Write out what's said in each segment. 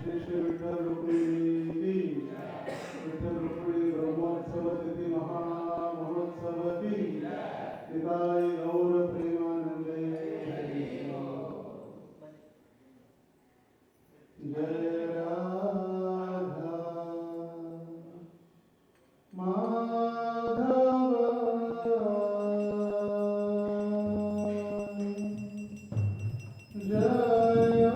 श्री श्री विठ्ठल रुक्मिणी की विठ्ठल रुक्मिणी ब्रह्मोत्सव तिथि महामहोत्सव की निताई गौर प्रेमानंदे जय राधा माधव जय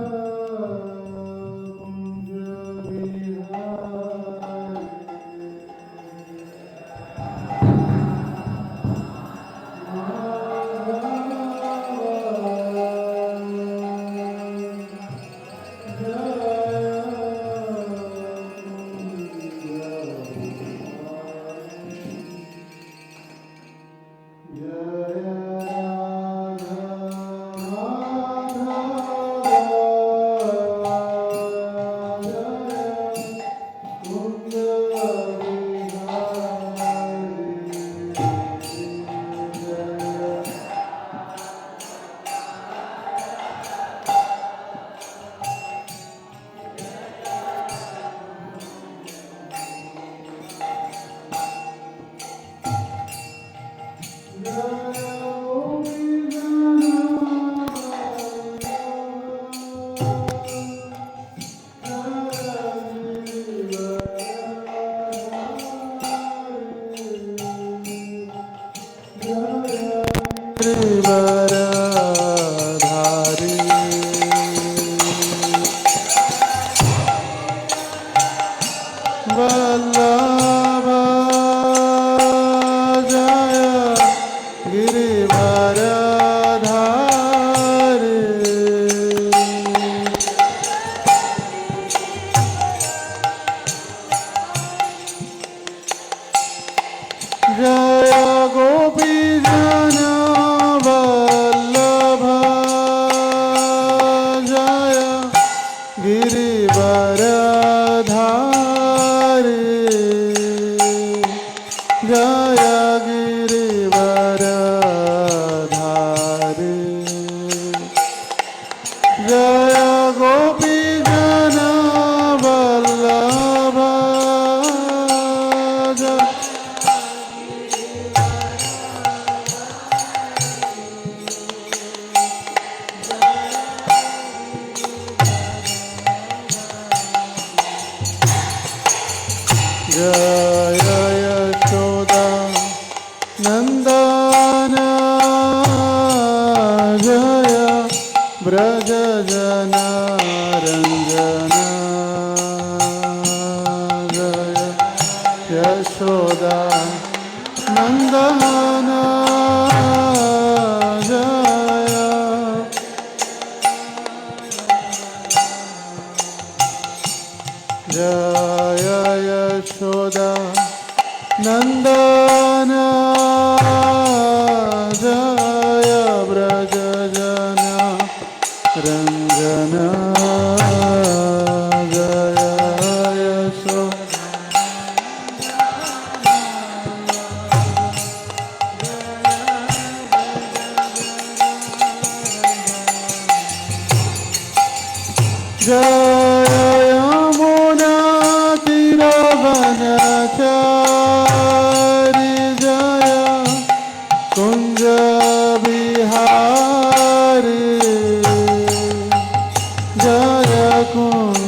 कुंज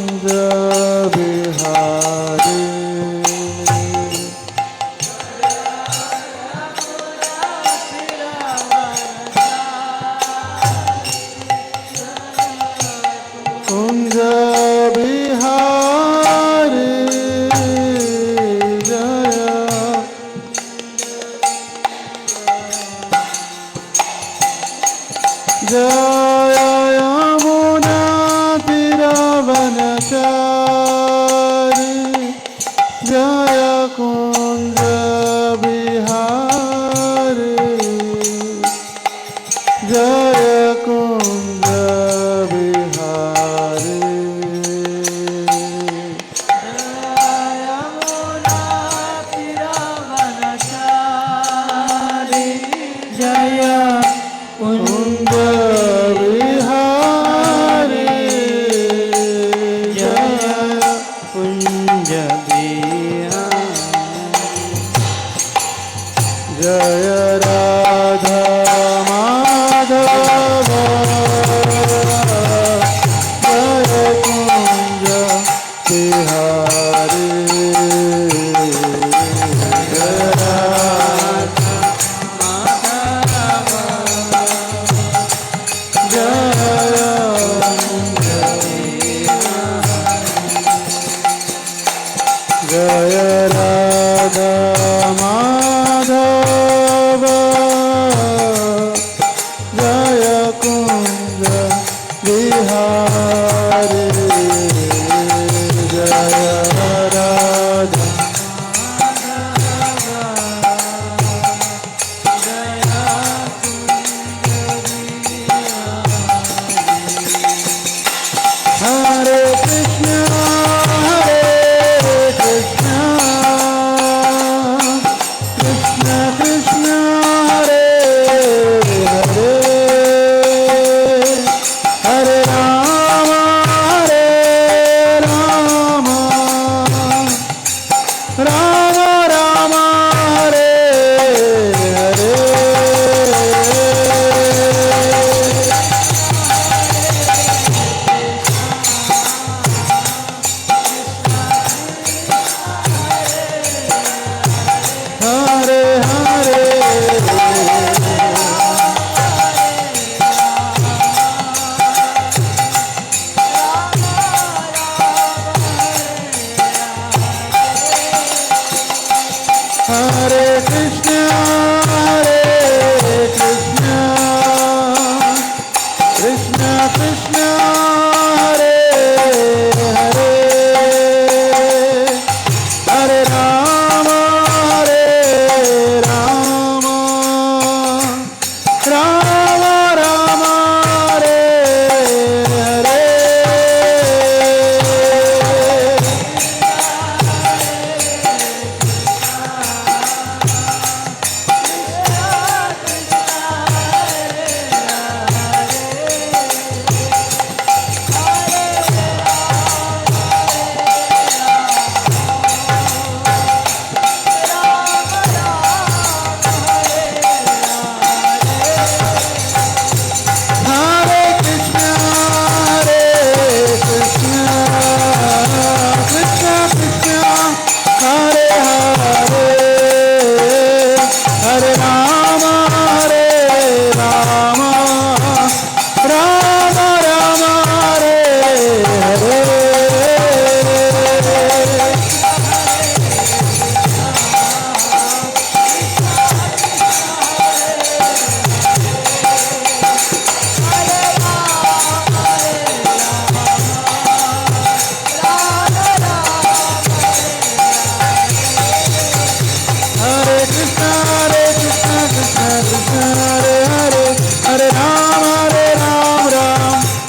जय बिहारी जय राधा माधव जय कुंज बिहारी जय राधा हरे कृष्ण कृष्ण हरे हरे हरे राम राम राम हरे हरे हरे हरे हरे कृष्ण कृष्ण कृष्ण हरे हरे हरे राम राम राम हरे हरे हरे कृष्ण कृष्ण कृष्ण हरे हरे हरे राम राम हरे हरे हरे कृष्ण कृष्ण कृष्ण हरे हरे हरे राम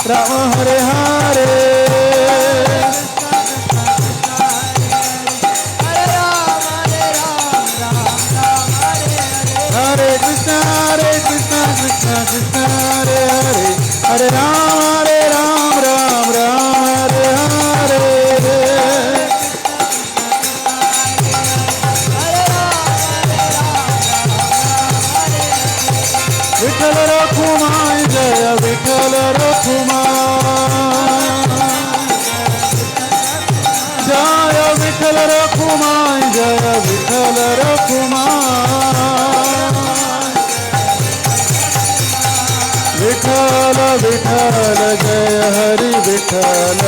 राम हरे हरे हरे कृष्ण कृष्ण कृष्ण हरे हरे हरे राम राम हरे हरे विठ्ठल रखुमाई जय विठ्ठल रखुमाई जय विठ्ठल रखुमाई जय विठ्ठल रखुमाई विठ्ठल विठ्ठल जय हरि विठ्ठल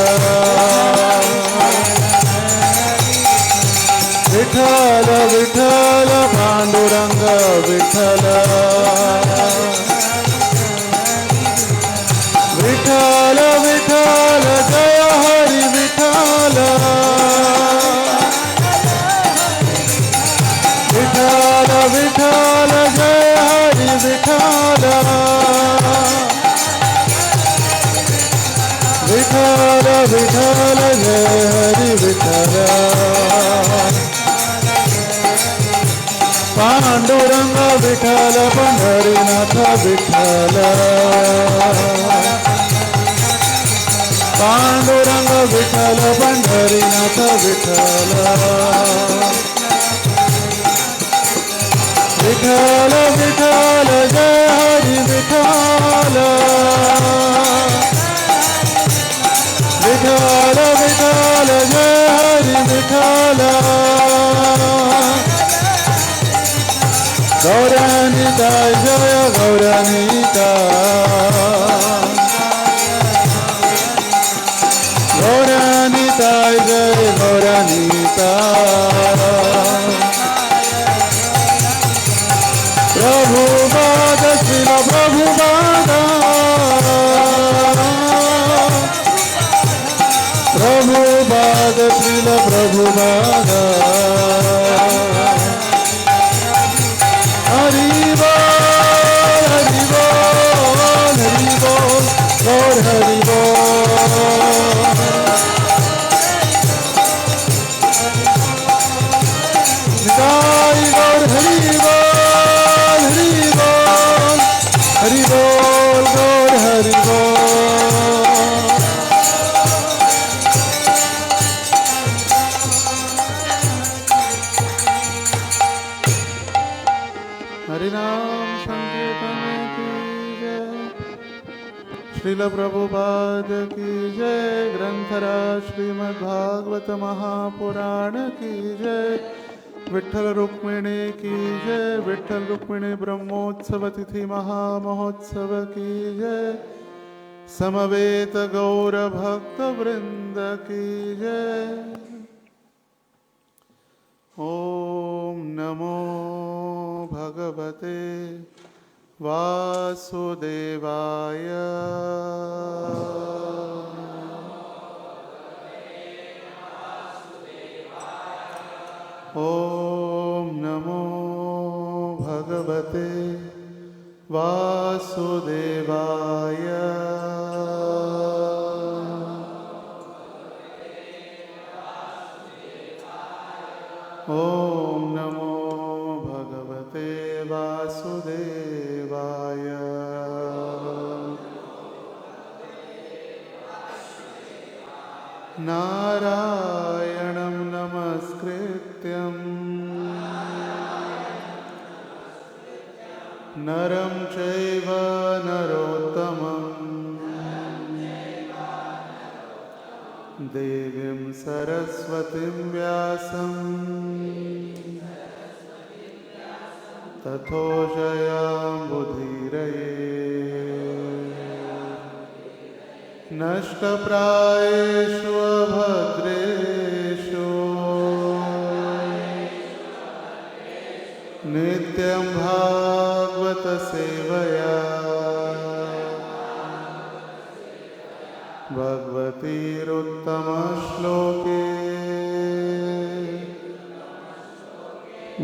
विठ्ठल विठ्ठल पांडुरंग विठ्ठल विठ्ठल विठ्ठल जय हरि विठ्ठल विठ्ठल विठ्ठल जय हरि विठ्ठल विठ्ठल विठ्ठल जय हरि विठ्ठल पांडुरंग विठ्ठल पंढरीनाथ विठ्ठल पांडुरंग विठ्ठल पंढरीनाथ विठ्ठल विठ्ठल विठ्ठल जय हरि विठ्ठल विठ्ठल विठ्ठल जय विठाला गौरानिताय जय गौरानिताय गौरानिताय जय गौरानिताय प्रभुपाद श्रील प्रभुपाद प्रभुपाद श्रील प्रभुपाद हरि बोल हरि बोल हरि बोल गौर हरि बोल निताई गौर हरि बोल हरि बोल गौर हरि बोल हरि नाम संकीर्तन की जय श्रील प्रभुपाद की जय ग्रंथराज श्रीमद्भागवत महापुराण की जय विठ्ठल रुक्मिणी की जय विठ्ठल रुक्मिणी ब्रह्मोत्सव तिथि महामहोत्सव की जय समवेत गौर भक्त वृंद की जय ओम नमो भगवते वासुदेवाय ओम नमो भगवते वासुदेवाय ओम नमो भगवते वासुदेवाय नारायणं नमस्कृत्यं नरं चैव नरोत्तमं देवीं सरस्वतीं व्यासं ततो जयाम्बुधीरये नष्टप्रायेषु अभद्रेषु नित्यं भागवत सेवया भगवतीरुत्तमश्लोके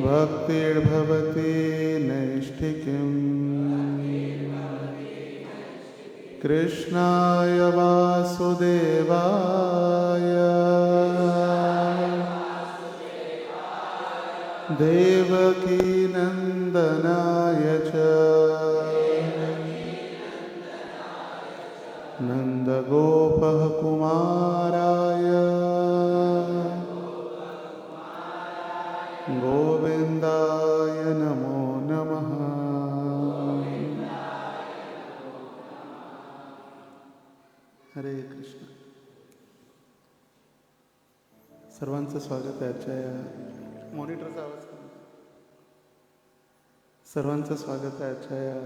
भक्तिर्भवति नैष्ठिकीम् कृष्णाय वासुदेवाय देवकीनन्दनाय च नन्दगोपः कुमाराय गोविन्दाय नमो नमः। हरे कृष्ण। सर्वांचं स्वागत आहे आजच्या या मॉनिटरचा आवाज कमी. सर्वांचं स्वागत आहे आजच्या या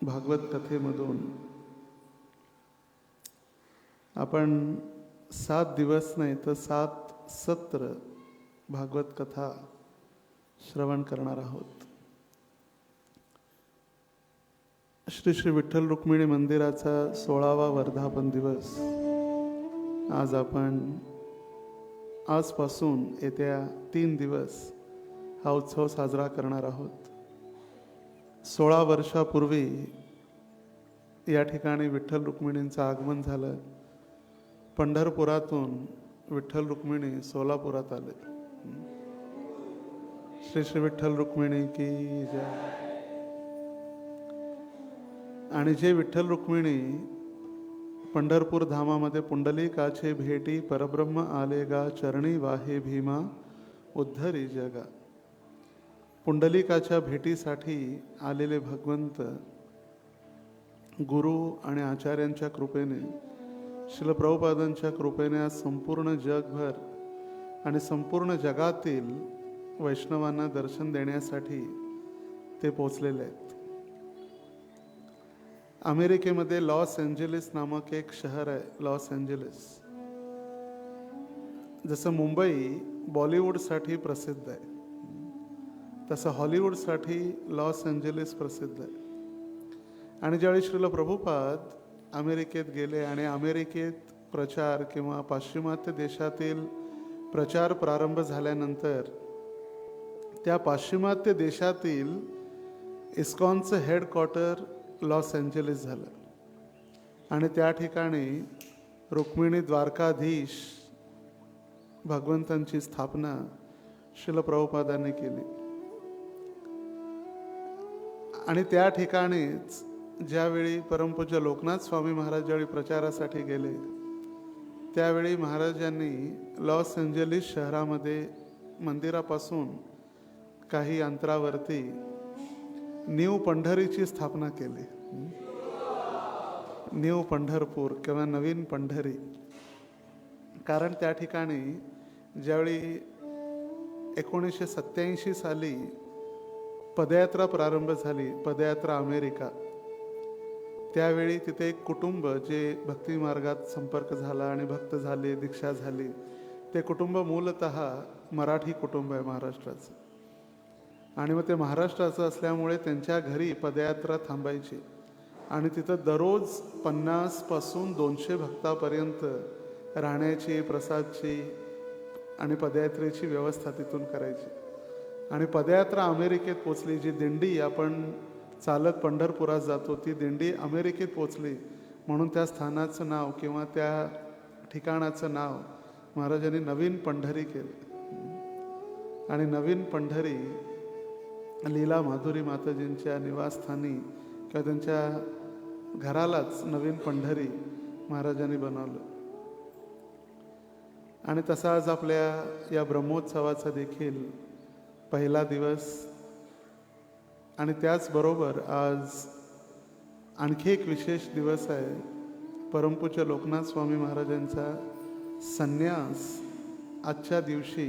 भागवत कथेमधून. आपण 7 दिवस नाही तर 7 सत्र भागवत कथा श्रवण करणार आहोत. श्री श्री विठ्ठल रुक्मिणी मंदिराचा 16वा वर्धापन दिवस आज आपण आजपासून येत्या 3 दिवस हा उत्सव साजरा करणार आहोत. 16 वर्षापूर्वी या ठिकाणी विठ्ठल रुक्मिणींचं आगमन झालं. पंढरपुरातून विठ्ठल रुक्मिणी सोलापुरात आले. श्री श्री विठ्ठल रुक्मिणी की जय. आणि जे विठ्ठल रुक्मिणी पंढरपूर धामामध्ये पुंडलिकाचे भेटी परब्रह्म आलेगा चरणी वाहे भीमा उद्धरी जगा. पुंडलिकाच्या भेटीसाठी आलेले भगवंत गुरु आणि आचार्यांच्या कृपेने, श्रील प्रभुपादांच्या कृपेने आज संपूर्ण जगभर आणि संपूर्ण जगातील वैष्णवांना दर्शन देण्यासाठी ते पोचलेले आहेत. अमेरिकेमध्ये लॉस एंजेलिस नामक एक शहर आहे. लॉस एंजेलिस जसं मुंबई बॉलिवूडसाठी प्रसिद्ध आहे, तसं हॉलिवूडसाठी लॉस एंजेलिस प्रसिद्ध आहे. आणि ज्यावेळी श्रील प्रभुपाद अमेरिकेत गेले आणि अमेरिकेत प्रचार किंवा पाश्चिमात्य देशातील प्रचार प्रारंभ झाल्यानंतर त्या पाश्चिमात्य देशातील इस्कॉनचं हेडक्वार्टर लॉस एंजेलिस झालं आणि त्या ठिकाणी रुक्मिणी द्वारकाधीश भगवंतांची स्थापना श्रील प्रभुपादांनी केली. आणि त्या ठिकाणीच ज्यावेळी परमपूज्य लोकनाथ स्वामी महाराज ज्यावेळी प्रचारासाठी गेले त्यावेळी महाराजांनी लॉस एंजेलिस शहरामध्ये मंदिरापासून काही अंतरावरती न्यू पंढरीची स्थापना केली. न्यू पंढरपूर किंवा नवीन पंढरी. कारण त्या ठिकाणी ज्यावेळी 1987 साली पदयात्रा प्रारंभ झाली, पदयात्रा अमेरिका, त्यावेळी तिथे एक कुटुंब जे भक्ती मार्गात संपर्क झाला आणि भक्त झाले, दीक्षा झाली, ते कुटुंब मूलतः मराठी कुटुंब आहे महाराष्ट्राचं. आणि मग ते महाराष्ट्राचं असल्यामुळे त्यांच्या घरी पदयात्रा थांबायची आणि तिथं दररोज 50 पासून 200 भक्तापर्यंत राहण्याची, प्रसादची आणि पदयात्रेची व्यवस्था तिथून करायची. आणि पदयात्रा अमेरिकेत पोचली. जी दिंडी आपण चालत पंढरपुरात जातो ती दिंडी अमेरिकेत पोचली म्हणून त्या स्थानाचं नाव किंवा त्या ठिकाणाचं नाव महाराजांनी नवीन पंढरी केलं. आणि नवीन पंढरी लीला माधुरी माताजींच्या निवासस्थानी किंवा त्यांच्या घरालाच नवीन पंढरी महाराजांनी बनवलं. आणि तसा आज आपल्या या ब्रह्मोत्सवाचा देखील पहिला दिवस. आणि त्याचबरोबर आज आणखी एक विशेष दिवस आहे. परमपूज्य लोकनाथ स्वामी महाराजांचा संन्यास आजच्या दिवशी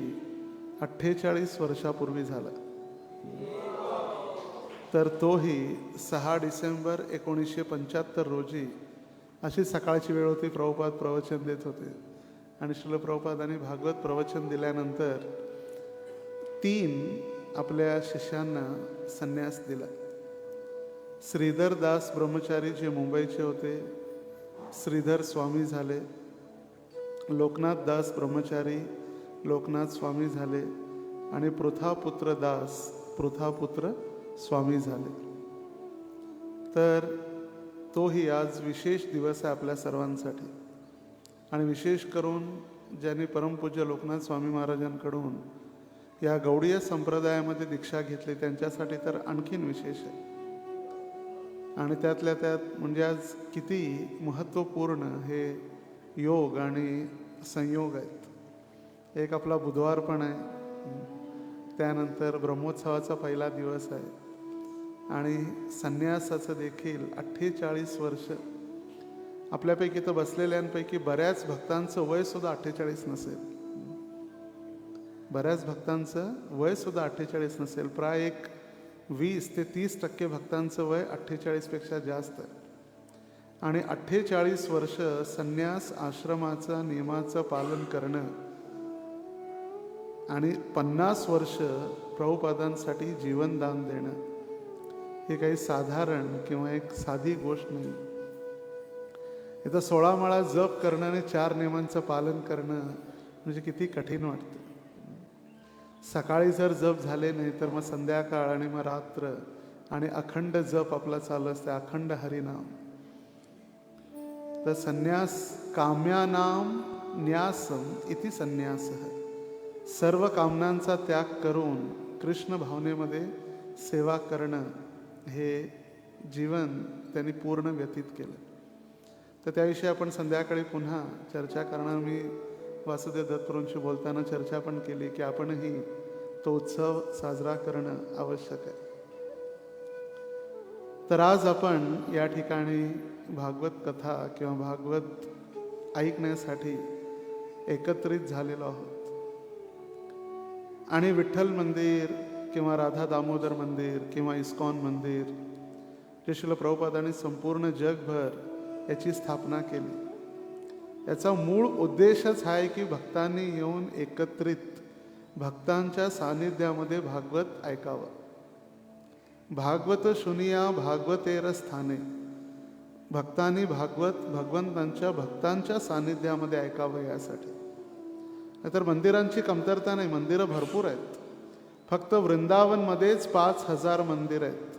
48 वर्षापूर्वी झाला. तर तोही 6 डिसेंबर 1975 रोजी अशी सकाळची वेळ होती. प्रभुपाद प्रवचन देत होते आणि श्रील प्रभुपादांनी भागवत प्रवचन दिल्यानंतर 3 आपल्या शिष्यांना संन्यास दिला. श्रीधर दास ब्रह्मचारी जे मुंबईचे होते, श्रीधर स्वामी झाले. लोकनाथ दास ब्रह्मचारी लोकनाथ स्वामी झाले आणि पृथापुत्र दास पृथापुत्र स्वामी झाले. तर तोही आज विशेष दिवस आहे आपल्या सर्वांसाठी. आणि विशेष करून ज्यांनी परमपूज्य लोकनाथ स्वामी महाराजांकडून या गौडीय संप्रदायामध्ये दीक्षा घेतली त्यांच्यासाठी तर आणखीन विशेष आहे. आणि त्यातल्या त्यात म्हणजे आज किती महत्त्वपूर्ण हे योग आणि संयोग आहेत. एक आपला बुधवार पण आहे, त्यानंतर ब्रह्मोत्सवाचा पहिला दिवस आहे आणि संन्यासाचं देखील 48 वर्ष. आपल्यापैकी तर बसलेल्यांपैकी बऱ्याच भक्तांचं वयसुद्धा 48 नसेल. बऱ्याच भक्तांचं वयसुद्धा 48 नसेल. प्राय एक 20 ते 30% भक्तांचं वय 48पेक्षा जास्त आहे. आणि 48 वर्ष संन्यास आश्रमाचं नियमाचं पालन करणं आणि 50 वर्ष प्रभुपादांसाठी जीवनदान देणं हे काही साधारण किंवा एक साधी गोष्ट नाही. इथं 16 माळा जप करणं आणि 4 नियमांचं पालन करणं म्हणजे किती कठीण वाटतं. सकाळी जर जप झाले नाही तर मग संध्याकाळ आणि मग रात्र आणि अखंड जप आपला चालू असते, अखंड हरिनाम. तर संन्यास काम्यानाम न्यासम इति संन्यासः. सर्व कामनांचा त्याग करून कृष्ण भावनेमध्ये सेवा करणं हे जीवन त्यांनी पूर्ण व्यतीत केलं. तर त्याविषयी आपण संध्याकाळी पुन्हा चर्चा करणार. मी वासुदेव दत्तप्रभूंशी बोलताना चर्चा पण केली की आपणही तो उत्सव साजरा करणं आवश्यक आहे. तर आज आपण या ठिकाणी भागवत कथा किंवा भागवत ऐकण्यासाठी एकत्रित झालेलो आहोत. आणि विठ्ठल मंदिर किंवा राधा दामोदर मंदिर किंवा इस्कॉन मंदिर जे श्रील प्रभुपादांनी संपूर्ण जगभर याची स्थापना केली, याचा मूळ उद्देशच हा आहे की भक्तांनी येऊन एकत्रित भक्तांच्या सानिध्यामध्ये भागवत ऐकावं. भागवत शुनिया भागवतेर स्थाने, भक्तांनी भागवत भगवंतांच्या भक्तांच्या सानिध्यामध्ये ऐकावं यासाठी. नाहीतर मंदिरांची कमतरता नाही, मंदिरं भरपूर आहेत. फक्त वृंदावनमध्येच 5000 मंदिर आहेत.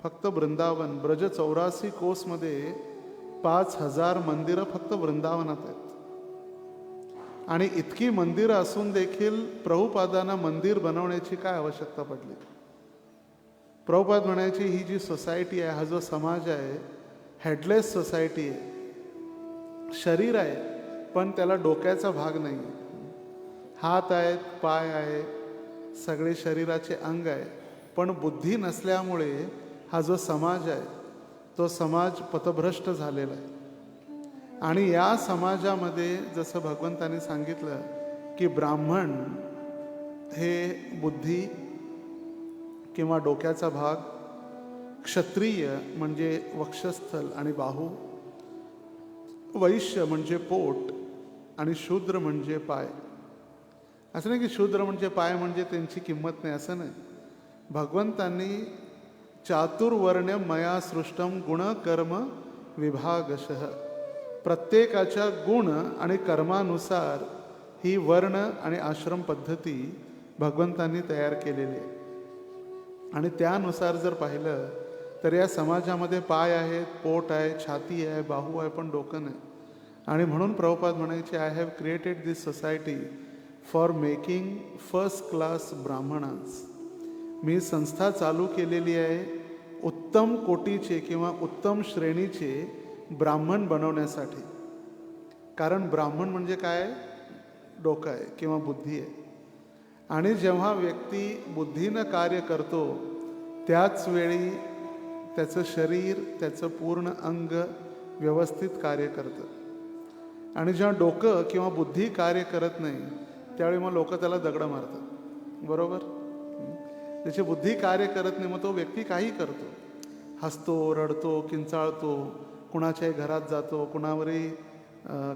फक्त वृंदावन ब्रज 84 कोसमध्ये 5000 मंदिरं फक्त वृंदावनात आहेत. आणि इतकी मंदिरं असून देखील प्रभुपादांना मंदिर बनवण्याची काय आवश्यकता पडली? प्रभुपाद म्हणायची ही जी सोसायटी आहे, हा जो समाज आहे, हेडलेस सोसायटी आहे. शरीर आहे पण त्याला डोक्याचा भाग नाही. हात आहेत, पाय आहे, सगळे शरीराचे अंग आहे, पण बुद्धी नसल्यामुळे हा जो समाज आहे तो समाज पथभ्रष्ट झालेला आहे. आणि या समाजामध्ये जसं भगवंतांनी सांगितलं की ब्राह्मण हे बुद्धी किंवा डोक्याचा भाग, क्षत्रिय म्हणजे वक्षस्थल आणि बाहू, वैश्य म्हणजे पोट आणि शूद्र म्हणजे पाय. असं नाही की शूद्र म्हणजे पाय म्हणजे त्यांची किंमत नाही, असं नाही. भगवंतांनी चातुर्वर्ण्य मया सृष्टम गुण कर्म विभागशः, प्रत्येकाच्या गुण आणि कर्मानुसार ही वर्ण आणि आश्रम पद्धती भगवंतांनी तयार केलेली आहे. आणि त्यानुसार जर पाहिलं तर या समाजामध्ये पाय आहेत, पोट आहे, छाती आहे, बाहू आहे, पण डोकं नाही. आणि म्हणून प्रभुपाद म्हणायचे, I have created this society for making first class ब्राह्मणांस. मी संस्था चालू केलेली आहे उत्तम कोटीचे किंवा उत्तम श्रेणीचे ब्राह्मण बनवण्यासाठी. कारण ब्राह्मण म्हणजे काय? डोकं आहे किंवा बुद्धी आहे. आणि जेव्हा व्यक्ती बुद्धीनं कार्य करतो त्याच वेळी त्याचं शरीर, त्याचं पूर्ण अंग व्यवस्थित कार्य करतं. आणि जेव्हा डोकं किंवा बुद्धी कार्य करत नाही त्यावेळी मग लोक त्याला दगड मारतात. बरोबर? त्याची बुद्धी कार्य करत नाही, मग तो व्यक्ती काही करतो, हसतो, रडतो, किंचाळतो, कुणाच्याही घरात जातो, कुणावरही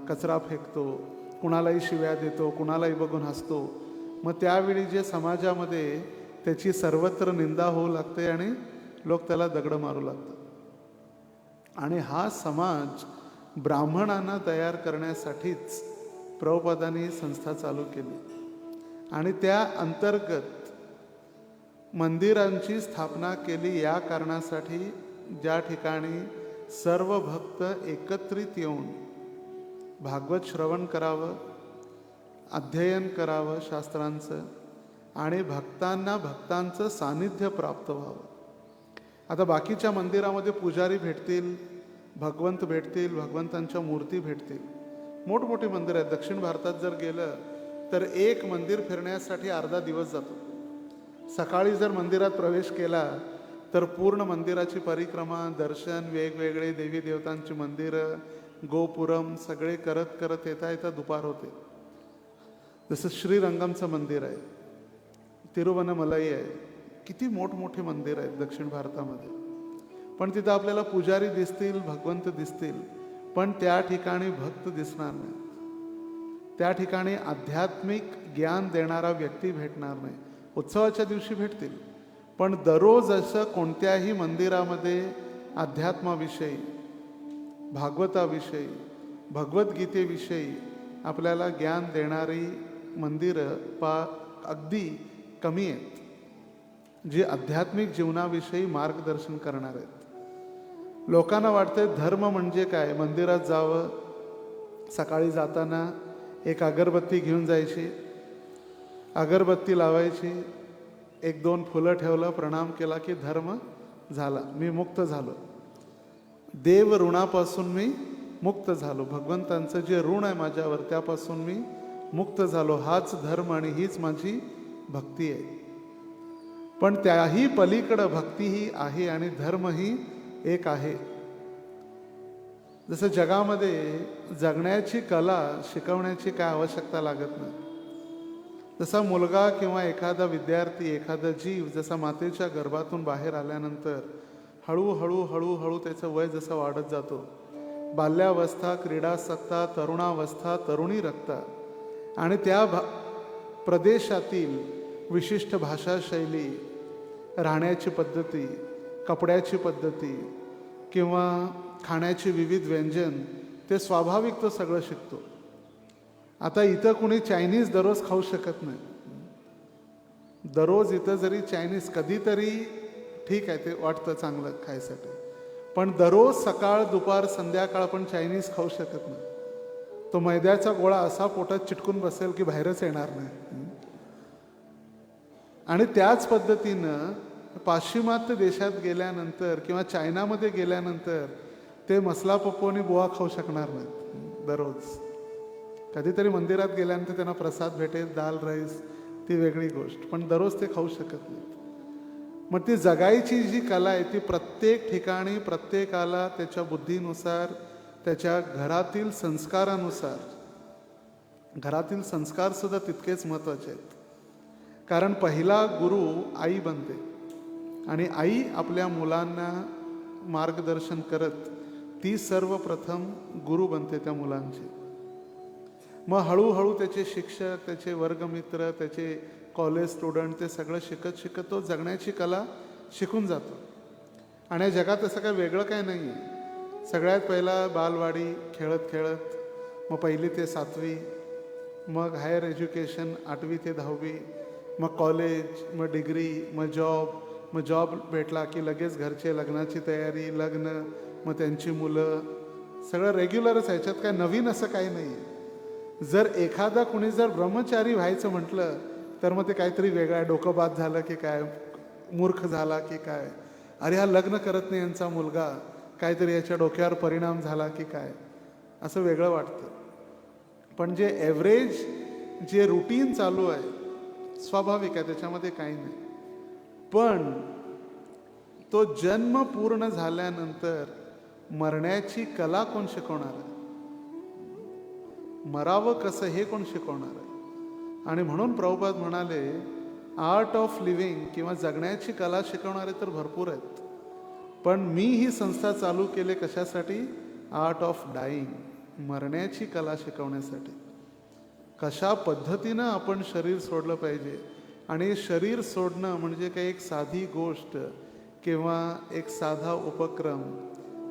कचरा फेकतो, कुणालाही शिव्या देतो, कुणालाही बघून हसतो. मग त्यावेळी जे समाजामध्ये त्याची सर्वत्र निंदा होऊ लागते आणि लोक त्याला दगड मारू लागतात. आणि हा समाज ब्राह्मणांना तयार करण्यासाठीच प्रभुपादांनी संस्था चालू केली. आणि त्या अंतर्गत मंदिरांची स्थापना केली या कारणासाठी, ज्या ठिकाणी सर्व भक्त एकत्रित येऊन भागवत श्रवण करावं, अध्ययन करावं शास्त्रांचं, आणि भक्तांना भक्तांचं सानिध्य प्राप्त व्हावं. आता बाकीच्या मंदिरामध्ये पुजारी भेटतील, भगवंत भेटतील, भगवंतांच्या मूर्ती भेटतील, मोठमोठी मंदिर आहेत. दक्षिण भारतात जर गेलं तर एक मंदिर फिरण्यासाठी अर्धा दिवस जातो. सकाळी जर मंदिरात प्रवेश केला तर पूर्ण मंदिराची परिक्रमा, दर्शन, वेगवेगळे देवी देवतांची मंदिरं, गोपुरम सगळे करत करत येता येता दुपार होते. जसं श्रीरंगमचं मंदिर आहे, तिरुवनमलाई आहे, किती मोठमोठे मंदिर आहेत दक्षिण भारतामध्ये. पण तिथं आपल्याला पुजारी दिसतील, भगवंत दिसतील, पण त्या ठिकाणी भक्त दिसणार नाही. त्या ठिकाणी आध्यात्मिक ज्ञान देणारा व्यक्ती भेटणार नाही. उत्सवाच्या दिवशी भेटतील, पण दररोज असं कोणत्याही मंदिरामध्ये अध्यात्माविषयी, भागवताविषयी, भगवद्गीतेविषयी आपल्याला ज्ञान देणारी मंदिरं अगदी कमी आहेत, जी आध्यात्मिक जीवनाविषयी मार्गदर्शन करणार आहेत. लोकांना वाटते धर्म म्हणजे काय? मंदिरात जावं, सकाळी जाताना एक अगरबत्ती घेऊन जायची, अगरबत्ती लावायची, 1-2 फुलं ठेवलं, प्रणाम केला की धर्म झाला, मी मुक्त झालो, देव ऋणापासून मी मुक्त झालो, भगवंतांचं जे ऋण आहे माझ्यावर त्यापासून मी मुक्त झालो, हाच धर्म आणि हीच माझी भक्ती आहे. पण त्याही पलीकडं भक्तीही आहे आणि धर्मही एक आहे. जसं जगामध्ये जगण्याची कला शिकवण्याची काय आवश्यकता लागत नाही. जसा मुलगा किंवा एखादा विद्यार्थी, एखादा जीव जसा मातेच्या गर्भातून बाहेर आल्यानंतर हळूहळू हळूहळू त्याचं वय जसं वाढत जातो, बाल्यावस्था, क्रीडासत्ता, तरुणावस्था, तरुणी रक्ता आणि त्या प्रदेशातील विशिष्ट भाषाशैली, राहण्याची पद्धती, कपड्याची पद्धती किंवा खाण्याची विविध व्यंजन, ते स्वाभाविक तो सगळं शिकतो. आता इथं कुणी चायनीज दररोज खाऊ शकत नाही. दररोज इथं जरी चायनीज कधीतरी ठीक आहे, ते वाटतं चांगलं खायसाठी, पण दररोज सकाळ दुपार संध्याकाळ आपण चायनीज खाऊ शकत नाही. तो मैद्याचा गोळा असा पोटात चिटकून बसेल की बाहेरच येणार नाही. आणि त्याच पद्धतीनं पाश्चिमात्य देशात गेल्यानंतर किंवा चायनामध्ये गेल्यानंतर ते मसला पप्पू आणि बुवा खाऊ शकणार नाहीत दररोज. कधीतरी मंदिरात गेल्यानंतर त्यांना प्रसाद भेटेल, दाल राईस, ती वेगळी गोष्ट, पण दररोज ते खाऊ शकत नाहीत. मग ती जगायची जी कला आहे ती प्रत्येक ठिकाणी प्रत्येकाला त्याच्या बुद्धीनुसार, त्याच्या घरातील संस्कारानुसार, घरातील संस्कारसुद्धा तितकेच महत्त्वाचे आहेत. कारण पहिला गुरु आई बनते आणि आई आपल्या मुलांना मार्गदर्शन करत ती सर्वप्रथम गुरु बनते त्या मुलांची. मग हळूहळू त्याचे शिक्षक, त्याचे वर्गमित्र, त्याचे कॉलेज स्टुडंट, ते सगळं शिकत शिकत तो जगण्याची कला शिकून जातो. आणि या जगात असं काय वेगळं काय नाही आहे. सगळ्यात पहिला बालवाडी खेळत खेळत, मग 1ली ते 7वी, मग हायर एज्युकेशन 8वी ते 10वी, मग कॉलेज, मग डिग्री, मग जॉब भेटला की लगेच घरचे लग्नाची तयारी, लग्न, मग त्यांची मुलं, सगळं रेग्युलरच आहे. याच्यात काय नवीन असं काही नाही आहे. जर एखादा कुणी जर ब्रह्मचारी व्हायचं म्हटलं तर मग ते काहीतरी वेगळं आहे. डोकं बाद झालं की काय, मूर्ख झाला की काय, अरे हा लग्न करत नाही यांचा मुलगा, काहीतरी याच्या डोक्यावर परिणाम झाला की काय, असं वेगळं वाटतं. पण जे ॲव्हरेज, जे रुटीन चालू आहे स्वाभाविक आहे, त्याच्यामध्ये काही नाही. पण तो जन्म पूर्ण झाल्यानंतर मरण्याची कला कोण शिकवणार आहे? मरावं कसं हे कोण शिकवणार आहे? आणि म्हणून प्रभुपाद म्हणाले, आर्ट ऑफ लिव्हिंग किंवा जगण्याची कला शिकवणारे तर भरपूर आहेत, पण मी ही संस्था चालू केले कशासाठी? आर्ट ऑफ डाईंग, मरण्याची कला शिकवण्यासाठी. कशा पद्धतीनं आपण शरीर सोडलं पाहिजे. आणि शरीर सोडणं म्हणजे काही एक साधी गोष्ट किंवा एक साधा उपक्रम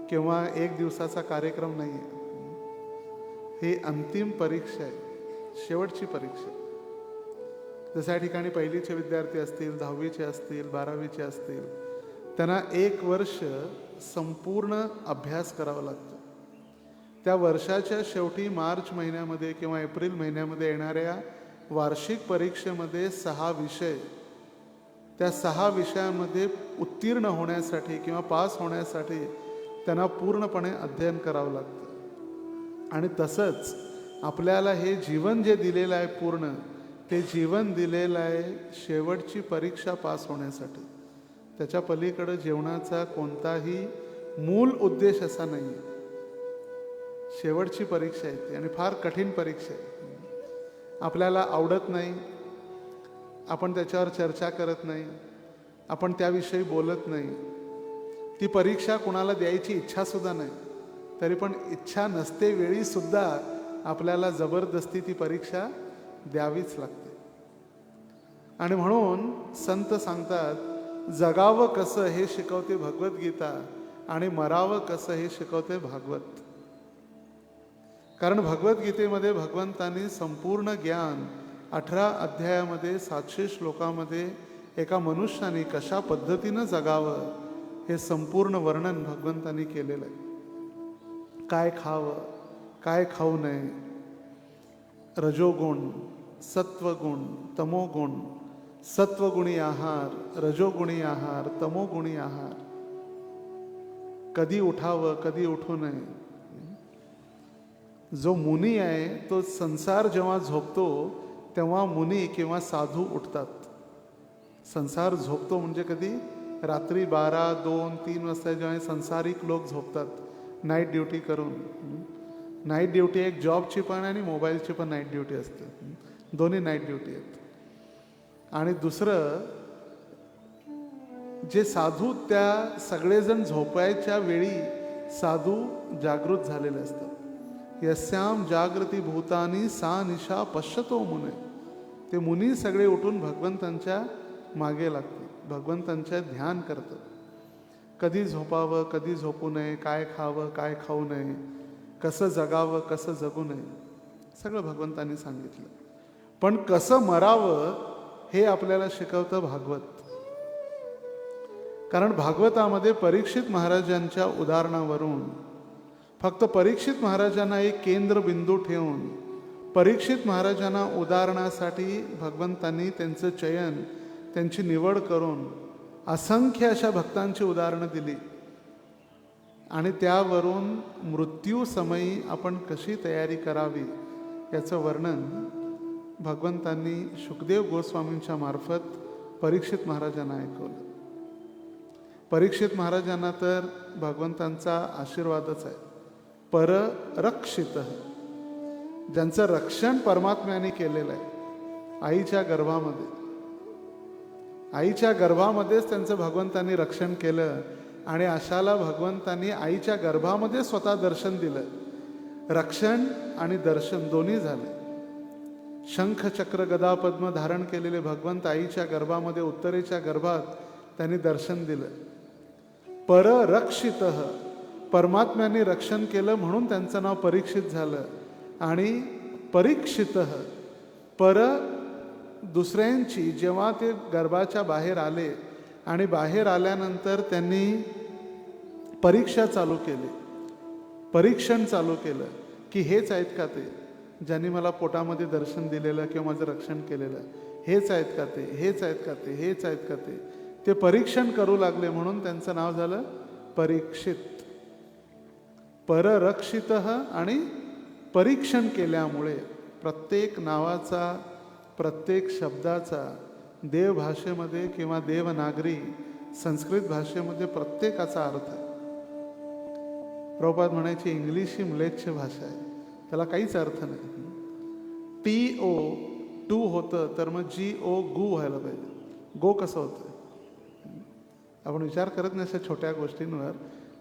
किंवा एक दिवसाचा कार्यक्रम नाही आहे. ही अंतिम परीक्षा आहे, शेवटची परीक्षा. जशा ठिकाणी 1लीचे विद्यार्थी असतील, 10वीचे असतील, 12वीचे असतील, त्यांना 1 वर्ष संपूर्ण अभ्यास करावा लागतो. त्या वर्षाच्या शेवटी मार्च महिन्यामध्ये किंवा एप्रिल महिन्यामध्ये येणाऱ्या वार्षिक परीक्षेमध्ये 6 विषय, त्या 6 विषयांमध्ये उत्तीर्ण होण्यासाठी किंवा पास होण्यासाठी त्यांना पूर्णपणे अध्ययन करावं लागतं. आणि तसंच आपल्याला हे जीवन जे दिलेलं आहे पूर्ण, ते जीवन दिलेलं आहे शेवटची परीक्षा पास होण्यासाठी. त्याच्या पलीकडं जीवनाचा कोणताही मूल उद्देश असा नाही आहे. शेवटची परीक्षा आहे ती, आणि फार कठीण परीक्षा आहे. आपल्याला आवडत नाही, आपण त्याच्यावर चर्चा करत नाही, आपण त्याविषयी बोलत नाही. ती परीक्षा कुणाला द्यायची इच्छासुद्धा नाही, तरी पण इच्छा नसते वेळीसुद्धा आपल्याला जबरदस्ती ती परीक्षा द्यावीच लागते. आणि म्हणून संत सांगतात, जगावं कसं हे शिकवते भगवद्गीता आणि मरावं कसं हे शिकवते भागवत. कारण भगवद्गीतेमध्ये भगवंतांनी संपूर्ण ज्ञान 18 अध्यायामध्ये 700 श्लोकामध्ये एका मनुष्याने कशा पद्धतीनं जगावं हे संपूर्ण वर्णन भगवंतांनी केलेलं आहे. काय खावं, काय खाऊ नये, रजोगुण, सत्वगुण, तमोगुण, सत्वगुणी आहार, रजोगुणी आहार, तमोगुणी आहार, कधी उठावं, कधी उठू नये. जो मुनी आहे तो संसार जेव्हा झोपतो तेव्हा मुनी किंवा साधू उठतात. संसार झोपतो म्हणजे कधी? रात्री 12, 2, 3 वाजता जेव्हा संसारिक लोक झोपतात नाईट ड्युटी करून. नाईट ड्युटी एक जॉबची पण आणि मोबाईलची पण नाईट ड्युटी असते, दोन्ही नाईट ड्युटी आहेत. आणि दुसरं, जे साधू त्या सगळेजण झोपायच्या वेळी साधू जागृत झालेले असतात. यस्याम जागृती भूतानी सा निशा पश्यतो मुने. ते मुनी सगळे उठून भगवंतांच्या मागे लागतात, भगवंतांच्या ध्यान करतात. कधी झोपावं, कधी झोपू नये, काय खावं, काय खाऊ नये, कसं जगावं, कसं जगू नये, सगळं भगवंतांनी सांगितलं. पण कसं मरावं हे आपल्याला शिकवतं भागवत. कारण भागवतामध्ये परीक्षित महाराजांच्या उदाहरणावरून, फक्त परीक्षित महाराजांना एक केंद्रबिंदू ठेवून परीक्षित महाराजांना उदाहरणासाठी भगवंतांनी त्यांचं चयन, त्यांची निवड करून असंख्य अशा भक्तांची उदाहरणं दिली. आणि त्यावरून मृत्यूसमयी आपण कशी तयारी करावी याचं वर्णन भगवंतांनी शुकदेव गोस्वामींच्या मार्फत परीक्षित महाराजांना ऐकवलं. परीक्षित महाराजांना तर भगवंतांचा आशीर्वादच आहे. पररक्षित, ज्यांचं रक्षण परमात्म्याने केलेलं आहे आईच्या गर्भामध्ये. आईच्या गर्भामध्येच त्यांचं भगवंतांनी रक्षण केलं. आणि अशाला भगवंतांनी आईच्या गर्भामध्ये स्वतः दर्शन दिलं. रक्षण आणि दर्शन दोन्ही झाले. शंख चक्र गदा पद्म धारण केलेले भगवंत आईच्या गर्भामध्ये, उत्तरेच्या गर्भात त्यांनी दर्शन दिलं. पररक्षित, परमात्म्याने रक्षण केलं म्हणून त्यांचं नाव परीक्षित झालं. आणि परीक्षित, दुसऱ्यांची जेव्हा ते गर्भाच्या बाहेर आले आणि बाहेर आल्यानंतर त्यांनी परीक्षा चालू केली, परीक्षण चालू केलं की हेच आहेत का ते ज्यांनी मला पोटामध्ये दर्शन दिलेलं किंवा माझं रक्षण केलेलं, हेच आहेत का ते, हेच आहेत का ते, हेच आहेत का ते. ते परीक्षण करू लागले म्हणून त्यांचं नाव झालं परीक्षित. पररक्षित आणि परीक्षण केल्यामुळे प्रत्येक नावाचा, प्रत्येक शब्दाचा देव भाषेमध्ये किंवा देवनागरी संस्कृत भाषेमध्ये प्रत्येकाचा अर्थ आहे. प्रभुपाद म्हणायची इंग्लिश ही म्लेच्छ भाषा आहे, त्याला काहीच अर्थ नाही. TO टू होतं तर मग GO गु व्हायला पाहिजे. गो कसं होतं आपण विचार करत नाही अशा छोट्या गोष्टींवर,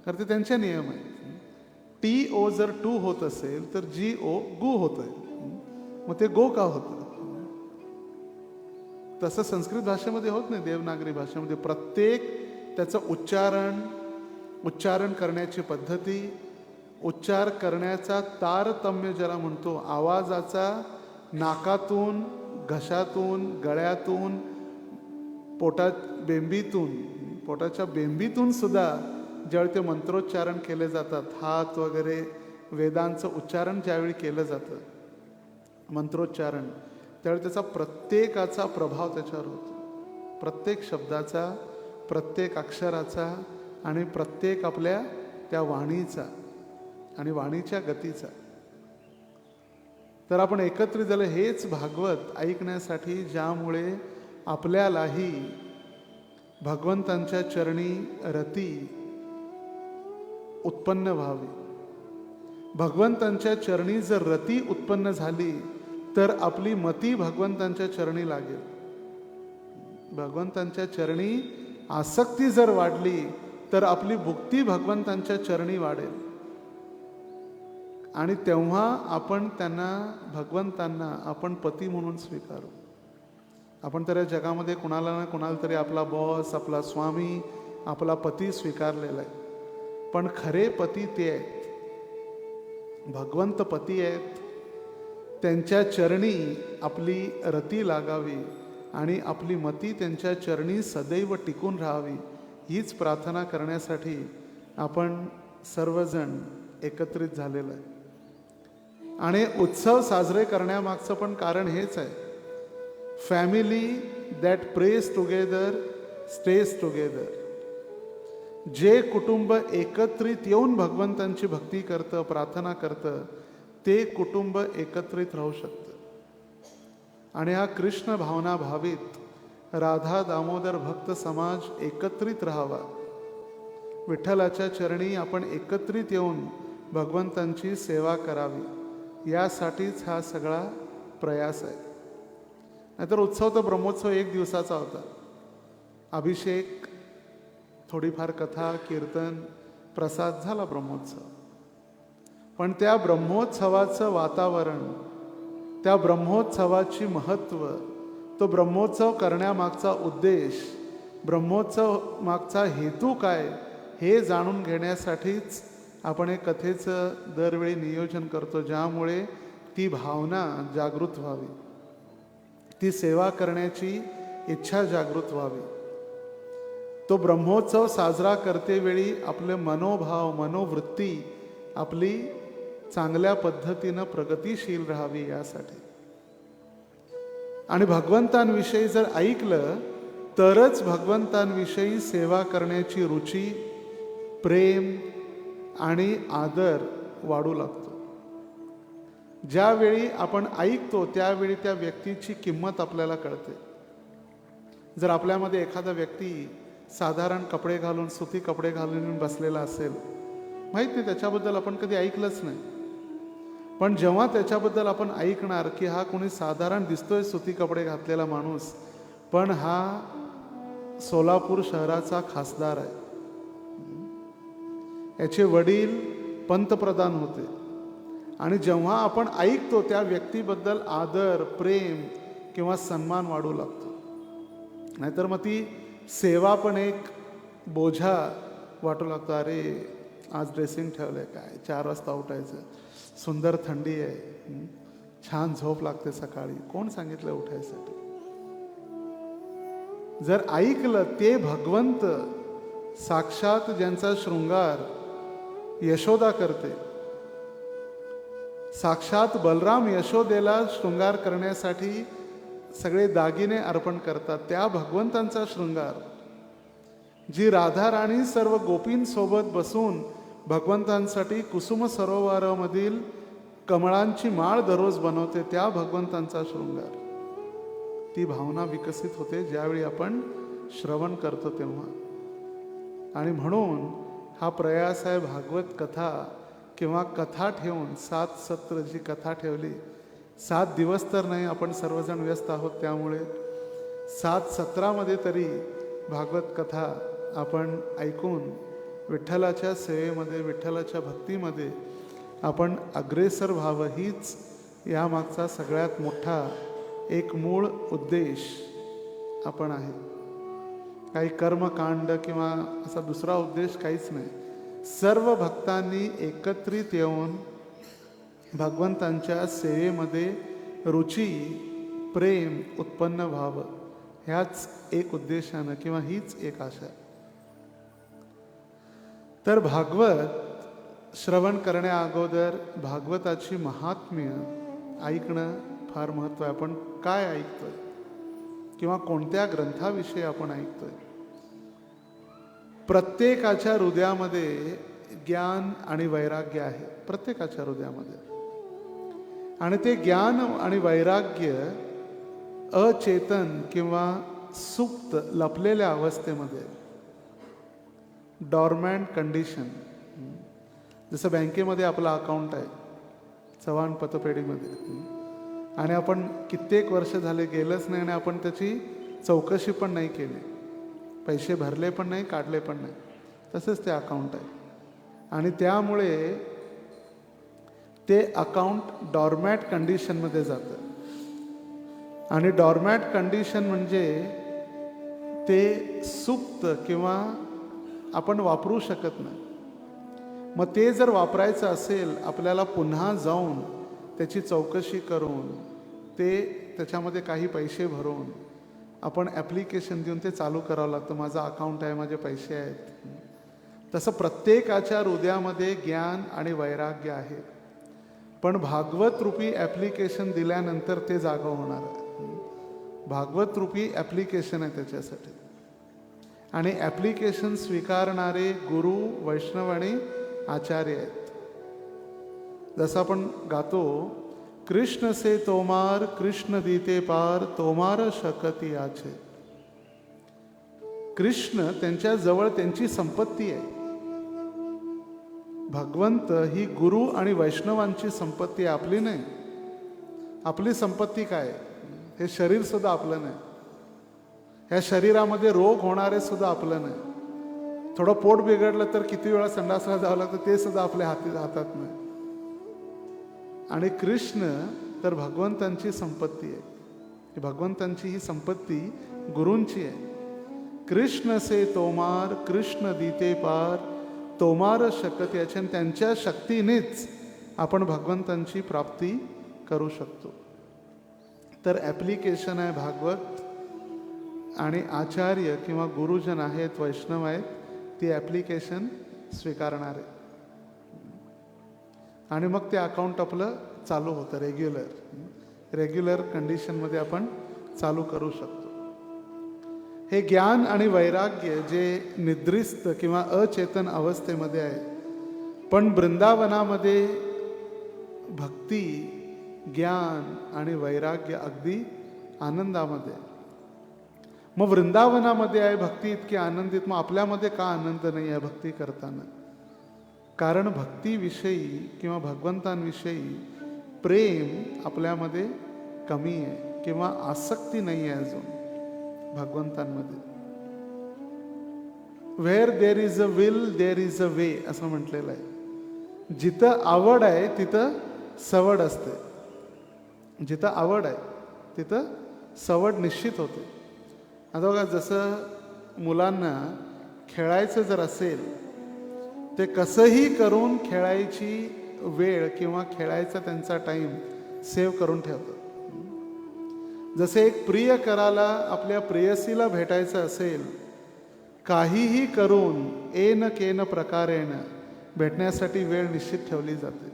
कारण ते त्यांचे नियम आहेत. TO जर टू होत असेल तर GO गु होत आहे, मग ते गो का होतं? तसं संस्कृत भाषेमध्ये होत नाही. देवनागरी भाषेमध्ये प्रत्येक त्याचं उच्चारण करण्याची पद्धती, उच्चार करण्याचा तारतम्य ज्याला म्हणतो, आवाजाचा नाकातून, घशातून, गळ्यातून, पोटाच्या बेंबीतून सुद्धा ज्यावेळी ते मंत्रोच्चारण केले जातात, हात वगैरे वेदांचं उच्चारण ज्यावेळी केलं जातं मंत्रोच्चारण, त्यावेळी त्याचा प्रत्येकाचा प्रभाव त्याच्यावर होतो. प्रत्येक शब्दाचा, प्रत्येक अक्षराचा आणि प्रत्येक आपल्या त्या वाणीचा आणि वाणीच्या गतीचा. तर आपण एकत्रित झालं हेच भागवत ऐकण्यासाठी, ज्यामुळे आपल्यालाही भगवंतांच्या चरणी रती उत्पन्न व्हावी. भगवंतांच्या चरणी जर रती उत्पन्न झाली तर आपली मती भगवंतांच्या चरणी लागेल. भगवंतांच्या चरणी आसक्ती जर वाढली तर आपली भुक्ती भगवंतांच्या चरणी वाढेल. आणि तेव्हा आपण त्यांना, भगवंतांना आपण पती म्हणून स्वीकारू. आपण तर या जगामध्ये कुणाला ना कुणाला तरी आपला बॉस, आपला स्वामी, आपला पती स्वीकारलेला आहे. पण खरे पती ते आहेत, भगवंत पती आहेत. त्यांच्या चरणी आपली रती लागावी आणि आपली मती त्यांच्या चरणी सदैव टिकून राहावी, हीच प्रार्थना करण्यासाठी आपण सर्वजण एकत्रित झालेलं आहे. आणि उत्सव साजरे करण्यामागचं पण कारण हेच आहे. Family that praise together stage together. जे कुटुंब एकत्रित येऊन भगवंतांची भक्ती करतं, प्रार्थना करतं, ते कुटुंब एकत्रित राहू शकतं. आणि हा कृष्ण भावना भावित राधा दामोदर भक्त समाज एकत्रित राहावा. विठ्ठलाच्या चरणी आपण एकत्रित येऊन भगवंतांची सेवा करावी, यासाठीच हा सगळा प्रयास आहे. नाहीतर उत्सव तर ब्रह्मोत्सव 1 दिवसाचा होता. अभिषेक, थोडीफार कथा, कीर्तन, प्रसाद, झाला ब्रह्मोत्सव. पण त्या ब्रह्मोत्सवाचं वातावरण, त्या ब्रह्मोत्सवाची महत्त्व, तो ब्रह्मोत्सव करण्यामागचा उद्देश, ब्रह्मोत्सव मागचा हेतू काय, हे जाणून घेण्यासाठीच आपण एक कथेचं दरवेळी नियोजन करतो, ज्यामुळे ती भावना जागृत व्हावी, ती सेवा करण्याची इच्छा जागृत व्हावी. तो ब्रह्मोत्सव साजरा करतेवेळी आपले मनोभाव, मनोवृत्ती आपली चांगल्या पद्धतीनं प्रगतिशील राहावी यासाठी. आणि भगवंतांविषयी जर ऐकलं तरच भगवंतांविषयी सेवा करण्याची रुची, प्रेम आणि आदर वाढू लागतो. ज्यावेळी आपण ऐकतो त्यावेळी त्या व्यक्तीची किंमत आपल्याला कळते. जर आपल्यामध्ये एखादा व्यक्ती साधारण कपडे घालून, सुती कपडे घालून बसलेला असेल, माहीत नाही, त्याच्याबद्दल आपण कधी ऐकलंच नाही. पण जेव्हा त्याच्याबद्दल आपण ऐकणार की हा कोणी साधारण दिसतोय सुती कपडे घातलेला माणूस, पण हा सोलापूर शहराचा खासदार आहे, याचे वडील पंतप्रधान होते, आणि जेव्हा आपण ऐकतो त्या व्यक्तीबद्दल आदर, प्रेम किंवा सन्मान वाढू लागतो. नाहीतर मग ती सेवा पण एक बोझा वाटू लागतो. अरे आज ड्रेसिंग ठेवलंय, काय 4 वाजता उठायचं, सुंदर थंडी आहे, छान झोप लागते सकाळी, कोण सांगितलं उठायसाठी. जर ऐकलं ते भगवंत साक्षात ज्यांचा शृंगार यशोदा करते, साक्षात बलराम यशोदेला शृंगार करण्यासाठी सगळे दागिने अर्पण करतात, त्या भगवंतांचा शृंगार, जी राधा राणी सर्व गोपींसोबत बसून भगवंतांसाठी कुसुम सरोवरामधील कमळांची माळ दररोज बनवते, त्या भगवंतांचा शृंगार, ती भावना विकसित होते ज्यावेळी आपण श्रवण करतो तेव्हा. आणि म्हणून हा प्रयास आहे भागवत कथा किंवा कथा ठेवून 7 सत्र जी कथा ठेवली, 7 दिवस तर नाही, आपण सर्वजण व्यस्त आहोत, त्यामुळे 7 सत्रामध्ये तरी भागवत कथा आपण ऐकून विठ्ठलाच्या सेवेमध्ये, विठ्ठलाच्या भक्तीमध्ये आपण अग्रेसर व्हावं, हीच यामागचा सगळ्यात मोठा एक मूळ उद्देश आपण आहे. काही कर्मकांड किंवा असा दुसरा उद्देश काहीच नाही. सर्व भक्तांनी एकत्रित येऊन भगवंतांच्या सेवेमध्ये रुची, प्रेम उत्पन्न व्हावं, ह्याच एक उद्देशानं किंवा हीच एक आशा. तर भागवत श्रवण करण्या अगोदर भागवताची महात्म्य ऐकणं फार महत्त्व आहे. आपण काय ऐकतोय किंवा कोणत्या ग्रंथाविषयी आपण ऐकतोय. प्रत्येकाच्या हृदयामध्ये ज्ञान आणि वैराग्य आहे, प्रत्येकाच्या हृदयामध्ये. आणि ते ज्ञान आणि वैराग्य अचेतन किंवा सुप्त लपलेल्या अवस्थेमध्ये, डॉर्मॅन्ट कंडिशन. जसं बँकेमध्ये आपलं अकाउंट आहे, चव्हाण पतपेढीमध्ये, आणि आपण कित्येक वर्ष झाले गेलंच नाही आणि आपण त्याची चौकशी पण नाही केली, पैसे भरले पण नाही, काढले पण नाही, तसंच ते अकाउंट आहे. आणि त्यामुळे ते अकाउंट डॉर्मॅट कंडिशनमध्ये जातं. आणि डॉर्मॅट कंडिशन म्हणजे ते सुप्त किंवा आपण वापरू शकत नाही. मग ते जर वापरायचं असेल, आपल्याला पुन्हा जाऊन त्याची चौकशी करून, ते त्याच्यामध्ये काही पैसे भरून, आपण ॲप्लिकेशन देऊन ते चालू करावं लागतं. माझं अकाउंट आहे, माझे पैसे आहेत. तसं प्रत्येकाच्या हृदयामध्ये ज्ञान आणि वैराग्य आहे, पण भागवत रूपी ॲप्लिकेशन दिल्यानंतर ते जागं होणार आहे. भागवत रूपी ॲप्लिकेशन आहे त्याच्यासाठी. आणि ॲप्लिकेशन स्वीकारणारे गुरु, वैष्णव आणि आचार्य आहेत. जसं आपण गातो, कृष्ण से तोमार कृष्ण दीते पार, तोमार शकती आचे. कृष्ण त्यांच्या जवळ त्यांची संपत्ती आहे. भगवंत ही गुरु आणि वैष्णवांची संपत्ती, आपली नाही. आपली संपत्ती काय? हे शरीर सुद्धा आपलं नाही. ह्या शरीरामध्ये रोग होणारे सुद्धा आपलं नाही. थोडं पोट बिघडलं तर किती वेळा संडासला जावं लागतं ते सुद्धा आपल्या हातात नाही. आणि कृष्ण तर भगवंतांची संपत्ती आहे. भगवंतांची ही संपत्ती गुरूंची आहे. कृष्ण से तोमार कृष्ण दीते पार तोमार शकत याच्या त्यांच्या शक्तीनेच आपण भगवंतांची प्राप्ती करू शकतो. तर ॲप्लिकेशन आहे भागवत, आणि आचार्य किंवा गुरुजन आहेत, वैष्णव आहेत, ती ॲप्लिकेशन स्वीकारणारे. आणि मग ते अकाउंट आपलं चालू होतं रेग्युलर कंडिशनमध्ये आपण चालू करू शकतो. हे ज्ञान आणि वैराग्य जे निद्रिस्त किंवा अचेतन अवस्थेमध्ये आहे, पण वृंदावनामध्ये भक्ती, ज्ञान आणि वैराग्य अगदी आनंदामध्ये. मग वृंदावनामध्ये आहे भक्ती इतकी आनंदित, मग आपल्यामध्ये का आनंद नाही आहे भक्ती करताना? कारण भक्तीविषयी किंवा भगवंतांविषयी प्रेम आपल्यामध्ये कमी आहे किंवा आसक्ती नाही आहे अजून भगवंतांमध्ये. Where there is a will there is a way असं म्हटलेलं आहे. जिथं आवड आहे तिथं सवड असते. जिथं आवड आहे तिथं सवड निश्चित होते. आता बघा, जसं मुलांना खेळायचं जर असेल ते कसंही करून खेळायची वेळ किंवा खेळायचा त्यांचा टाईम सेव्ह करून ठेवतात. जसे एक प्रियकराला आपल्या प्रेयसीला भेटायचं असेल, काहीही करून एन केन प्रकारेण भेटण्यासाठी वेळ निश्चित ठेवली जाते.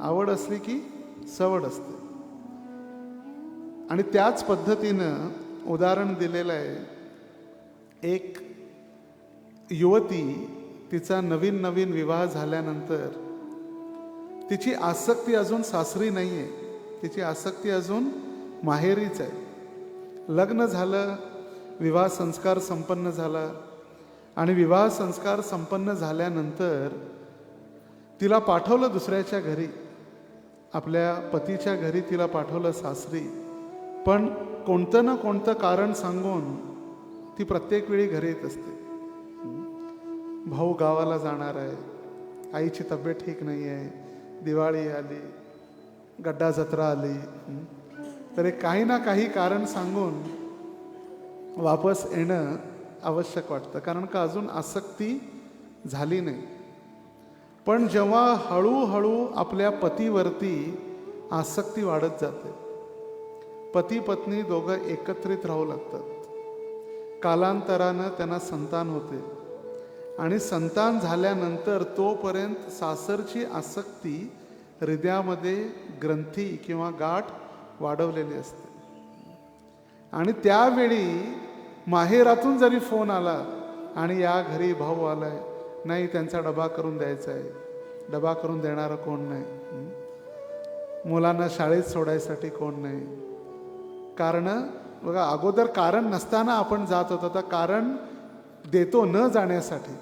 आवड असली की सवड असते. आणि त्याच पद्धतीनं उदाहरण दिलेलं आहे. एक युवती, तिचा नवीन विवाह झाल्यानंतर तिची आसक्ती अजून सासरी नाही आहे, तिची आसक्ती अजून माहेरीच आहे. लग्न झालं, विवाह संस्कार संपन्न झाला, आणि विवाह संस्कार संपन्न झाल्यानंतर तिला पाठवलं दुसऱ्याच्या घरी, आपल्या पतीच्या घरी तिला पाठवलं सासरी. पण कोणतं ना कोणतं कारण सांगून ती प्रत्येक वेळी घरी येत असते. भाऊ गावाला जाणार आहे, आईची तब्येत ठीक नाही आहे, दिवाळी आली, गड्डा जत्रा आली, तर काही ना काही कारण सांगून वापस येणं आवश्यक वाटतं. कारण का अजून आसक्ती झाली नाही. पण जेव्हा हळूहळू आपल्या पतीवरती आसक्ती वाढत जाते, पती पत्नी दोघं एकत्रित राहू लागतात, कालांतरानं त्यांना संतान होते, आणि संतान झाल्यानंतर तोपर्यंत सासरची आसक्ती हृदयामध्ये ग्रंथी किंवा गाठ वाढवलेली असते. आणि त्यावेळी माहेरातून जरी फोन आला आणि या घरी भाऊ आलाय, नाही त्यांचा डबा करून द्यायचा आहे, डबा करून देणारं कोण नाही, मुलांना शाळेत सोडायसाठी कोण नाही. कारण बघा, अगोदर कारण नसताना आपण जात होतो, आता कारण देतो न जाण्यासाठी.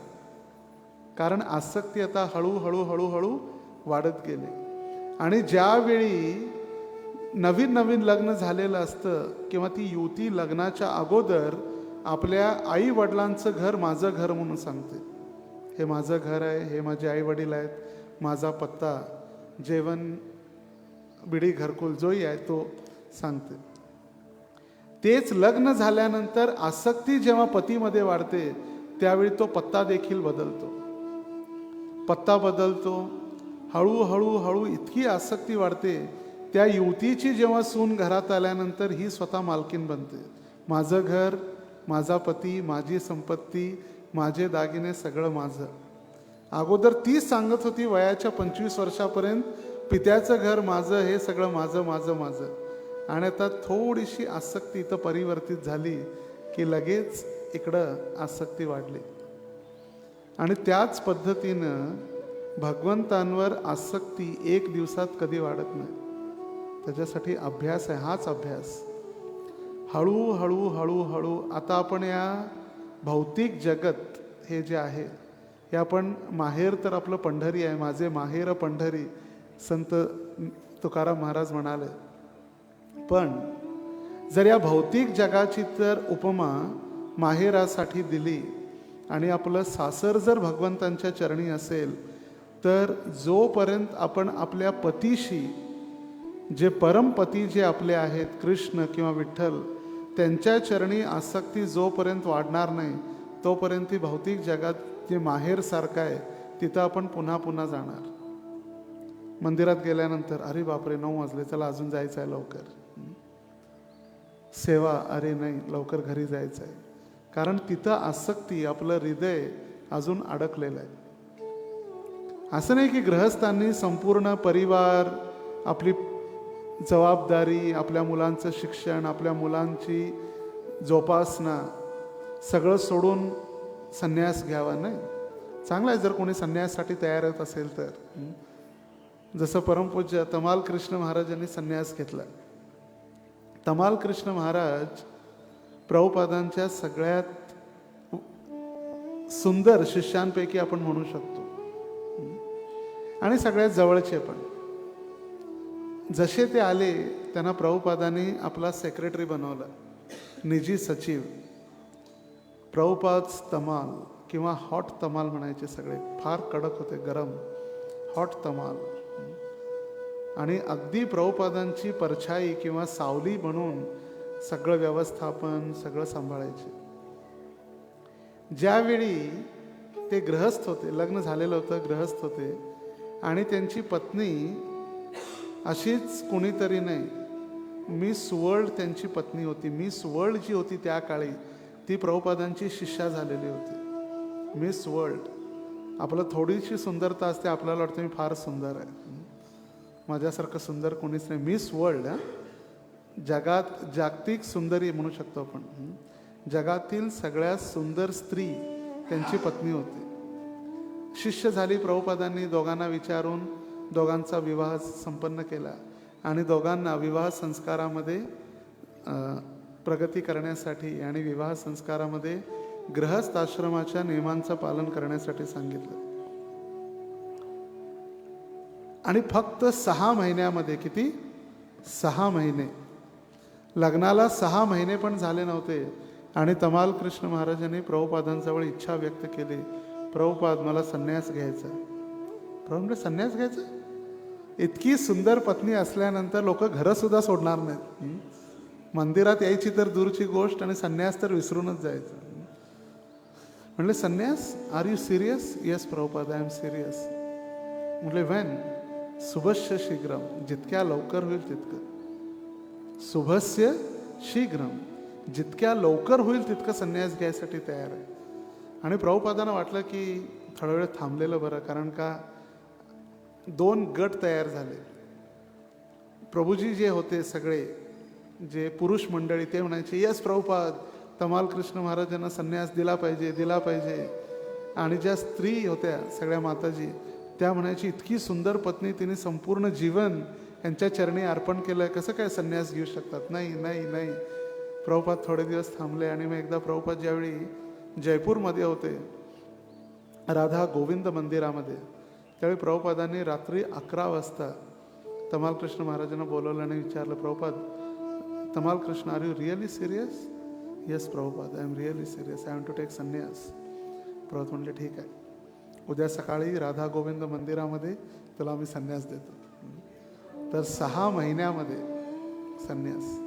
कारण आसक्ती आता हळूहळू वाढत गेली. आणि ज्यावेळी नवीन लग्न झालेलं असतं किंवा ती युवती लग्नाच्या अगोदर आपल्या आई वडिलांचं घर माझं घर म्हणून सांगते, हे माझं घर आहे, हे माझे आई वडील आहेत, माझा पत्ता, जेवण, बिडी, घरकुल जोही आहे तो सांगते. तेच लग्न झाल्यानंतर आसक्ती जेव्हा पतीमध्ये वाढते त्यावेळी तो पत्ता देखील बदलतो. पत्ता बदलतो, हळूहळू इतकी आसक्ती वाढते. त्या युवतीची जेव्हा सून घरात आल्यानंतर ही स्वतः मालकीन बनते. माझं घर, माझा पती, माझी संपत्ती, माझे दागिने, सगळं माझं. अगोदर तीच सांगत होती वयाच्या 25 वर्षापर्यंत, पित्याचं घर माझं, हे सगळं माझं माझं माझं. आणि आता थोडीशी आसक्ती इथं परिवर्तित झाली की लगेच इकडं आसक्ती वाढली. आणि त्याच पद्धतीनं भगवंतांवर आसक्ती एक दिवसात कधी वाढत नाही. त्याच्यासाठी अभ्यास आहे, हाच अभ्यास. हळूहळू आता आपण या भौतिक जगत हे जे आहे, हे आपण, माहेर तर आपलं पंढरी आहे, माझे माहेर पंढरी, संत तुकाराम महाराज म्हणाले. पण जर या भौतिक जगाची तर उपमा माहेरासाठी दिली आणि आपलं सासर जर भगवंतांच्या चरणी असेल, तर जोपर्यंत आपण आपल्या पतीशी, जे परमपती जे आपले आहेत कृष्ण किंवा विठ्ठल, त्यांच्या चरणी आसक्ती जोपर्यंत वाढणार नाही, तोपर्यंत ती भौतिक जगात जे माहेरसारखं आहे तिथं आपण पुन्हा पुन्हा जाणार. मंदिरात गेल्यानंतर अरे बापरे 9 वाजले, चला अजून जायचं आहे लवकर. सेवा, अरे नाही लवकर घरी जायचं आहे. कारण तिथं आसक्ती, आपलं हृदय अजून अडकलेलं आहे. असं नाही की गृहस्थांनी संपूर्ण परिवार, आपली जबाबदारी, आपल्या मुलांचं शिक्षण, आपल्या मुलांची जोपासना सगळं सोडून संन्यास घ्यावा. नाही, चांगलं आहे जर कोणी संन्यासासाठी तयार होत असेल तर. जसं परमपूज्य तमाल कृष्ण महाराजांनी संन्यास घेतला. तमाल कृष्ण महाराज प्रभुपादांच्या सगळ्यात सुंदर शिष्यांपैकी आपण म्हणू शकतो आणि सगळ्यात जवळचे पण. जसे ते आले त्यांना प्रभुपादांनी आपला सेक्रेटरी बनवला, निजी सचिव. प्रभुपाद तमाल किंवा हॉट तमाल म्हणायचे, सगळे फार कडक होते, गरम, हॉट तमाल. आणि अगदी प्रभुपादांची परछाई किंवा सावली म्हणून सगळं व्यवस्थापन सगळं सांभाळायचे. ज्यावेळी ते गृहस्थ होते, लग्न झालेलं होतं, गृहस्थ होते, आणि त्यांची पत्नी अशीच कोणीतरी नाही, मिस वर्ल्ड त्यांची पत्नी होती. मिस वर्ल्ड जी होती त्या काळी ती प्रभुपादांची शिष्या झालेली होती. Miss world. आपलं थोडीशी सुंदरता असते, आपल्याला वाटतं मी फार सुंदर आहे, माझ्यासारखं सुंदर कोणीच नाही. मिस वर्ल्ड, जगात जागतिक सुंदरी म्हणू शकतो आपण. जगातील सगळ्यात सुंदर स्त्री त्यांची पत्नी होती. शिष्य झाली. प्रभुपादांनी दोघांना विचारून दोघांचा विवाह संपन्न केला आणि दोघांना विवाह संस्कारामध्ये प्रगती करण्यासाठी आणि विवाह संस्कारामध्ये गृहस्थ आश्रमाच्या नियमांचं पालन करण्यासाठी सांगितलं. आणि फक्त 6 महिन्यामध्ये, किती, 6 महिने, लग्नाला 6 महिने पण झाले नव्हते, आणि तमाल कृष्ण महाराजांनी प्रभुपादांजवळ इच्छा व्यक्त केली, प्रभुपाद मला संन्यास घ्यायचा. प्रभू म्हणजे संन्यास घ्यायचा? इतकी सुंदर पत्नी असल्यानंतर लोक घरं सुद्धा सोडणार नाहीत. मंदिरात यायची तर दूरची गोष्ट, आणि संन्यास तर विसरूनच जायचं. म्हणले संन्यास, are you serious? Yes Prabhupada, I am serious. म्हणले वेन? शुभस्य शीघ्रम, जितक्या लवकर होईल तितकं. शुभस्य शीघ्रम, जितक्या लवकर होईल तितकं संन्यास घ्यायसाठी तयार आहे. आणि प्रभुपादांना वाटलं की थोडा वेळ थांबलेलं बरं, कारण का 2 गट तयार झाले. प्रभूजी जे होते सगळे, जे पुरुष मंडळी, ते म्हणायचे यस प्रभुपाद, तमाल कृष्ण महाराजांना संन्यास दिला पाहिजे, दिला पाहिजे. आणि ज्या स्त्री होत्या सगळ्या माताजी, त्या म्हणायची इतकी सुंदर पत्नी, तिने संपूर्ण जीवन यांच्या चरणी अर्पण केलं, कसं काय संन्यास घेऊ शकतात? नाही नाही नाही. प्रभुपाद थोडे दिवस थांबले. आणि मग एकदा प्रभुपाद ज्यावेळी जयपूरमध्ये होते, राधा गोविंद मंदिरामध्ये, त्यावेळी प्रभुपादांनी रात्री 11 वाजता तमाल कृष्ण महाराजांना बोलवलं आणि विचारलं, Prabhupada, Tamal Krishna, are you really serious? Yes Prabhupada, I am really serious, I want to take sannyas. Prabhupada म्हणले ठीक आहे, उद्या सकाळी राधा गोविंद मंदिरामध्ये तुला आम्ही संन्यास देतो. तर 6 महिन्यामध्ये संन्यास.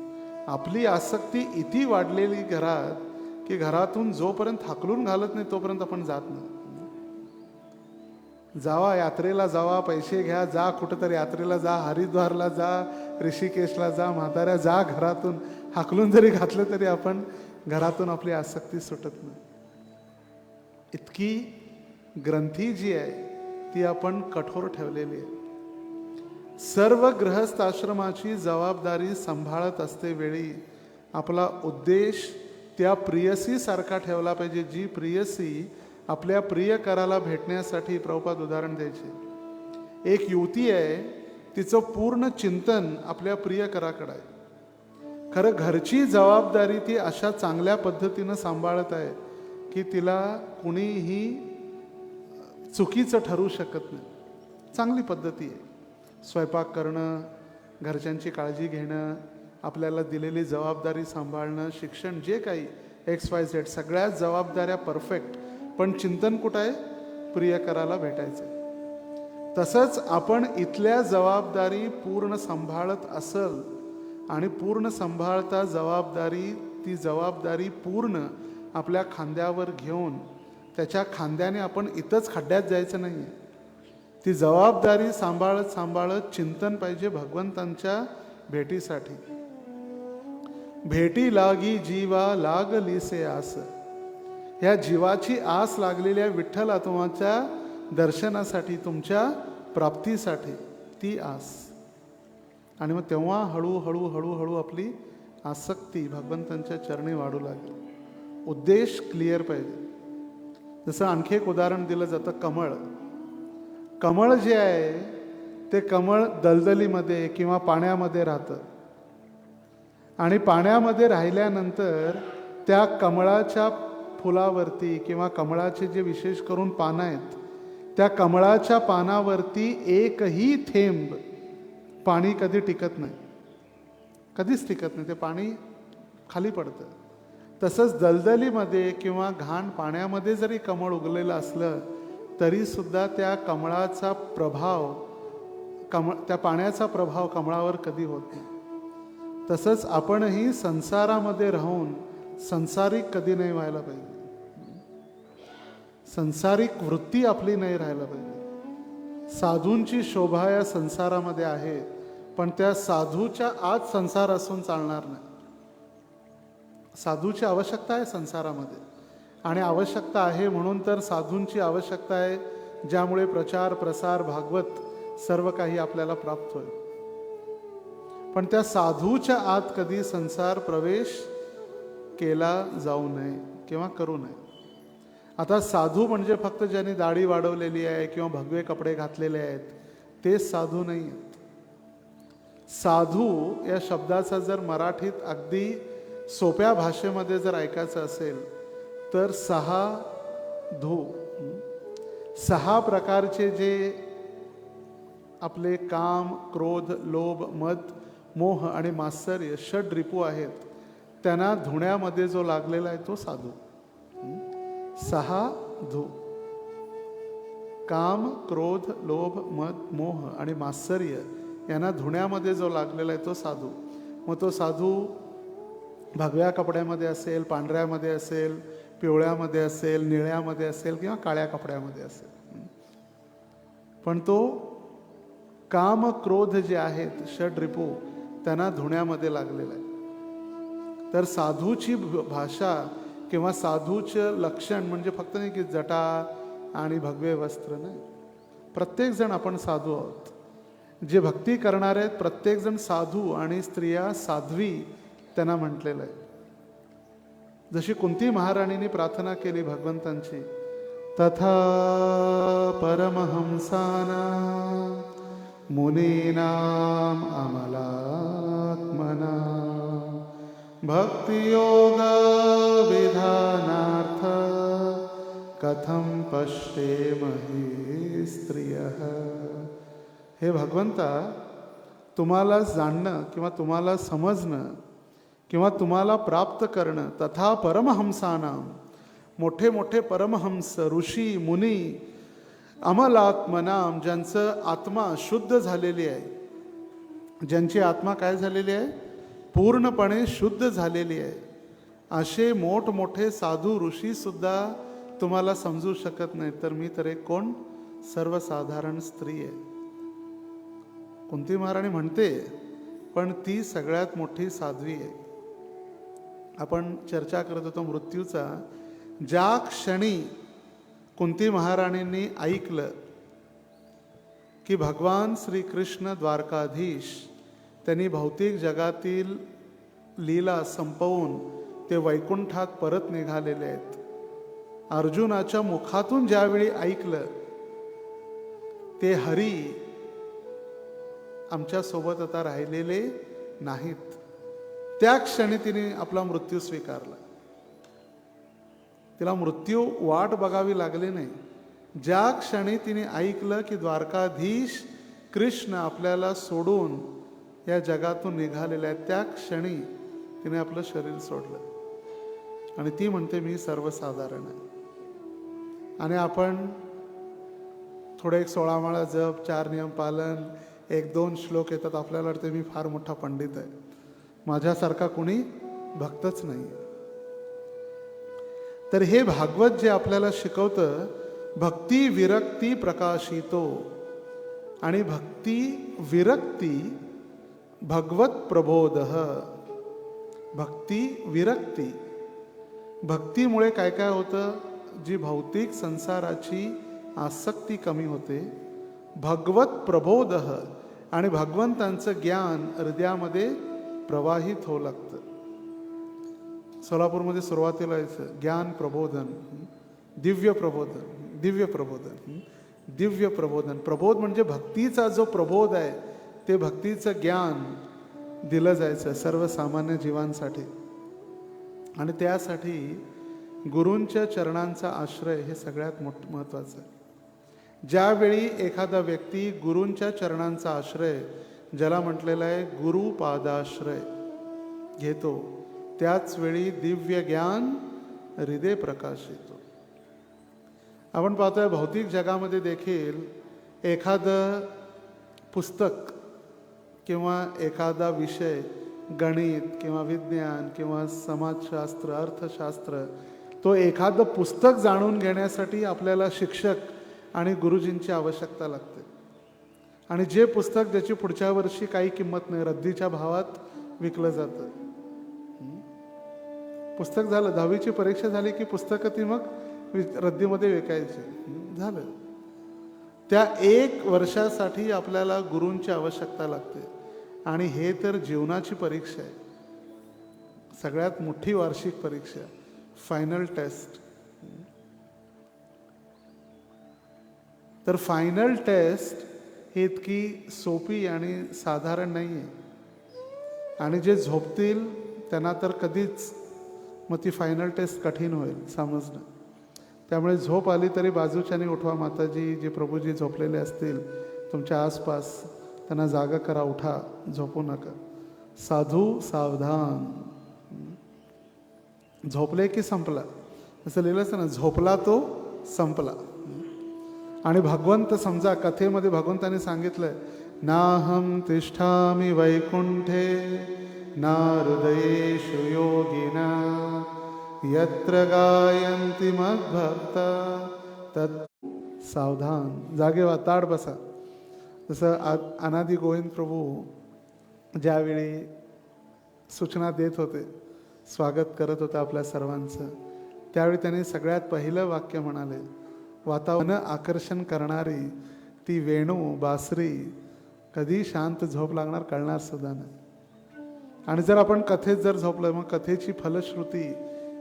आपली आसक्ती इतकी वाढलेली घरात की घरातून जोपर्यंत हाकलून घालत नाही तोपर्यंत आपण जात नाही. जावा, यात्रेला जावा, पैसे घ्या, जा कुठंतरी यात्रेला जा, हरिद्वारला जा, ऋषिकेशला जा, म्हाताऱ्या जा, घरातून हाकलून जरी घातलं तरी आपण घरातून आपली आसक्ती सुटत नाही. इतकी ग्रंथी जी आहे ती आपण कठोर ठेवलेली आहे. सर्व गृहस्थ आश्रमाची जबाबदारी सांभाळत असते वेळी आपला उद्देश त्या प्रियसी सारखा ठेवला पाहिजे, जी प्रियसी आपल्या प्रियकराला भेटण्यासाठी. प्रभुपाद उदाहरण द्यायचे, एक युवती आहे, तिचं पूर्ण चिंतन आपल्या प्रियकराकडे आहे. खरं घरची जबाबदारी ती अशा चांगल्या पद्धतीनं सांभाळत आहे की तिला कुणीही चुकीचं ठरू शकत नाही. चांगली पद्धती आहे. स्वयंपाक करणं, घरच्यांची काळजी घेणं, आपल्याला दिलेली जबाबदारी सांभाळणं, शिक्षण, जे काही XYZ सगळ्याच जबाबदाऱ्या परफेक्ट, पण चिंतन कुठं आहे? प्रियकराला भेटायचं. तसंच आपण इथल्या जबाबदारी पूर्ण सांभाळत असल आणि पूर्ण सांभाळता ती जबाबदारी पूर्ण आपल्या खांद्यावर घेऊन त्याच्या खांद्याने आपण इथंच खड्ड्यात जायचं नाही आहे. ती जबाबदारी सांभाळत चिंतन पाहिजे भगवंतांच्या भेटीसाठी. भेटी लागी जीवा लागलीसे आस. ह्या जीवाची आस लागलेल्या विठ्ठला तुमच्या दर्शनासाठी, तुमच्या प्राप्तीसाठी ती आस. आणि मग तेव्हा हळूहळू आपली आसक्ती भगवंतांच्या चरणी वाढू लागेल. उद्देश क्लिअर पाहिजे. जसं आणखी एक उदाहरण दिलं जातं, कमळ. कमळ जे आहे ते कमळ दलदलीमध्ये किंवा पाण्यामध्ये राहतं आणि पाण्यामध्ये राहिल्यानंतर त्या कमळाच्या फुलावरती किंवा कमळाचे जे विशेष करून पानं आहेत, त्या कमळाच्या पानावरती एकही थेंब पाणी कधी टिकत नाही, कधीच टिकत नाही. ते पाणी खाली पडतं. तसंच दलदलीमध्ये किंवा घाण पाण्यामध्ये जरी कमळ उगलेलं असलं तरीसुद्धा त्या कमळाचा प्रभाव त्या पाण्याचा प्रभाव कमळावर कधी होत नाही. तसंच आपणही संसारामध्ये राहून संसारिक कधी नाही व्हायला पाहिजे. सांसारिक वृत्ती आपली नाही राहायला पाहिजे. साधूंची शोभा या संसारामध्ये आहे, पण त्या साधूच्या आत संसार असून चालणार नाही. साधूची आवश्यकता आहे संसारामध्ये, आणि आवश्यकता आहे म्हणून तर साधूंची आवश्यकता आहे, ज्यामुळे प्रचार प्रसार भागवत सर्व काही आपल्याला प्राप्त होईल. पण त्या साधूच्या आत कधी संसार प्रवेश केला जाऊ नये किंवा करू नये. आता साधू म्हणजे फक्त ज्यांनी दाढी वाढवलेली आहे किंवा भगवे कपडे घातलेले आहेत तेच साधू नाही आहेत. साधू या शब्दाचा जर मराठीत अगदी सोप्या भाषेमध्ये जर ऐकायचं असेल तर 6 प्रकारचे जे आपले काम, क्रोध, लोभ, मद, मोह आणि मात्सर्य षड्रिपू आहेत, त्यांना धुण्यामध्ये जो लागलेला आहे तो साधू. 6 धू. काम, क्रोध, लोभ, मद, मोह आणि मात्सर्य यांना धुण्यामध्ये जो लागलेला आहे तो साधू. मग तो साधू भगव्या कपड्यामध्ये असेल, पांढऱ्यामध्ये असेल, पिवळ्यामध्ये असेल, निळ्यामध्ये असेल किंवा काळ्या कपड्यामध्ये असेल, पण तो काम, क्रोध जे आहेत षड्रिपू त्यांना धुण्यामध्ये लागलेला आहे. तर साधूची भाषा किंवा साधूचं लक्षण म्हणजे फक्त नाही की जटा आणि भगवे वस्त्र नाही. प्रत्येकजण आपण साधू आहोत. जे भक्ती करणारे आहेत प्रत्येकजण साधू, आणि स्त्रिया साध्वी त्यांना म्हटलेलं आहे. जशी कुंती महाराणीने प्रार्थना केली भगवंतांची, तथा परमहंसाना मुनीनाम अमलात्मना भक्तियोग विधानार्थ कथम पश्येमहि स्त्रियः. हे भगवंता, तुम्हाला जाणणं किंवा तुम्हाला समजणं किंवा तुम्हाला प्राप्त करणं, तथा परमहंसानाम, मोठे मोठे परमहंस, ऋषी, मुनी, अमलात्मनाम, ज्यांचं आत्मा शुद्ध झालेली आहे, ज्यांची आत्मा काय झालेली आहे? पूर्णपणे शुद्ध झालेली आहे, असे मोठमोठे साधू ऋषीसुद्धा तुम्हाला समजू शकत नाही, तर मी तर एक कोण? सर्वसाधारण स्त्री आहे. कुंती महाराणी म्हणते, पण ती सगळ्यात मोठी साध्वी आहे. आपण चर्चा करत होतो मृत्यूचा. ज्या क्षणी कुंती महाराणींनी ऐकलं की भगवान श्रीकृष्ण द्वारकाधीश त्यांनी भौतिक जगातील लीला संपवून ते वैकुंठात परत निघालेले आहेत, अर्जुनाच्या मुखातून ज्यावेळी ऐकलं ते हरी आमच्या सोबत आता राहिलेले नाहीत, त्या क्षणी तिने आपला मृत्यू स्वीकारला. तिला मृत्यू वाट बघावी लागली नाही. ज्या क्षणी तिने ऐकलं की द्वारकाधीश कृष्ण आपल्याला सोडून या जगातून निघालेल्या आहे त्या क्षणी तिने आपलं शरीर सोडलं आणि ती म्हणते मी सर्वसाधारण आहे. आणि आपण थोडे एक 16 माळा जप, 4 नियम पालन, 1-2 श्लोक येतात, आपल्याला वाटते मी फार मोठा पंडित आहे, माझ्यासारखा कोणी भक्तच नाही. तर हे भागवत जे आपल्याला शिकवतं, भक्ती विरक्ती प्रकाशितो, आणि भक्ती विरक्ती भगवत प्रबोधः. भक्ती विरक्ती, भक्तीमुळे काय काय होतं, जी भौतिक संसाराची आसक्ती कमी होते. भगवत प्रबोधः, आणि भगवंतांचं ज्ञान हृदयामध्ये प्रवाहित होऊ लागतं. सोलापूरमध्ये सुरुवातीला यायचं ज्ञान प्रबोधन, दिव्य प्रबोधन, दिव्य प्रबोधन, दिव्य प्रबोधन. प्रबोध म्हणजे भक्तीचा जो प्रबोध आहे, ते भक्तीचं ज्ञान दिलं जायचं सर्वसामान्य जीवांसाठी. आणि त्यासाठी गुरूंच्या चरणांचा आश्रय हे सगळ्यात महत्त्वाचं आहे. ज्यावेळी एखादा व्यक्ती गुरूंच्या चरणांचा आश्रय, ज्याला म्हटलेलं आहे गुरुपादाश्रय, घेतो, त्याच वेळी दिव्य ज्ञान हृदय प्रकाशितो. आपण पाहतोय भौतिक जगामध्ये देखील एखादं पुस्तक किंवा एखादा विषय, गणित किंवा विज्ञान किंवा समाजशास्त्र, अर्थशास्त्र, तो एखादं पुस्तक जाणून घेण्यासाठी आपल्याला शिक्षक आणि गुरुजींची आवश्यकता लागते. आणि जे पुस्तक ज्याची पुढच्या वर्षी काही किंमत नाही, रद्दीच्या भावात विकलं जातं. पुस्तक झालं, 10वीची परीक्षा झाली की पुस्तकं ती मग रद्दीमध्ये विकायची, झालं. त्या 1 वर्षासाठी आपल्याला गुरूंची आवश्यकता लागते. आणि हे तर जीवनाची परीक्षा आहे, सगळ्यात मोठी वार्षिक परीक्षा, फायनल टेस्ट. तर फायनल टेस्ट ही इतकी सोपी आणि साधारण नाही आहे. आणि जे झोपतील त्यांना तर कधीच मग ती फायनल टेस्ट कठीण होईल समजणं. त्यामुळे झोप आली तरी बाजूच्याने उठवा. माताजी, जे प्रभूजी झोपलेले असतील तुमच्या आसपास, त्यांना जागा करा, उठा, झोपू नका. साधू सावधान. झोपले की संपला, असं लिहिलं असतं ना, झोपला तो संपला. आणि भगवंत समजा कथेमध्ये भगवंताने सांगितलंय, नाहं तिष्ठामि वैकुंठे ना हृदयेषु योगिना यत्र गायन्ति मद्भक्ता तत् सावधान. जागे व्हा, ताड बसा. जसं अनादी गोविंद प्रभू ज्यावेळी सूचना देत होते, स्वागत करत होते आपल्या सर्वांचं, त्यावेळी त्यांनी सगळ्यात पहिलं वाक्य म्हणाले, वातावरण आकर्षण करणारी ती वेणू बासरी कधी शांत झोप लागणार कळणार सुद्धा नाही. आणि जर आपण कथेत जर झोपलं, मग कथेची फलश्रुती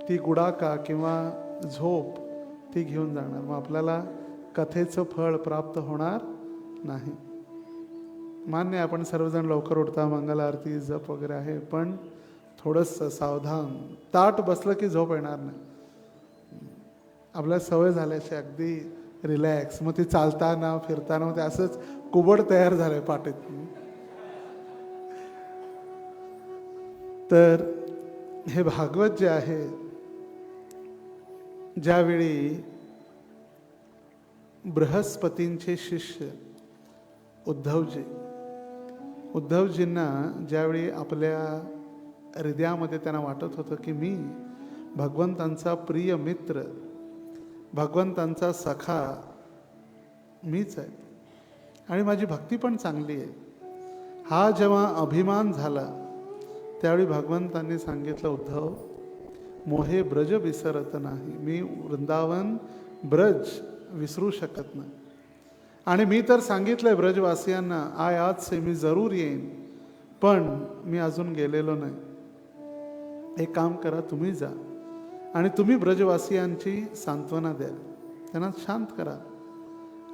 ती गुडाका किंवा झोप ती घेऊन जाणार, मग आपल्याला कथेचं फळ प्राप्त होणार नाही. मान्य आहे आपण सर्वजण लवकर उठता, मंगल आरती जप वगैरे आहे, पण थोडंसं सावधान. ताट बसलं की झोप येणार नाही. आपल्याला सवय झाल्याची अगदी रिलॅक्स, मग ती चालताना फिरताना मग ते असंच कुबड तयार झालंय पाठीत. तर हे भागवत जे आहे, ज्यावेळी बृहस्पतींचे शिष्य उद्धवजींना ज्यावेळी आपल्या हृदयामध्ये त्यांना वाटत होतं की मी भगवंतांचा प्रिय मित्र, भगवंतांचा सखा मीच आहे आणि माझी भक्ती पण चांगली आहे, हा जेव्हा अभिमान झाला त्यावेळी भगवंतांनी सांगितलं, उद्धव मोहे ब्रज विसरत नाही. मी वृंदावन ब्रज विसरू शकत नाही. आणि मी तर सांगितलंय ब्रजवासियांना, आज से मी जरूर येईन, पण मी अजून गेलेलो नाही. एक काम करा, तुम्ही जा आणि तुम्ही ब्रजवासियांची सांत्वना द्या, त्यांना शांत करा.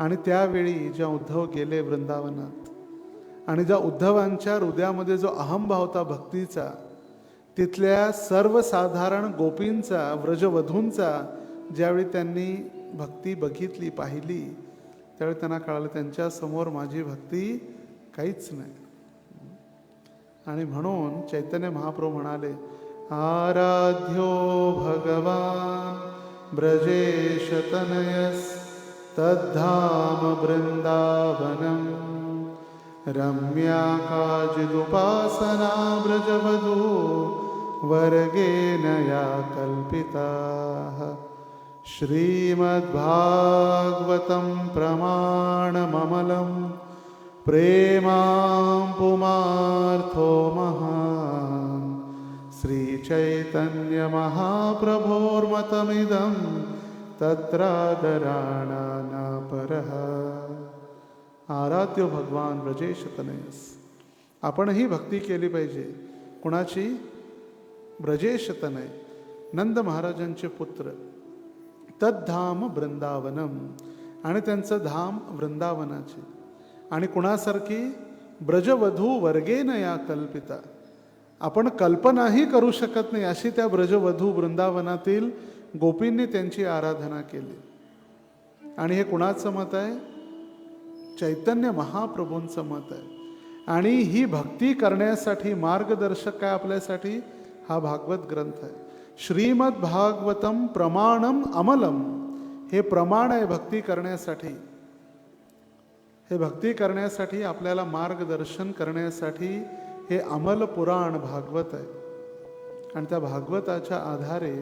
आणि त्यावेळी जेव्हा उद्धव गेले वृंदावनात, आणि ज्या उद्धवांच्या हृदयामध्ये जो अहंभाव होता भक्तीचा, तिथल्या सर्वसाधारण गोपींचा, व्रजवधूंचा ज्यावेळी त्यांनी भक्ती बघितली, पाहिली, त्यावेळी त्यांना कळालं त्यांच्यासमोर माझी भक्ती काहीच नाही. आणि म्हणून चैतन्य महाप्रभू म्हणाले, आराध्यो भगवान ब्रजेश तनयस तद्धाम वृंदावनम रम्या काचिदुपासना व्रजवधू वर्गेन या कल्पिताः श्रीमद्भागवतं प्रमाणममलं प्रेमां पुमार्थो महान् श्रीचैतन्यमहाप्रभोर्मतमिदं तत्रादराणा न परः। आराध्य भगवान ब्रजेश तनयस, आपणही भक्ती केली पाहिजे. कुणाची? ब्रजेश तनय, नंद महाराजांचे पुत्र. तद्धाम वृंदावनम, आणि त्यांचं धाम वृंदावनाचे. आणि कुणासारखी? ब्रजवधू वर्गेन या कल्पिता, आपण कल्पनाही करू शकत नाही अशी त्या ब्रजवधू वृंदावनातील गोपींनी त्यांची आराधना केली. आणि हे कुणाचं मत आहे? चैतन्य महाप्रभूंचं मत आहे. आणि ही भक्ती करण्यासाठी मार्गदर्शक काय आपल्यासाठी? हा भागवत ग्रंथ आहे. श्रीमद भागवतम प्रमाणम अमलम, हे प्रमाण आहे भक्ती करण्यासाठी. हे भक्ती करण्यासाठी आपल्याला मार्गदर्शन करण्यासाठी हे अमल पुराण भागवत आहे. आणि त्या भागवताच्या आधारे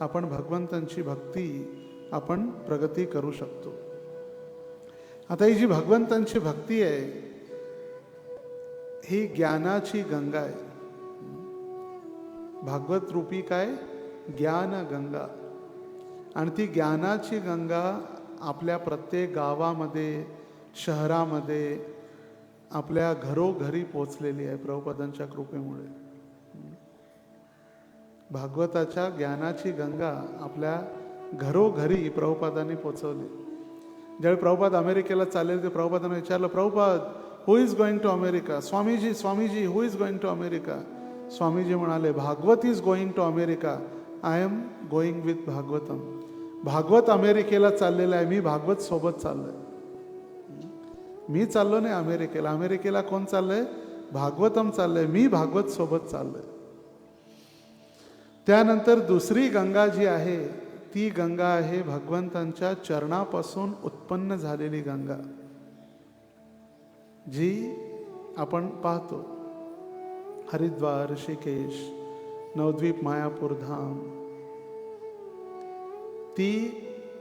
आपण भगवंतांची भक्ती आपण प्रगती करू शकतो. आता ही जी भगवंतांची भक्ती आहे ही ज्ञानाची गंगा आहे. भागवत रूपी काय? ज्ञान गंगा. आणि ती ज्ञानाची गंगा आपल्या प्रत्येक गावामध्ये, शहरामध्ये, आपल्या घरोघरी पोचलेली आहे प्रभुपादांच्या कृपेमुळे. भागवताच्या ज्ञानाची गंगा आपल्या घरोघरी प्रभुपादांनी पोचवली. ज्यावेळी प्रभुपाद अमेरिकेला चालले ते प्रभुपादांना विचारलं, Prabhupada who is going to America? Swamiji Swamiji who is going to America? Swamiji म्हणाले, Bhagavat is going to America, I am going with Bhagavatam. Bhagavat अमेरिकेला चाललेला आहे, मी भागवत सोबत चाललोय. मी चाललो नाही अमेरिकेला. अमेरिकेला कोण चाललंय? भागवतम चाललंय, मी भागवत सोबत चाललोय. त्यानंतर दुसरी गंगा जी आहे ती गंगा आहे भगवंतांच्या चरणापासून उत्पन्न झालेली गंगा, जी आपण पाहतो हरिद्वार, ऋषिकेश, नवद्वीप, मायापूर धाम. ती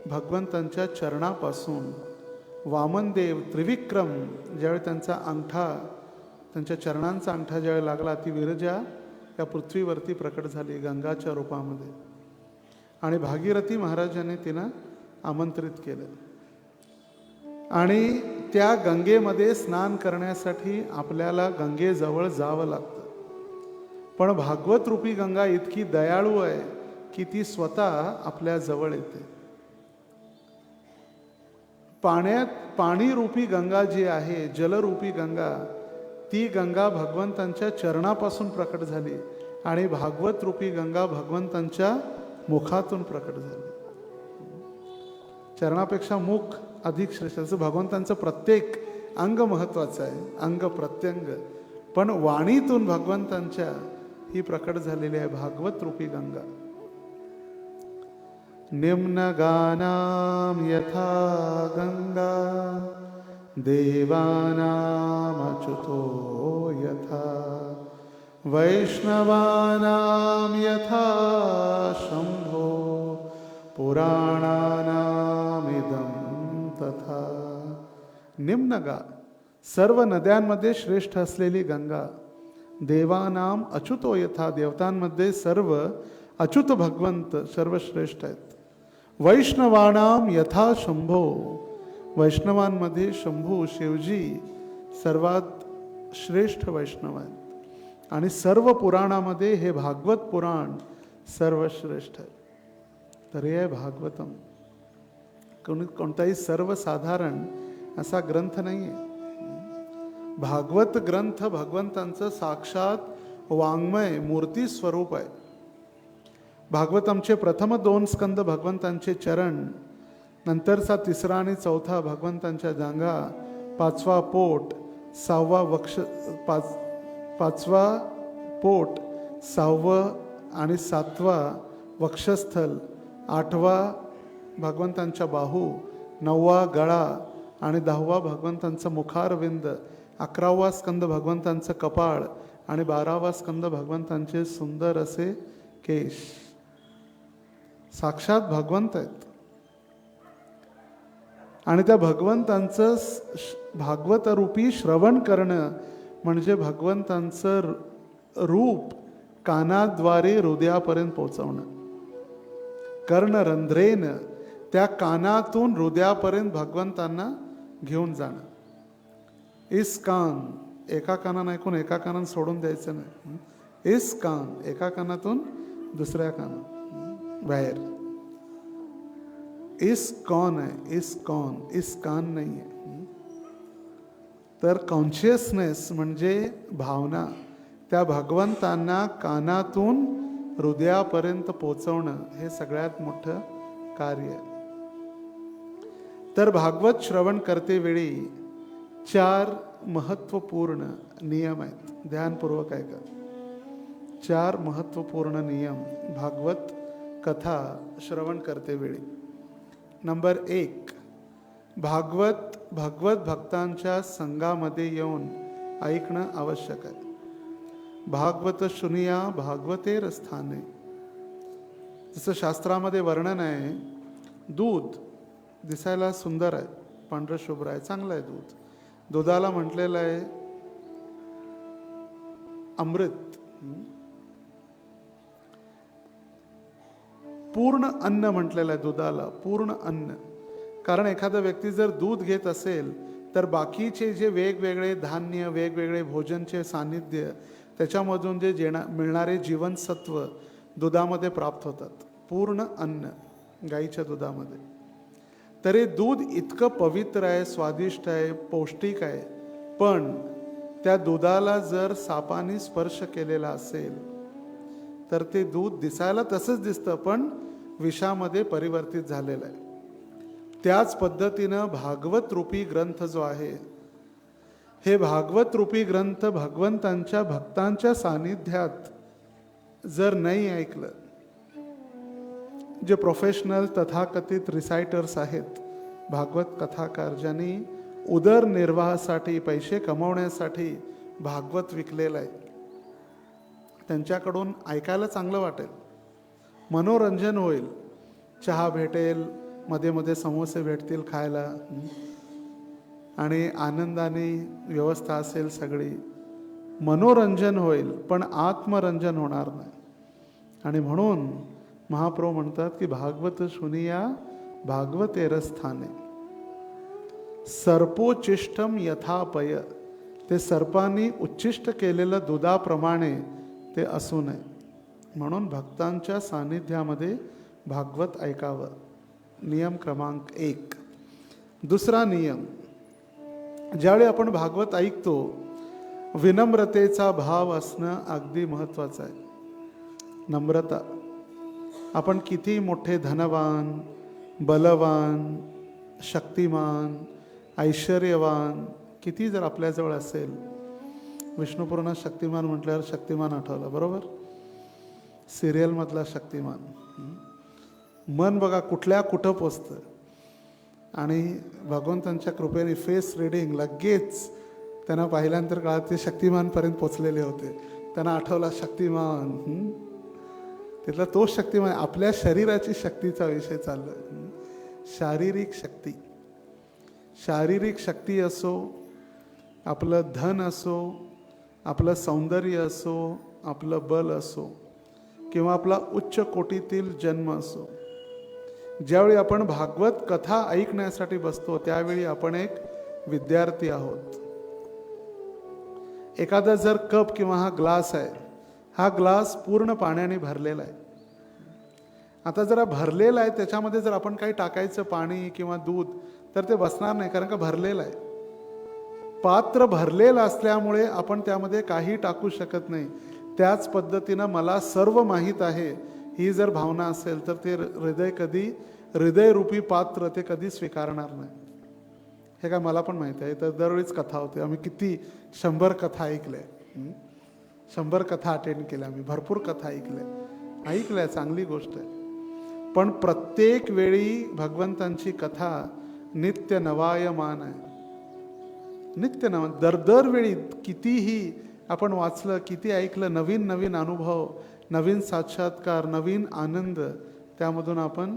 भगवंतांच्या चरणापासून वामनदेव त्रिविक्रम ज्यावेळी त्यांचा अंगठा, त्यांच्या चरणांचा अंगठा ज्यावेळी लागला, ती विरजा या पृथ्वीवरती प्रकट झाली गंगाच्या रूपामध्ये. आणि भागीरथी महाराजांनी तिनं आमंत्रित केलं. आणि त्या गंगेमध्ये स्नान करण्यासाठी आपल्याला गंगेजवळ जावं लागतं. पण भागवत रूपी गंगा इतकी दयाळू आहे की ती स्वतः आपल्या जवळ येते. पाणी रूपी गंगा जी आहे, जलरूपी गंगा, ती गंगा भगवंतांच्या चरणापासून प्रकट झाली. आणि भागवत रूपी गंगा भगवंतांच्या मुखातून प्रकट झाली. चरणापेक्षा मुख अधिक श्रेष्ठ. असं भगवंतांचं प्रत्येक अंग महत्वाचं आहे, अंग प्रत्यंग. पण वाणीतून भगवंतांच्या ही प्रकट झालेली आहे भागवत रूपी गंगा. निम्न गानाम यथा गंगा देवानामच्युतो यथा वैष्णवानां यथा शंभो पुराणानामिदं तथा. निम्नगा, सर्व नद्यांमध्ये श्रेष्ठ असलेली गंगा. देवानाम अच्युतो यथा, देवतांमध्ये सर्व अच्युत भगवंत सर्वश्रेष्ठ आहेत. वैष्णवानाम यथा शंभो, वैष्णवांमध्ये शंभू शिवजी सर्वात श्रेष्ठ वैष्णव आहेत. आणि सर्व पुराणामध्ये हे भागवत पुराण सर्वश्रेष्ठ आहे. तर हे आहे भागवतम. कोणताही सर्वसाधारण असा ग्रंथ नाही आहे. भागवत ग्रंथ भगवंतांचं साक्षात वाङ्मय मूर्ती स्वरूप आहे. भागवतमचे प्रथम 2 स्कंद भगवंतांचे चरण, नंतरचा 3रा आणि 4था भगवंतांच्या जांघा, 5वा पोट, 6वा वक्ष, पाचवा पोट, 6वं आणि 7वा वक्षस्थल, 8वा भगवंतांच्या बाहू, 9वा गळा आणि 10वा भगवंतांचं मुखारविंद, 11वा स्कंद भगवंतांचं कपाळ आणि 12वा स्कंद भगवंतांचे सुंदर असे केश. साक्षात भगवंत आहेत. आणि त्या भगवंतांचं भागवत रूपी श्रवण करणं म्हणजे भगवंतांचं रूप कानाद्वारे हृदयापर्यंत पोहोचवणं. कर्णरंध्रेन त्या कानातून हृदयापर्यंत भगवंतांना घेऊन जाणं. इस कान, एका कानानं ऐकून एका कानानं सोडून द्यायचं नाही. इस कान, एका कानातून दुसऱ्या कानात बाहेर. इस कौन आहे, इस कौन, इस कान नाही आहे. तर कॉन्शियसनेस म्हणजे भावना त्या भगवंतांना कानातून हृदयापर्यंत पोचवणं हे सगळ्यात मोठं कार्य आहे. तर भागवत श्रवण करते वेळी 4 महत्त्वपूर्ण नियम आहेत. ध्यानपूर्वक ऐका. 4 महत्त्वपूर्ण नियम भागवत कथा श्रवण करते वेळी. नंबर 1, भगवत भक्तांच्या संघामध्ये येऊन ऐकणं आवश्यक आहे. भागवत शुनिया भागवतेर स्थाने. जसं शास्त्रामध्ये वर्णन आहे, दूध दिसायला सुंदर आहे, पांढरं शुभ्र आहे, चांगलं आहे दूध. दुधाला म्हटलेलं आहे अमृत. पूर्ण अन्न म्हटलेलं आहे दुधाला, पूर्ण अन्न. कारण एखादा व्यक्ती जर दूध घेत असेल तर बाकीचे जे वेगवेगळे धान्य, वेगवेगळे भोजनचे सान्निध्य, त्याच्यामधून जे मिळणारे जीवनसत्व दुधामध्ये प्राप्त होतात. पूर्ण अन्न गाईच्या दुधामध्ये. तर हे दूध इतकं पवित्र आहे, स्वादिष्ट आहे, पौष्टिक आहे. पण त्या दुधाला जर सापाने स्पर्श केलेला असेल तर ते दूध दिसायला तसंच दिसतं, पण विषामध्ये परिवर्तित झालेलं आहे. त्याच पद्धतीनं भागवत रूपी ग्रंथ जो आहे, हे भागवत रूपी ग्रंथ भगवंतांच्या भक्तांच्या सानिध्यात जर नाही ऐकलं, जे प्रोफेशनल तथाकथित रिसायटर्स आहेत, भागवत कथाकार, ज्यांनी उदरनिर्वाहासाठी, पैसे कमवण्यासाठी भागवत विकलेलं आहे, त्यांच्याकडून ऐकायला चांगलं वाटेल, मनोरंजन होईल, चहा भेटेल, मध्ये मध्ये समोसे भेटतील खायला, आणि आनंदाने व्यवस्था असेल सगळी, मनोरंजन होईल, पण आत्मरंजन होणार नाही. आणि म्हणून महाप्रभू म्हणतात की भागवत शुनिया भागवतेर स्थाने. सर्पोचिष्टम यथापय. ते सर्पांनी उच्चिष्ट केलेलं दुधाप्रमाणे ते असू नये. म्हणून भक्तांच्या सानिध्यामध्ये भागवत ऐकावं. नियम क्रमांक 1. दुसरा नियम, ज्यावेळी आपण भागवत ऐकतो, विनम्रतेचा भाव असणं अगदी महत्त्वाचं आहे. नम्रता. आपण किती मोठे धनवान, बलवान, शक्तिमान, ऐश्वर्यवान किती जर आपल्याजवळ असेल, विष्णुपुराणात शक्तिमान म्हटल्यावर शक्तिमान आठवला, बरोबर? सिरियलमधला शक्तिमान. मन बघा कुठं पोचतं. आणि भगवंतांच्या कृपेने फेस रिडिंग लगेच त्यांना पाहिल्यानंतर काळात ते शक्तिमानपर्यंत पोचलेले होते. त्यांना आठवला शक्तिमान. तिथला तो शक्तिमान. आपल्या शरीराची शक्तीचा विषय चालला. शारीरिक शक्ती. शारीरिक शक्ती असो, आपलं धन असो, आपलं सौंदर्य असो, आपलं बल असो, किंवा आपला उच्च कोटीतील जन्म असो, ज्यावेळी आपण भागवत कथा ऐकण्यासाठी बसतो त्यावेळी आपण एक विद्यार्थी आहोत. एखादा जर कप किंवा हा ग्लास आहे, हा ग्लास पूर्ण पाण्याने भरलेला आहे. आता जरा भरलेला आहे, त्याच्यामध्ये जर आपण काही टाकायचं पाणी किंवा दूध तर ते बसणार नाही, कारण का भरलेलं आहे. पात्र भरलेलं असल्यामुळे आपण त्यामध्ये काही टाकू शकत नाही. त्याच पद्धतीनं मला सर्व माहीत आहे ही जर भावना असेल तर ते हृदयरूपी पात्र ते कधी स्वीकारणार नाही. हे काय मला पण माहिती आहे. तर दरवेळीच कथा होते. आम्ही किती 100 कथा ऐकल्या. 100 कथा अटेंड केल्या, मी भरपूर कथा ऐकल्या, चांगली गोष्ट आहे. पण प्रत्येक वेळी भगवंतांची कथा नित्य नवायमान आहे, नित्य नव. दरवेळी कितीही आपण वाचलं, किती ऐकलं, नवीन नवीन अनुभव, नवीन साक्षात्कार, नवीन आनंद त्यामधून आपण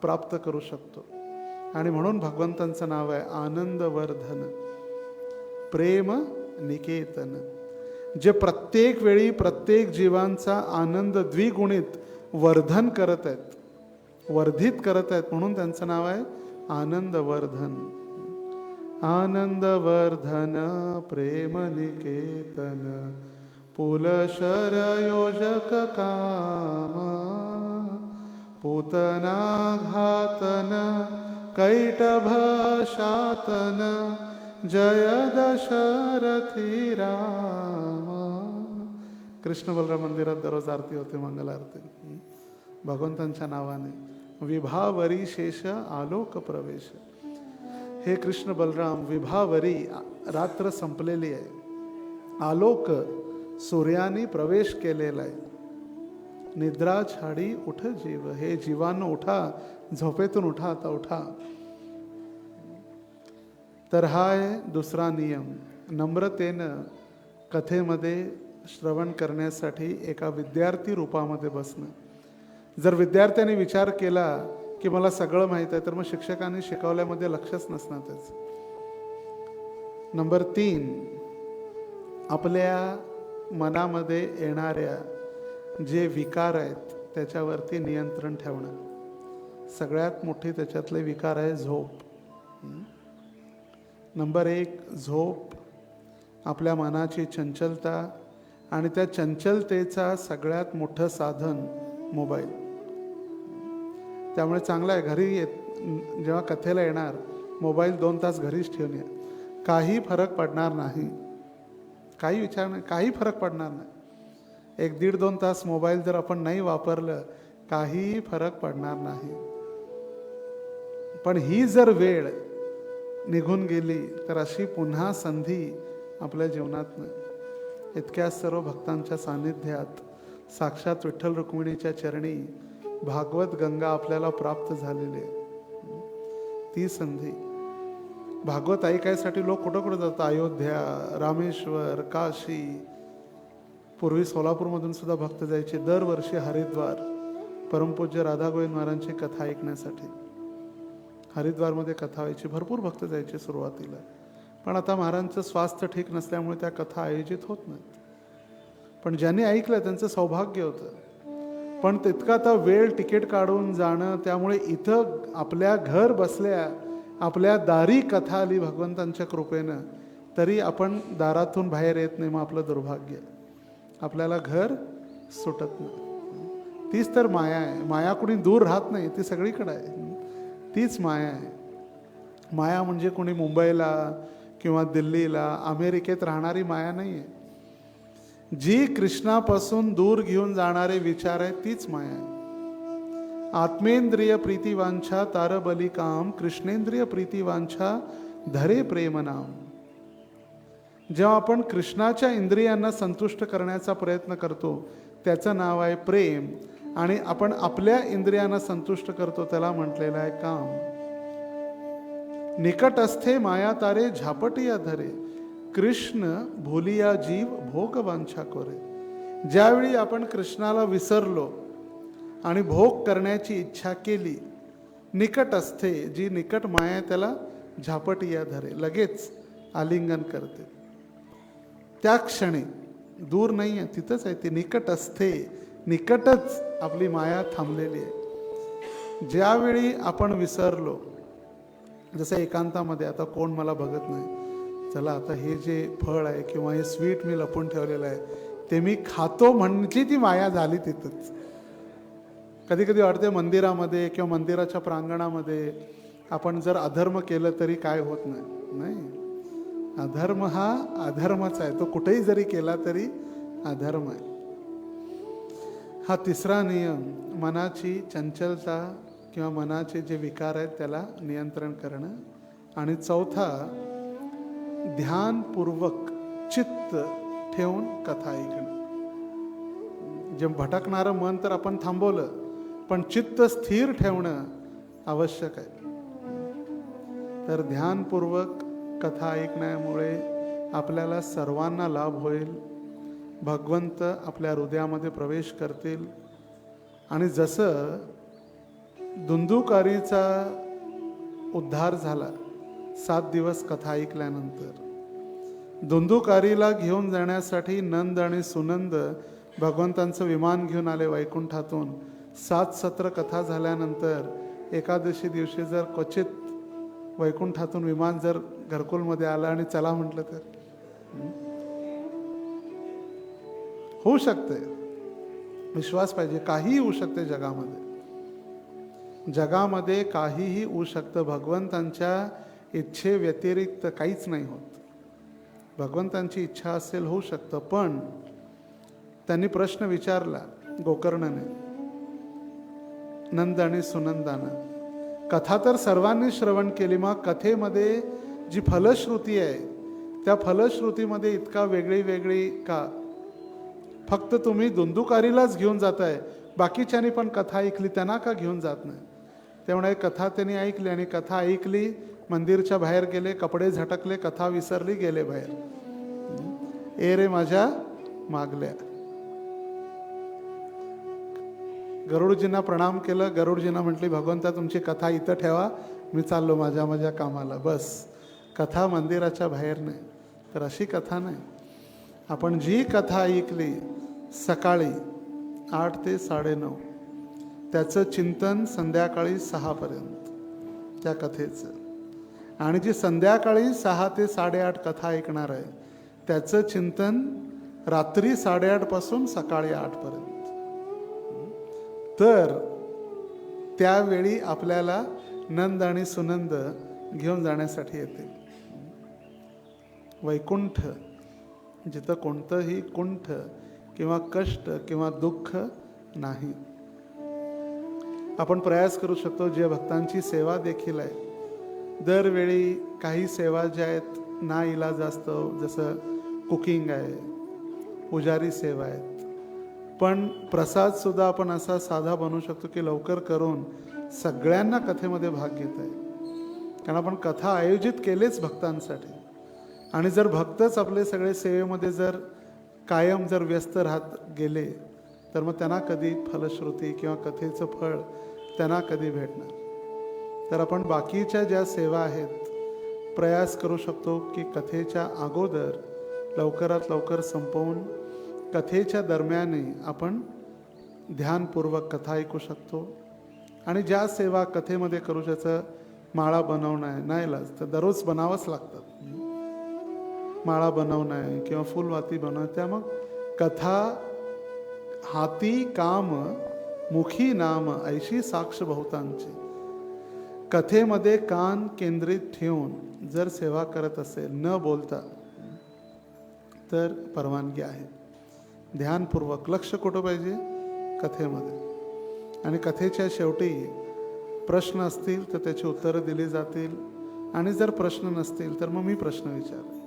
प्राप्त करू शकतो. आणि म्हणून भगवंतांचं नाव आहे आनंदवर्धन, प्रेम निकेतन, जे प्रत्येक वेळी प्रत्येक जीवांचा आनंद द्विगुणित वर्धन करत आहेत, वर्धित करत आहेत. म्हणून त्यांचं नाव आहे आनंदवर्धन. आनंदवर्धन प्रेम निकेतन, पुलशर योजक कामा, पूतना घातन कैटभ शातन, जय दशरथी रामा. कृष्ण बलराम मंदिरात दररोज आरती होते, मंगल आरती भगवंतांच्या नावाने. विभावरी शेष आलोक प्रवेश. हे कृष्ण बलराम, विभावरी रात्र संपलेली आहे, आलोक सूर्याने प्रवेश केलेला आहे. निद्रा छाडी उठ जीव, हे जीवांनो उठा, झोपेतून उठा, आता उठा. तर हा आहे दुसरा नियम, नम्रतेनं कथेमध्ये श्रवण करण्यासाठी एका विद्यार्थी रूपामध्ये बसणं. जर विद्यार्थ्यांनी विचार केला की मला सगळं माहीत आहे, तर मग शिक्षकांनी शिकवल्यामध्ये लक्षच नसणार त्याचं. नंबर 3, आपल्या मनामध्ये येणाऱ्या जे विकार आहेत त्याच्यावरती नियंत्रण ठेवणं. सगळ्यात मोठी त्याच्यातले विकार आहे झोप. नंबर 1, झोप, आपल्या मनाची चंचलता, आणि त्या चंचलतेचा सगळ्यात मोठं साधन मोबाईल. त्यामुळे चांगलं आहे, घरी जेव्हा कथेला येणार मोबाईल 2 तास घरीच ठेवून या, काही फरक पडणार नाही, काही विचार नाही, काही फरक पडणार नाही. 1-1.5-2 तास मोबाईल जर आपण नाही वापरलं, काही फरक पडणार नाही. पण ही जर वेळ निघून गेली तर अशी पुन्हा संधी आपल्या जीवनात नाही. इतक्या सर्व भक्तांच्या सानिध्यात साक्षात विठ्ठल रुक्मिणीच्या चरणी भागवत गंगा आपल्याला प्राप्त झालेली आहे. ती संधी भागवत ऐकायसाठी लोक कुठं कुठं जातात, अयोध्या, रामेश्वर, काशी, पूर्वी सोलापूरमधून सुद्धा भक्त जायचे. दरवर्षी हरिद्वार, परमपूज्य राधा गोविंद महाराजांची कथा ऐकण्यासाठी हरिद्वारमध्ये कथा व्हायची, भरपूर भक्त जायचे सुरुवातीला. पण आता महाराजांचं स्वास्थ्य ठीक नसल्यामुळे त्या कथा आयोजित होत नाहीत. पण ज्यांनी ऐकलं त्यांचं सौभाग्य होतं. पण तितका आता वेळ तिकीट काढून जाणं, त्यामुळे इथं आपल्या घर बसल्या आपल्या दारी कथा आली भगवंतांच्या कृपेनं, तरी आपण दारातून बाहेर येत नाही. मग आपलं दुर्भाग्य, आपल्याला घर सुटत नाही. तीच तर माया आहे. माया कुणी दूर राहत नाही, ती सगळीकडे आहे. तीच माया आहे. माया म्हणजे कोणी मुंबईला किंवा दिल्लीला, अमेरिकेत राहणारी माया नाही आहे. जी कृष्णापासून दूर घेऊन जाणारे विचार आहे तीच माया आहे. आत्मेंद्रिय प्रीतिवांछा तारबली काम, कृष्णेंद्रिय प्रीतिवांछा धरे प्रेम नाम. जेव्हा आपण कृष्णाच्या इंद्रियांना संतुष्ट करण्याचा प्रयत्न करतो त्याचं नाव आहे प्रेम, आणि आपण आपल्या इंद्रियांना संतुष्ट करतो त्याला म्हटलेलं आहे काम. निकट असते माया तारे झापटिया धरे, कृष्ण भोलिया जीव भोग वांछा कोरे. ज्यावेळी आपण कृष्णाला विसरलो आणि भोग करण्याची इच्छा केली, निकट असते, जी निकट माया त्याला झापटिया धरे, लगेच आलिंगन करते. त्या क्षणी, दूर नाही आहे, तिथंच आहे ती, निकट असते, निकटच आपली माया थांबलेली आहे. ज्यावेळी आपण विसरलो, जसं एकांतामध्ये आता कोण मला बघत नाही, चला आता हे जे फळ आहे किंवा हे स्वीट मी लपून ठेवलेलं आहे ते मी खातो म्हणजे ती माया झाली तिथंच. कधी कधी वाटते मंदिरामध्ये किंवा मंदिराच्या प्रांगणामध्ये आपण जर अधर्म केलं तरी काय होत नाही. नाही, अधर्म हा अधर्मच आहे, तो कुठेही जरी केला तरी अधर्म आहे. हा तिसरा नियम, मनाची चंचलता किंवा मनाचे जे विकार आहेत त्याला नियंत्रण करणं. आणि चौथा, ध्यानपूर्वक चित्त ठेवून कथा ऐकणं. जे भटकणारं मन तर आपण थांबवलं, पण चित्त स्थिर ठेवणं आवश्यक आहे. तर ध्यानपूर्वक कथा ऐकण्यामुळे आपल्याला सर्वांना लाभ होईल. भगवंत आपल्या हृदयामध्ये प्रवेश करतील. आणि जसं धुंदुकारीचा उद्धार झाला 7 दिवस कथा ऐकल्यानंतर, धुंदुकारीला घेऊन जाण्यासाठी नंद आणि सुनंद भगवंतांचं विमान घेऊन आले वैकुंठातून. 7 सत्र कथा झाल्यानंतर एकादशी दिवशी जर क्वचित वैकुंठातून विमान जर घरकुलमध्ये आलं आणि चला म्हटलं तर होऊ शकते. विश्वास पाहिजे. काहीही होऊ शकते जगामध्ये. जगामध्ये काहीही होऊ शकतं. भगवंतांच्या इच्छे व्यतिरिक्त काहीच नाही होत. भगवंतांची इच्छा असेल होऊ शकतं. पण त्यांनी प्रश्न विचारला गोकर्णाने, नंद आणि सुनंदानं. कथा तर सर्वांनी श्रवण केली, मग कथेमध्ये जी फलश्रुती आहे त्या फलश्रुतीमध्ये इतका वेगळी वेगळी का? फक्त तुम्ही धुंदुकारीलाच घेऊन जाताय, बाकीच्यांनी पण कथा ऐकली, त्यांना का घेऊन जात नाही? त्यामुळे कथा त्यांनी ऐकली आणि कथा ऐकली, मंदिरच्या बाहेर गेले, कपडे झटकले, कथा विसरली, गेले बाहेर. ए रे माझ्या मागल्या. गरुडजींना प्रणाम केलं. गरुडजींना म्हटली, भगवंता तुमची कथा इथं ठेवा, मी चाललो माझ्या माझ्या कामाला. बस. कथा मंदिराच्या बाहेर नाही. तर अशी कथा नाही. आपण जी कथा ऐकली सकाळी 8 ते 9:30, त्याचं चिंतन संध्याकाळी 6 पर्यंत त्या कथेचं. आणि जी संध्याकाळी 6 ते 8:30 कथा ऐकणार आहे त्याचं चिंतन रात्री 8:30 पासून सकाळी 8 पर्यंत. तर त्यावेळी आपल्याला नंद आणि सुनंद घेऊन जाण्यासाठी येतील. वैकुंठ, जिथं कोणतंही कुंठ किंवा कष्ट किंवा दुःख नाही. आपण प्रयास करू शकतो. जे भक्तांची सेवा देखील आहे, दरवेळी काही सेवा ज्या आहेत ना इलाज असतं, जसं कुकिंग आहे, पुजारी सेवा आहेत, पण प्रसादसुद्धा आपण असा साधा बनवू शकतो की लवकर करून सगळ्यांना कथेमध्ये भाग घेता येईल. कारण आपण कथा आयोजित केलेच भक्तांसाठी. आणि जर भक्तच आपले सगळे सेवेमध्ये जर कायम जर व्यस्त राहत गेले तर मग त्यांना कधी फलश्रुती किंवा कथेचं फळ त्यांना कधी भेटणार? तर आपण बाकीच्या ज्या सेवा आहेत प्रयास करू शकतो की कथेच्या अगोदर लवकरात लवकर संपवून कथेच्या दरम्यानही आपण ध्यानपूर्वक कथा ऐकू शकतो. आणि ज्या सेवा कथेमध्ये करू त्याचं माळा बनवणं आहे, नाही लाज तर दररोज बनावंच लागतात. माळा बनवणं आहे किंवा फुलवाती बनवणं, त्या मग कथा हाती काम मुखी नाम ऐशी साक्ष बहुतांची. कथेमध्ये कान केंद्रित ठेवून जर सेवा करत असेल न बोलता तर परवानगी आहे. ध्यानपूर्वक लक्ष कुठं पाहिजे? कथेमध्ये. आणि कथेच्या शेवटी प्रश्न असतील तर त्याची उत्तरं दिली जातील. आणि जर प्रश्न नसतील तर मग मी प्रश्न विचारेन.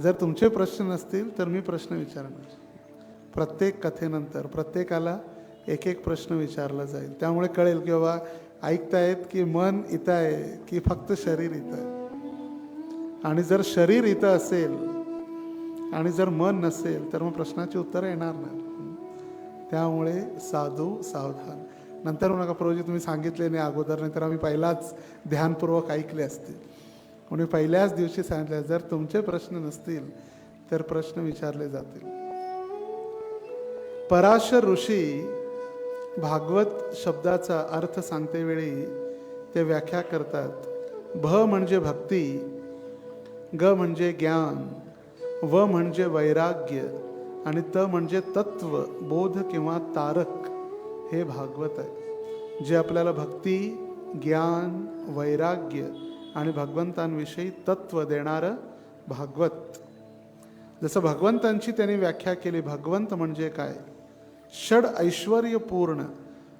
जर तुमचे प्रश्न नसतील तर मी प्रश्न विचारणार. प्रत्येक कथेनंतर प्रत्येकाला एक एक प्रश्न विचारला जाईल. त्यामुळे कळेल की बाबा ऐकतायत की मन इथं आहे की फक्त शरीर इथं आहे. आणि जर शरीर इथं असेल आणि जर मन नसेल तर मग प्रश्नाची उत्तरं येणार नाही. त्यामुळे साधू सावधान. नंतर म्हणू नका प्रभूजी तुम्ही सांगितले नाही अगोदर, नाही तर आम्ही पहिलाच ध्यानपूर्वक ऐकले असतील. म्हणून पहिल्याच दिवशी सांगितलं जर तुमचे प्रश्न नसतील तर प्रश्न विचारले जातील. पराशर ऋषी भागवत शब्दाचा अर्थ सांगते वेळी ते व्याख्या करतात. भ म्हणजे भक्ती, ग म्हणजे ज्ञान, व म्हणजे वैराग्य आणि त म्हणजे तत्व, बोध किंवा तारक. हे भागवत आहे जे आपल्याला भक्ती, ज्ञान, वैराग्य आणि भगवंतांविषयी तत्व देणारं भागवत. जसं भगवंतांची त्यांनी व्याख्या केली. भगवंत म्हणजे काय? षड ऐश्वर्यपूर्ण,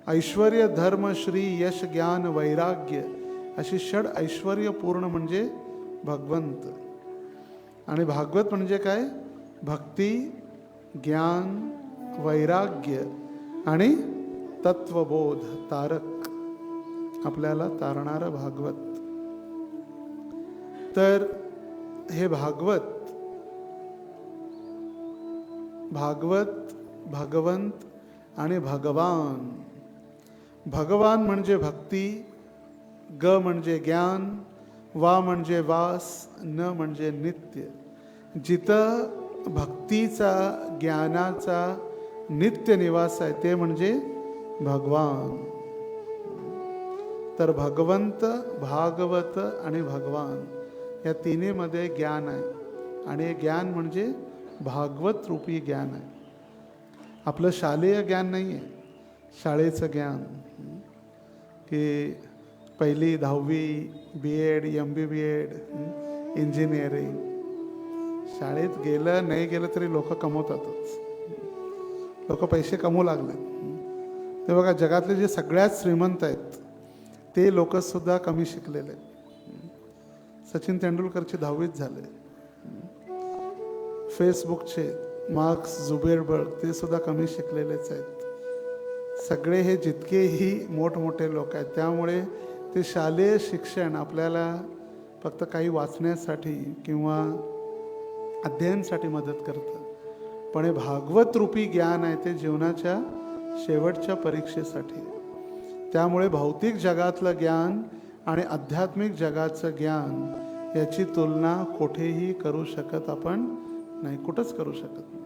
ऐश्वर्य धर्म श्री यश ज्ञान वैराग्य अशी षड ऐश्वर्यपूर्ण म्हणजे भगवंत. आणि भागवत म्हणजे काय? भक्ती, ज्ञान, वैराग्य आणि तत्वबोध, तारक, आपल्याला तारणारं भागवत. तर हे भागवत, भगवंत आणि भगवान. भगवान म्हणजे भक्ती, ग म्हणजे ज्ञान, वा म्हणजे वास, न म्हणजे नित्य. जिथं भक्तीचा, ज्ञानाचा नित्य निवास आहे ते म्हणजे भगवान. तर भगवंत, भागवत आणि भगवान या तिन्हीमध्ये ज्ञान आहे. आणि हे ज्ञान म्हणजे भागवत रूपी ज्ञान आहे. आपलं शालेय ज्ञान नाही आहे, शाळेचं ज्ञान की 1ली 10वी BEd, MBBEd, इंजिनिअरिंग. शाळेत गेलं नाही गेलं तरी लोक कमवतातच. लोक पैसे कमवू लागले. ते बघा, जगातले जे सगळ्यात श्रीमंत आहेत ते लोकसुद्धा कमी शिकलेले. सचिन तेंडुलकरची 10वीच झाले. फेसबुकचे मार्क झुकरबर्ग ते सुद्धा कमी शिकलेलेच आहेत. सगळे हे जितकेही मोठमोठे लोक आहेत, त्यामुळे ते शालेय शिक्षण आपल्याला फक्त काही वाचण्यासाठी किंवा अध्ययनासाठी मदत करतं. पण हे भागवत रूपी ज्ञान आहे ते जीवनाच्या शेवटच्या परीक्षेसाठी. त्यामुळे भौतिक जगातलं ज्ञान आणि आध्यात्मिक जगाचं ज्ञान याची तुलना कुठेही करू शकत आपण नाही, कुठंच करू शकत नाही.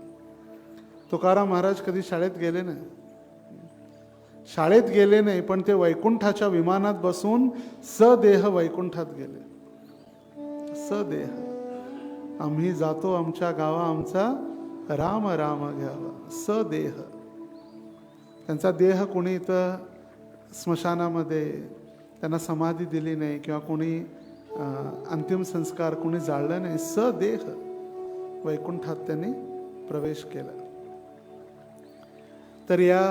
तुकाराम महाराज कधी शाळेत गेले नाही. शाळेत गेले नाही, पण ते वैकुंठाच्या विमानात बसून सदेह वैकुंठात गेले. सदेह. आम्ही जातो आमच्या गावा, आमचा राम राम घ्यावा. सदेह. त्यांचा देह कोणी इथं स्मशानामध्ये त्यांना समाधी दिली नाही किंवा कोणी अंतिम संस्कार कोणी जाळलं नाही. सदेह वैकुंठात त्यांनी प्रवेश केला. तर या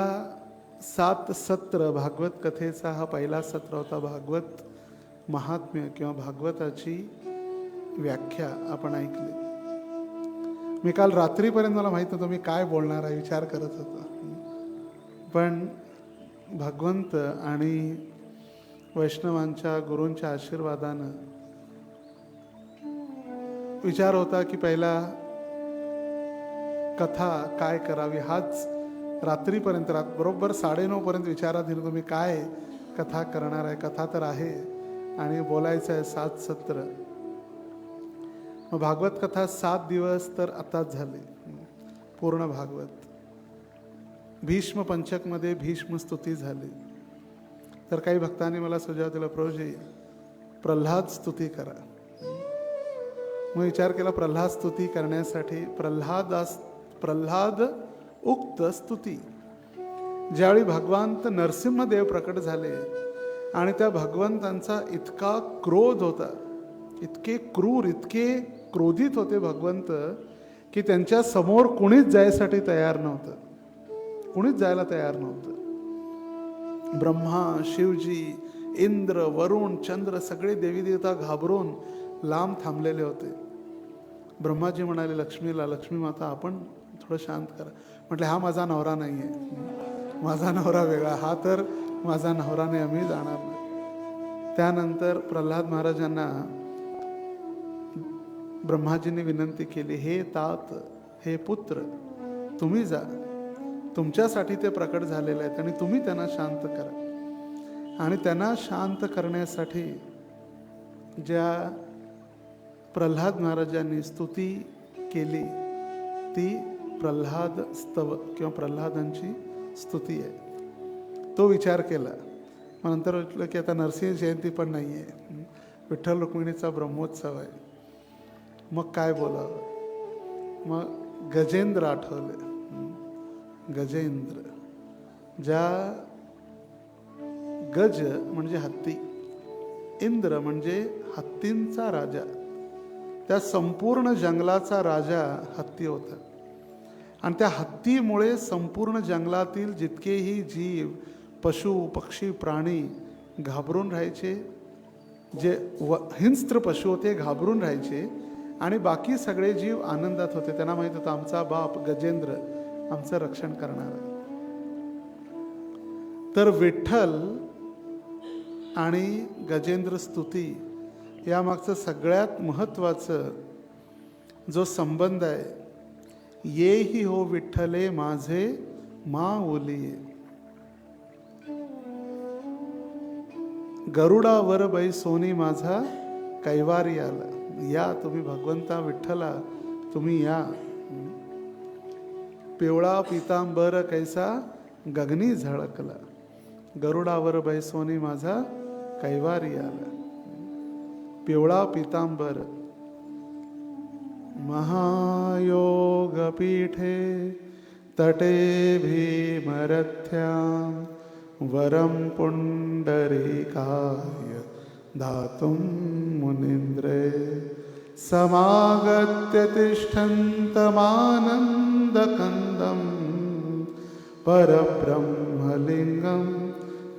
7 सत्र भागवत कथेचा हा पहिला सत्र होता. भागवत महात्म्य किंवा भागवताची व्याख्या आपण ऐकली. मी काल रात्रीपर्यंत मला माहीत नव्हतं मी काय बोलणार आहे, विचार करत होतो. पण भगवंत आणि वैष्णवांच्या गुरूंच्या आशीर्वादानं विचार होता की पहिला कथा काय करावी. हाच रात्रीपर्यंत बरोबर 9:30 पर्यंत विचारात येईल तुम्ही काय कथा करणार आहे. कथा तर आहे आणि बोलायचं आहे 7 सत्र. मग भागवत कथा 7 दिवस तर आताच झाले पूर्ण भागवत. भीष्म पंचकमध्ये भीष्म स्तुती झाली. तर काही भक्तांनी मला सुझाव दिला, प्रभूजी प्रल्हाद स्तुती करा. मग विचार केला प्रल्हाद स्तुती करण्यासाठी प्रल्हाद उक्त स्तुती. ज्यावेळी भगवंत नरसिंहदेव प्रकट झाले आणि त्या भगवंतांचा इतका क्रोध होता, इतके क्रूर, इतके क्रोधित होते भगवंत की त्यांच्या समोर कुणीच जायसाठी तयार नव्हतं. कुणीच जायला तयार नव्हतं. ब्रह्मा, शिवजी, इंद्र, वरुण, चंद्र सगळे देवी देवता घाबरून लांब थांबलेले होते. ब्रह्माजी म्हणाले लक्ष्मीला, लक्ष्मी माता आपण थोडं शांत करा. म्हटले हा माझा नवरा नाही आहे, माझा नवरा वेगळा, हा तर माझा नवरा नाही, आम्ही जाणार नाही. त्यानंतर प्रल्हाद महाराजांना ब्रह्माजींनी विनंती केली, हे तात, हे पुत्र, तुम्ही जा, तुमच्यासाठी ते प्रकट झालेले आहेत आणि तुम्ही त्यांना शांत करा. आणि त्यांना शांत करण्यासाठी ज्या प्रल्हाद महाराजांनी स्तुती केली ती प्रल्हाद स्तव किंवा प्रल्हादांची स्तुती आहे. तो विचार केला. मग नंतर म्हटलं की आता नरसिंह जयंती पण नाही आहे, विठ्ठल रुक्मिणीचा ब्रह्मोत्सव आहे, मग काय बोलावं. मग गजेंद्र आठवले. गजेंद्र, ज्या गज म्हणजे हत्ती, इंद्र म्हणजे हत्तींचा राजा, त्या संपूर्ण जंगलाचा राजा हत्ती होता. आणि त्या हत्तीमुळे संपूर्ण जंगलातील जितकेही जीव, पशु, पक्षी, प्राणी घाबरून राहायचे. जे हिंस्त्र पशु होते घाबरून राहायचे आणि बाकी सगळे जीव आनंदात होते. त्यांना माहित होतं आमचा बाप गजेंद्र आमचं रक्षण करणार. तर विठ्ठल आणि गजेंद्र स्तुती यामागचं सगळ्यात महत्त्वाचं जो संबंध आहे, ये ही हो विठ्ठले माझे माऊली. गरुडावर बैसोनी माझा कैवारी आला. या तुम्ही भगवंता विठ्ठला, तुम्ही या. पिवळा पितांबर कैसा गगनी झळकला, गरुडावर बैसोनी माझा कैवारी आला. पिवळा पितांबर. महायोग पीठे तटे भीमरथ्यां वरं पुंडरीकाय दातुं मुनीन्द्रे समागत्य तिष्ठन्तमानन्दकन्दं परब्रह्मलिंगं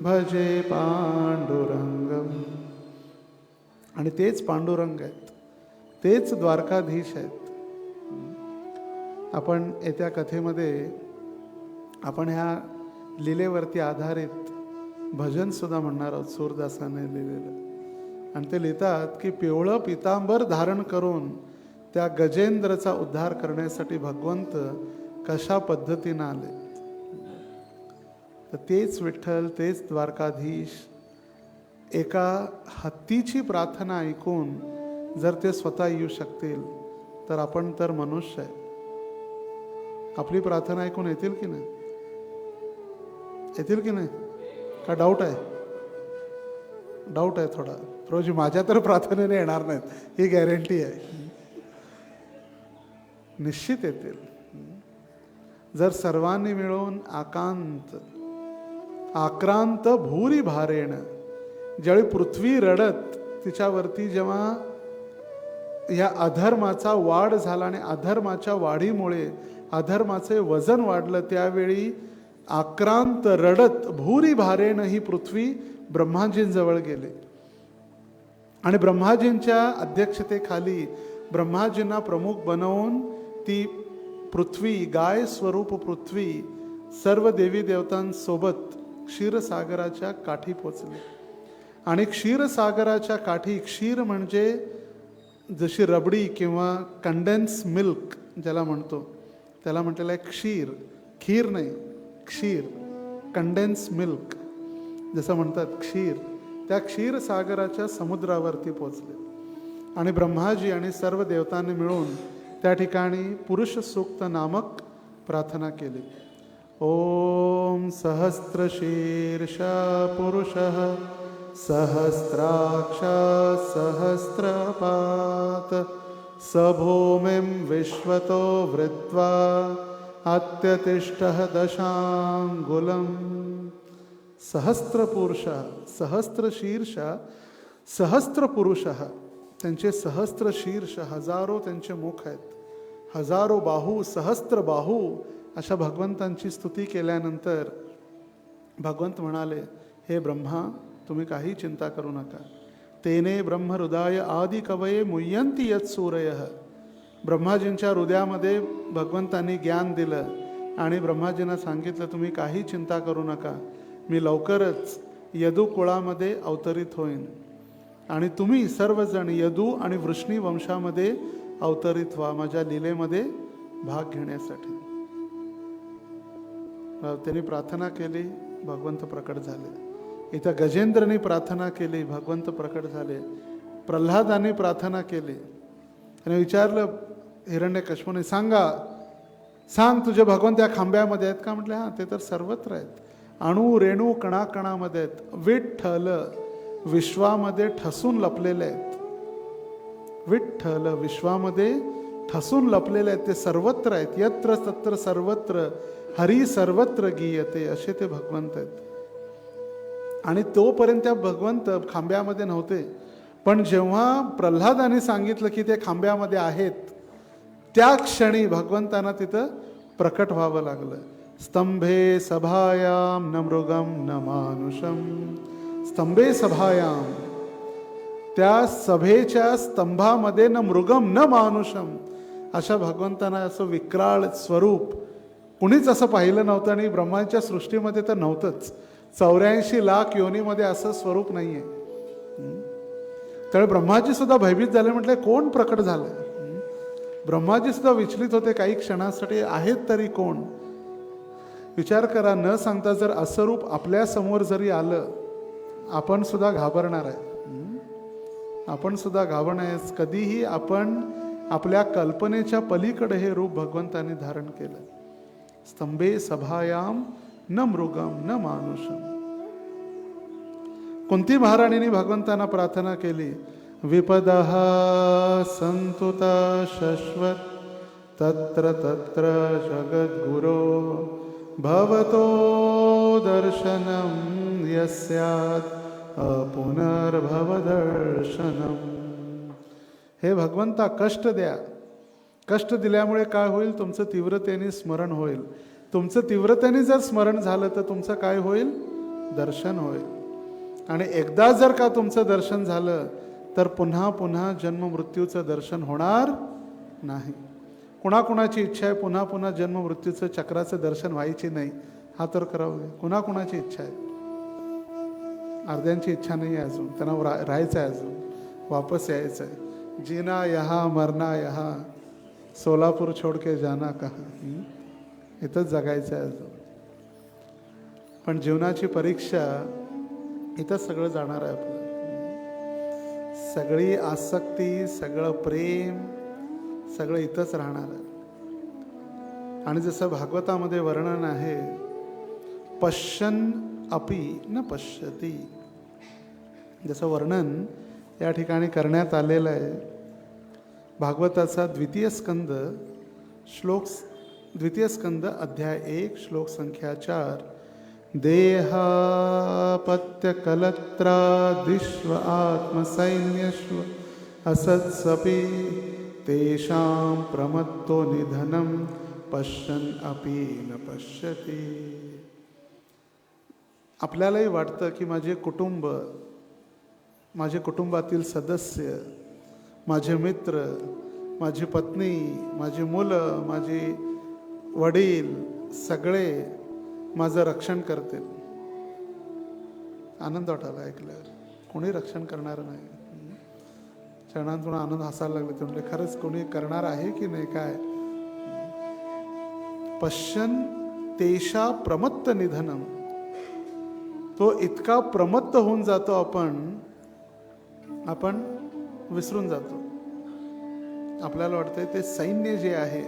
भजे पांडुरंगम. आणि तेच पांडुरंग आहेत, तेच द्वारकाधीश आहेत. आपण येत्या कथेमध्ये आपण ह्या लीलेवरती आधारित भजन सुद्धा म्हणणार आहोत, सूरदासाने लिहिलेलं. आणि ते लिहितात की पिवळं पितांबर धारण करून त्या गजेंद्रचा उद्धार करण्यासाठी भगवंत कशा पद्धतीनं आले. तर तेच विठ्ठल, तेच द्वारकाधीश एका हत्तीची प्रार्थना ऐकून जर ते स्वतः येऊ शकतील तर आपण तर मनुष्य आहे. आपली प्रार्थना ऐकून येतील की नाही? येतील की नाही? का डाऊट आहे? डाऊट आहे थोडा. रोजी माझ्या तर प्रार्थनेने येणार नाहीत, ही गॅरंटी आहे. निश्चित येतील. जर सर्वांनी मिळून आक्रांत भूरी भारेण, ज्यावेळी पृथ्वी रडत तिच्यावरती जेव्हा या अधर्माचा वाढ झाला आणि अधर्माच्या वाढीमुळे अधर्माचे वजन वाढलं, त्यावेळी आक्रांत रडत भूरी भारेण ही पृथ्वी ब्रह्माजींजवळ गेले. आणि ब्रह्माजींच्या अध्यक्षतेखाली ब्रह्माजींना प्रमुख बनवून ती पृथ्वी, गाय स्वरूप पृथ्वी सर्व देवी देवतांसोबत क्षीरसागराच्या काठी पोचली. आणि क्षीरसागराच्या काठी, क्षीर म्हणजे जशी रबडी किंवा कंडेन्स मिल्क ज्याला म्हणतो, त्याला म्हटलेलं आहे क्षीर. खीर नाही, क्षीर, कंडेन्स मिल्क जसं म्हणतात क्षीर. त्या क्षीरसागराच्या समुद्रावरती पोचले. आणि ब्रह्माजी आणि सर्व देवतांनी मिळून त्या ठिकाणी पुरुष सूक्त नामक प्रार्थना केली. ओम सहस्रशीर्षा पुरुषः सहस्राक्षा सहस्रपात सभूमिं विश्वतो वृत्वा अत्यतिष्ठः दशांगुलम. सहस्त्र पुरुष, सहस्त्र शीर्ष, सहस्त्र पुरुष, त्यांचे सहस्त्र शीर्ष, हजारो त्यांचे मुख आहेत, हजारो बाहू, सहस्त्र बाहू. अशा भगवंतांची स्तुती केल्यानंतर भगवंत म्हणाले, हे ब्रह्मा, तुम्ही काही चिंता करू नका. तेने ब्रह्महृदय आदि कवये मुह्यंती यत् सूरयः. ब्रह्माजींच्या हृदयामध्ये भगवंतांनी ज्ञान दिलं आणि ब्रह्माजींना सांगितलं, तुम्ही काही चिंता करू नका, मी लवकरच यदू कुळामध्ये अवतरित होईन आणि तुम्ही सर्वजण यदू आणि वृष्णी वंशामध्ये अवतरित व्हा माझ्या लीलेमध्ये भाग घेण्यासाठी. त्यांनी प्रार्थना केली, भगवंत प्रकट झाले. इथं गजेंद्रने प्रार्थना केली, भगवंत प्रकट झाले. प्रल्हादाने प्रार्थना केली. त्याने विचारलं हिरण्यकश्यपूने, सांग तुझे भगवंत या खांब्यामध्ये आहेत का? म्हटलं हां, ते तर सर्वत्र आहेत, अणू रेणू कणाकणामध्ये आहेत. विठ्ठल विश्वामध्ये ठसून लपलेले आहेत. विठ्ठल विश्वामध्ये ठसून लपलेले आहेत, ते सर्वत्र आहेत. यत्र तत्र सर्वत्र हरी सर्वत्र गीयते, असे ते भगवंत आहेत. आणि तोपर्यंत त्या भगवंत खांब्यामध्ये नव्हते, पण जेव्हा प्रल्हादाने सांगितलं की ते खांब्यामध्ये आहेत, त्या क्षणी भगवंतांना तिथं प्रकट व्हावं लागलं. स्तंभे सभायाम न मृगम न मानुषम. स्तंभे सभायाम, त्या सभेच्या स्तंभामध्ये न मृगम न मानुषम, अशा भगवंतांना असं विक्राळ स्वरूप कुणीच असं पाहिलं नव्हतं आणि ब्रह्मांच्या सृष्टीमध्ये तर नव्हतंच. 84 लाख योनीमध्ये असं स्वरूप नाही आहे. त्यामुळे ब्रह्माजी सुद्धा भयभीत झाले. म्हटले कोण प्रकट झालं? ब्रह्माजी सुद्धा विचलित होते काही क्षणासाठी, आहेत तरी कोण? विचार करा, न सांगता जर असं रूप आपल्या समोर जरी आलं, आपण सुद्धा घाबरणार आहे. आपण सुद्धा घाबरणार आहे. कधीही आपण आपल्या कल्पनेच्या पलीकडे हे रूप भगवंतांनी धारण केलं. स्तंभे सभायाम न मृगम न मानुषम. कुंती महाराणीने भगवंतांना प्रार्थना केली, विपदः संतुता शश्वत तत्र तत्र जगद्गुरो भवतो दर्शनम यस्यात् पुनर्भवदर्शनम. हे भगवंता, कष्ट द्या. कष्ट दिल्यामुळे काय होईल? तुमचं तीव्रतेने स्मरण होईल. तुमचं तीव्रतेने जर स्मरण झालं तर तुमचं काय होईल? दर्शन होईल. आणि एकदा जर का तुमचं दर्शन झालं तर पुन्हा पुन्हा जन्म मृत्यूचं दर्शन होणार नाही. कुणाकुणाची इच्छा आहे पुन्हा पुन्हा जन्म मृत्यूचं चक्राचं दर्शन व्हायची नाही? हा तर करावं. कुणाकुणाची इच्छा आहे? अर्ध्यांची इच्छा नाही आहे अजून, त्यांना राहायचं आहे अजून, वापस यायचं आहे. जीना यहाँ मरना यहाँ, सोलापूर छोड़ के जाना कहाँ. इथंच जगायचं आहे अजून. पण जीवनाची परीक्षा इथंच सगळं जाणार आहे आपलं. सगळी आसक्ती, सगळं प्रेम, सगळं इथंच राहणार आहे. आणि जसं भागवतामध्ये वर्णन आहे, पश्यन् अपि न पश्यति, जसं वर्णन या ठिकाणी करण्यात आलेलं आहे. भागवताचा द्वितीय स्कंद अध्याय 1 श्लोक संख्या 4. देहापत्यकलत्रादिष्व आत्मसैन्यश्व असत्सपि तेषां प्रमत्तो निधनं पश्यन् अपि न पश्यति. आपल्यालाही वाटतं की माझे कुटुंब, माझे कुटुंबातील सदस्य, माझे मित्र, माझी पत्नी, माझी मुलं, माझे वडील सगळे माझं रक्षण करतील. आनंद वाटायला ऐकल्यावर. कोणी रक्षण करणार नाही. क्षणांतून आनंद हसायला लागले. ते म्हटले खरंच कोणी करणार आहे की नाही? काय पश्यन् तेषा प्रमत्त निधनम. तो इतका प्रमत्त होऊन जातो, आपण विसरून जातो. आपल्याला वाटतंय ते सैन्य जे आहे,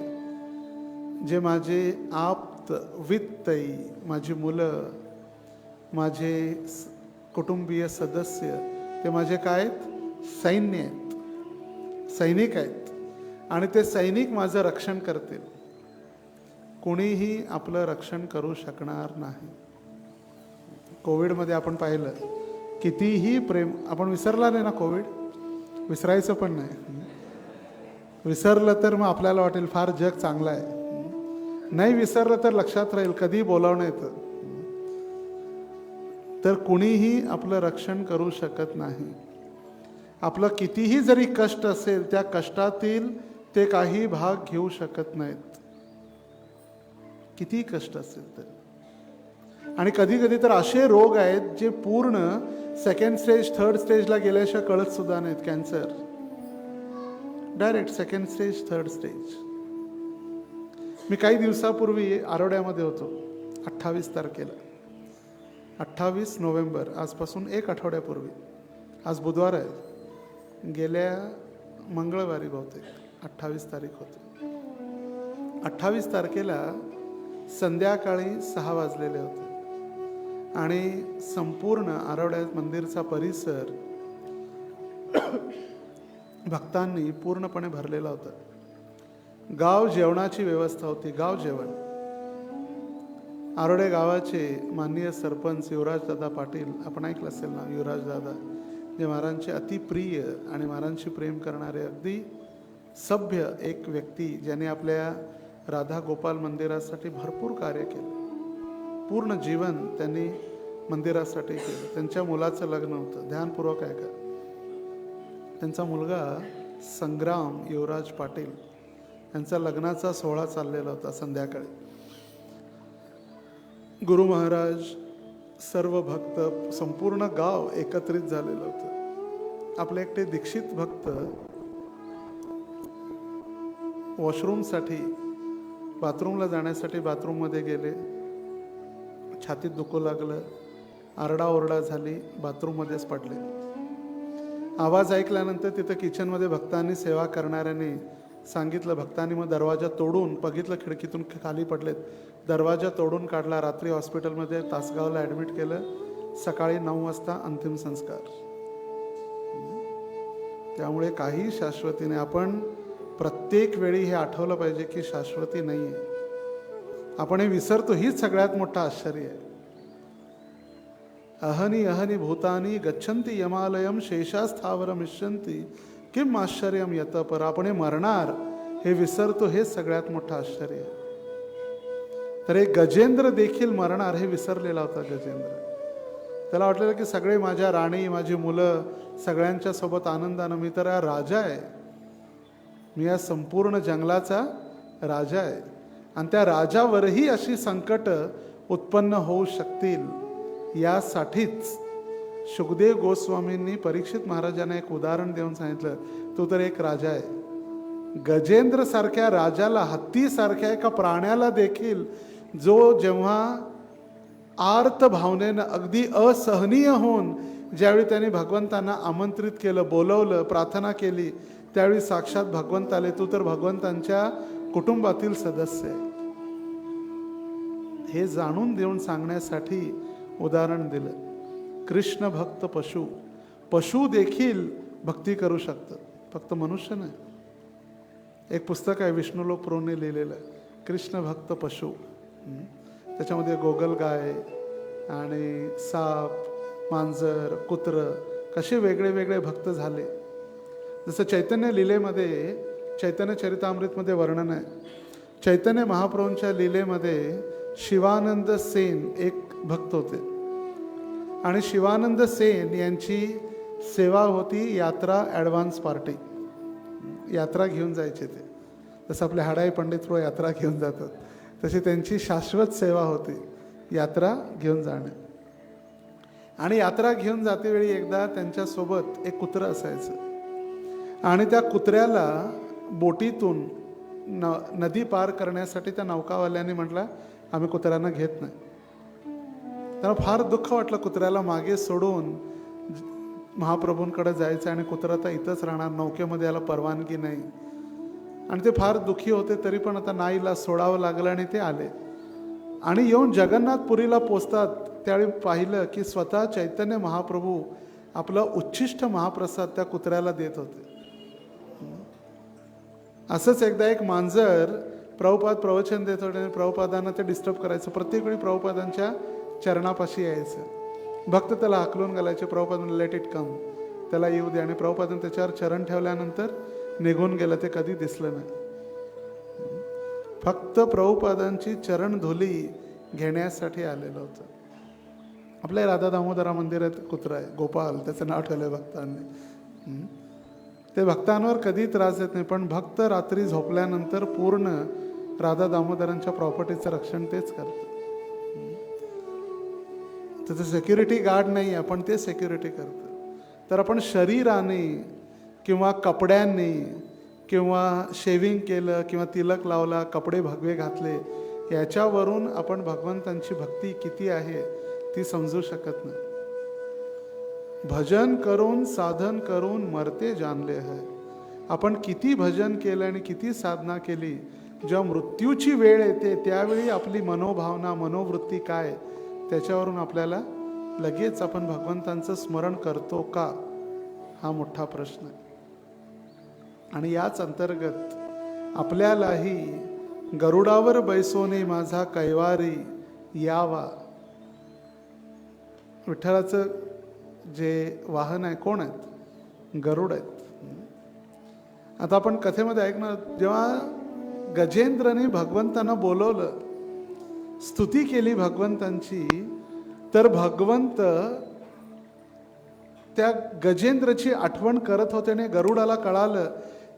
जे माझे आप्त वित्तई, माझी मुलं, माझे कुटुंबीय सदस्य, ते माझे काय आहेत? सैन्य आहेत, सैनिक आहेत. आणि ते सैनिक माझं रक्षण करतील. कोणीही आपलं रक्षण करू शकणार नाही. कोविडमध्ये आपण पाहिलं, कितीही प्रेम, आपण विसरला नाही ना कोविड? विसरायचं पण नाही. विसरलं तर मग आपल्याला वाटेल फार जग चांगलं आहे. नाही विसरलं तर लक्षात राहील कधी बोलावणं येतं. तर कुणीही आपलं रक्षण करू शकत नाही. आपलं कितीही जरी कष्ट असेल, त्या कष्टातील ते काही भाग घेऊ शकत नाहीत. कितीही कष्ट असेल तर. आणि कधी कधी तर असे रोग आहेत जे पूर्ण सेकंड स्टेज, थर्ड स्टेजला गेल्याशिवाय कळत सुद्धा नाहीत. Cancer direct second stage, third stage. मी काही दिवसापूर्वी आरोड्यामध्ये होतो. 28 तारखेला, 28 नोव्हेंबर, आजपासून 1 आठवड्यापूर्वी. आज बुधवार आहे. गेल्या मंगळवारी बहुतेक 28 तारीख होती. 28 तारखेला संध्याकाळी 6 वाजलेले होते आणि संपूर्ण आरोड्या मंदिरचा परिसर भक्तांनी पूर्णपणे भरलेला होता. गाव जेवणाची व्यवस्था होती. गाव जेवण. आरोडे गावाचे माननीय सरपंच युवराजदादा पाटील, आपण ऐकलं असेल ना युवराजदादा, जे महाराजांचे अतिप्रिय आणि महाराजांशी प्रेम करणारे अगदी सभ्य एक व्यक्ती, ज्याने आपल्या राधा गोपाल मंदिरासाठी भरपूर कार्य केलं. पूर्ण जीवन त्यांनी मंदिरासाठी केलं. त्यांच्या मुलाचं लग्न होतं. ध्यानपूर्वक ऐका. त्यांचा मुलगा संग्राम युवराज पाटील यांचा लग्नाचा सोहळा चाललेला होता. संध्याकाळी गुरु महाराज, सर्व भक्त, संपूर्ण गाव एकत्रित झालेलं होतं. आपले एकटे दीक्षित भक्त वॉशरूमसाठी, बाथरूमला जाण्यासाठी बाथरूममध्ये गेले. छातीत दुखू लागलं, आरडाओरडा झाली, बाथरूममध्येच पडले. आवाज ऐकल्यानंतर तिथं किचनमध्ये भक्तांनी, सेवा करणाऱ्यांनी सांगितलं. भक्तांनी मग दरवाजा तोडून बघितलं, खिडकीतून खाली पडलेत. दरवाजा तोडून काढला. रात्री हॉस्पिटलमध्ये तासगावला ॲडमिट केलं. सकाळी 9 वाजता अंतिम संस्कार. त्यामुळे काही शाश्वती नाही. आपण प्रत्येक वेळी हे आठवलं पाहिजे की शाश्वती नाही आहे. आपण हे विसरतो. हीच सगळ्यात मोठं आश्चर्य आहे. अहनी अहनी भूतानी गच्छन्ति यमालयम शेषास्थावर मिश्यन्ति किम आश्चर्यम यत पर. आपण हे मरणार हे विसरतो. हेच सगळ्यात मोठं आश्चर्य आहे. तर एक गजेंद्र देखील मरणार हे विसरलेला होता. गजेंद्र, त्याला वाटलेलं की सगळे माझ्या राणी, माझी मुलं, सगळ्यांच्या सोबत आनंदानं, मी तर हा राजा आहे, मी या संपूर्ण जंगलाचा राजा आहे. आणि त्या राजावरही अशी संकट उत्पन्न होऊ शकतील यासाठीच शुकदेव गोस्वामींनी परीक्षित महाराजांना एक उदाहरण देऊन सांगितलं, तू तर एक राजा आहे. गजेंद्र सारख्या राजाला, हत्ती सारख्या एका प्राण्याला देखील जो जेव्हा आर्त भावनेनं अगदी असहनीय होऊन ज्यावेळी त्यांनी भगवंतांना आमंत्रित केलं, बोलवलं, प्रार्थना केली, त्यावेळी साक्षात भगवंत आले. तू तर भगवंतांच्या कुटुंबातील सदस्य आहे. हे जाणून देऊन सांगण्यासाठी उदाहरण दिलं. कृष्ण भक्त पशु, पशु देखील भक्ती करू शकतं, फक्त मनुष्य नाही. एक पुस्तक आहे विष्णुलोक प्रोने लिहिलेलं, कृष्ण भक्त पशु. त्याच्यामध्ये गोगलगाय आणि साप, मांजर, कुत्र कसे वेगळे वेगळे भक्त झाले. जसं चैतन्य लीलेमध्ये, चैतन्य चरितामृतमध्ये वर्णन आहे. चैतन्य महाप्रभूंच्या लीलेमध्ये शिवानंद सेन एक भक्त होते आणि शिवानंद सेन यांची सेवा होती यात्रा ॲडव्हान्स पार्टी. यात्रा घेऊन जायचे ते, जसं आपले हाडाई पंडित यात्रा घेऊन जातात, तशी त्यांची शाश्वत सेवा होती, यात्रा घेऊन जाणे. आणि यात्रा घेऊन जातेवेळी एकदा त्यांच्यासोबत एक कुत्रं असायचं आणि त्या कुत्र्याला बोटीतून नदी पार करण्यासाठी त्या नौकावाल्यांनी म्हटलं, आम्ही कुत्र्यांना घेत नाही. त्यांना फार दुःख वाटलं. कुत्र्याला मागे सोडून महाप्रभूंकडे जायचं आणि कुत्रा आता इथंच राहणार, नौकेमध्ये याला परवानगी नाही. आणि ते फार दुःखी होते. तरी पण आता नाईला सोडावं लागलं आणि ते आले. आणि येऊन जगन्नाथपुरीला पोचतात. त्यावेळी पाहिलं की स्वतः चैतन्य महाप्रभू आपलं उच्छिष्ट महाप्रसाद त्या कुत्र्याला देत होते. असंच एकदा एक मांजर प्रभुपाद प्रवचन देत होते आणि प्रभुपादांना ते डिस्टर्ब करायचं. प्रत्येक वेळी प्रभुपादांच्या चरणापाशी यायचं. भक्त त्याला हाकलून घालायचे. प्रभुपादांना लेट इट कम, त्याला येऊ दे. आणि प्रभुपादांनी त्याच्यावर चरण ठेवल्यानंतर निघून गेलं. ते कधी दिसलं नाही. फक्त प्रभुपादांची चरण धुली घेण्यासाठी आलेलं होतं. आपल्या राधा दामोदरा मंदिरात कुत्रा आहे, गोपाल, त्याचं नाव ठेवलं भक्तांनी. ते भक्तांवर कधी त्रास देत नाही, पण भक्त रात्री झोपल्यानंतर पूर्ण राधा दामोदरांच्या प्रॉपर्टीचं रक्षण तेच करतं. त्याचं सिक्युरिटी गार्ड नाही आहे, पण ते सिक्युरिटी करतं. तर आपण शरीराने किंवा कपड्यांनी किंवा शेविंग केलं किंवा तिलक लावला, कपडे भगवे घातले, याच्यावरून आपण भगवंतांची भक्ती किती आहे ती समजू शकत नाही. भजन करून साधन करून मरते जानले है. आपण किती भजन केलं आणि किती साधना केली, जेव्हा मृत्यूची वेळ येते त्यावेळी आपली मनोभावना, मनोवृत्ती काय, त्याच्यावरून आपल्याला लगेच आपण भगवंतांचं स्मरण करतो का, हा मोठा प्रश्न आहे. आणि याच अंतर्गत आपल्यालाही गरुडावर बैसोने माझा कैवारी यावा. विठ्ठलाचं जे वाहन आहे कोण आहेत? गरुड आहेत. आता आपण कथेमध्ये ऐकणार, जेव्हा गजेंद्रने भगवंतांना बोलवलं, स्तुती केली भगवंतांची, तर भगवंत त्या गजेंद्रची आठवण करत होते आणि गरुडाला कळालं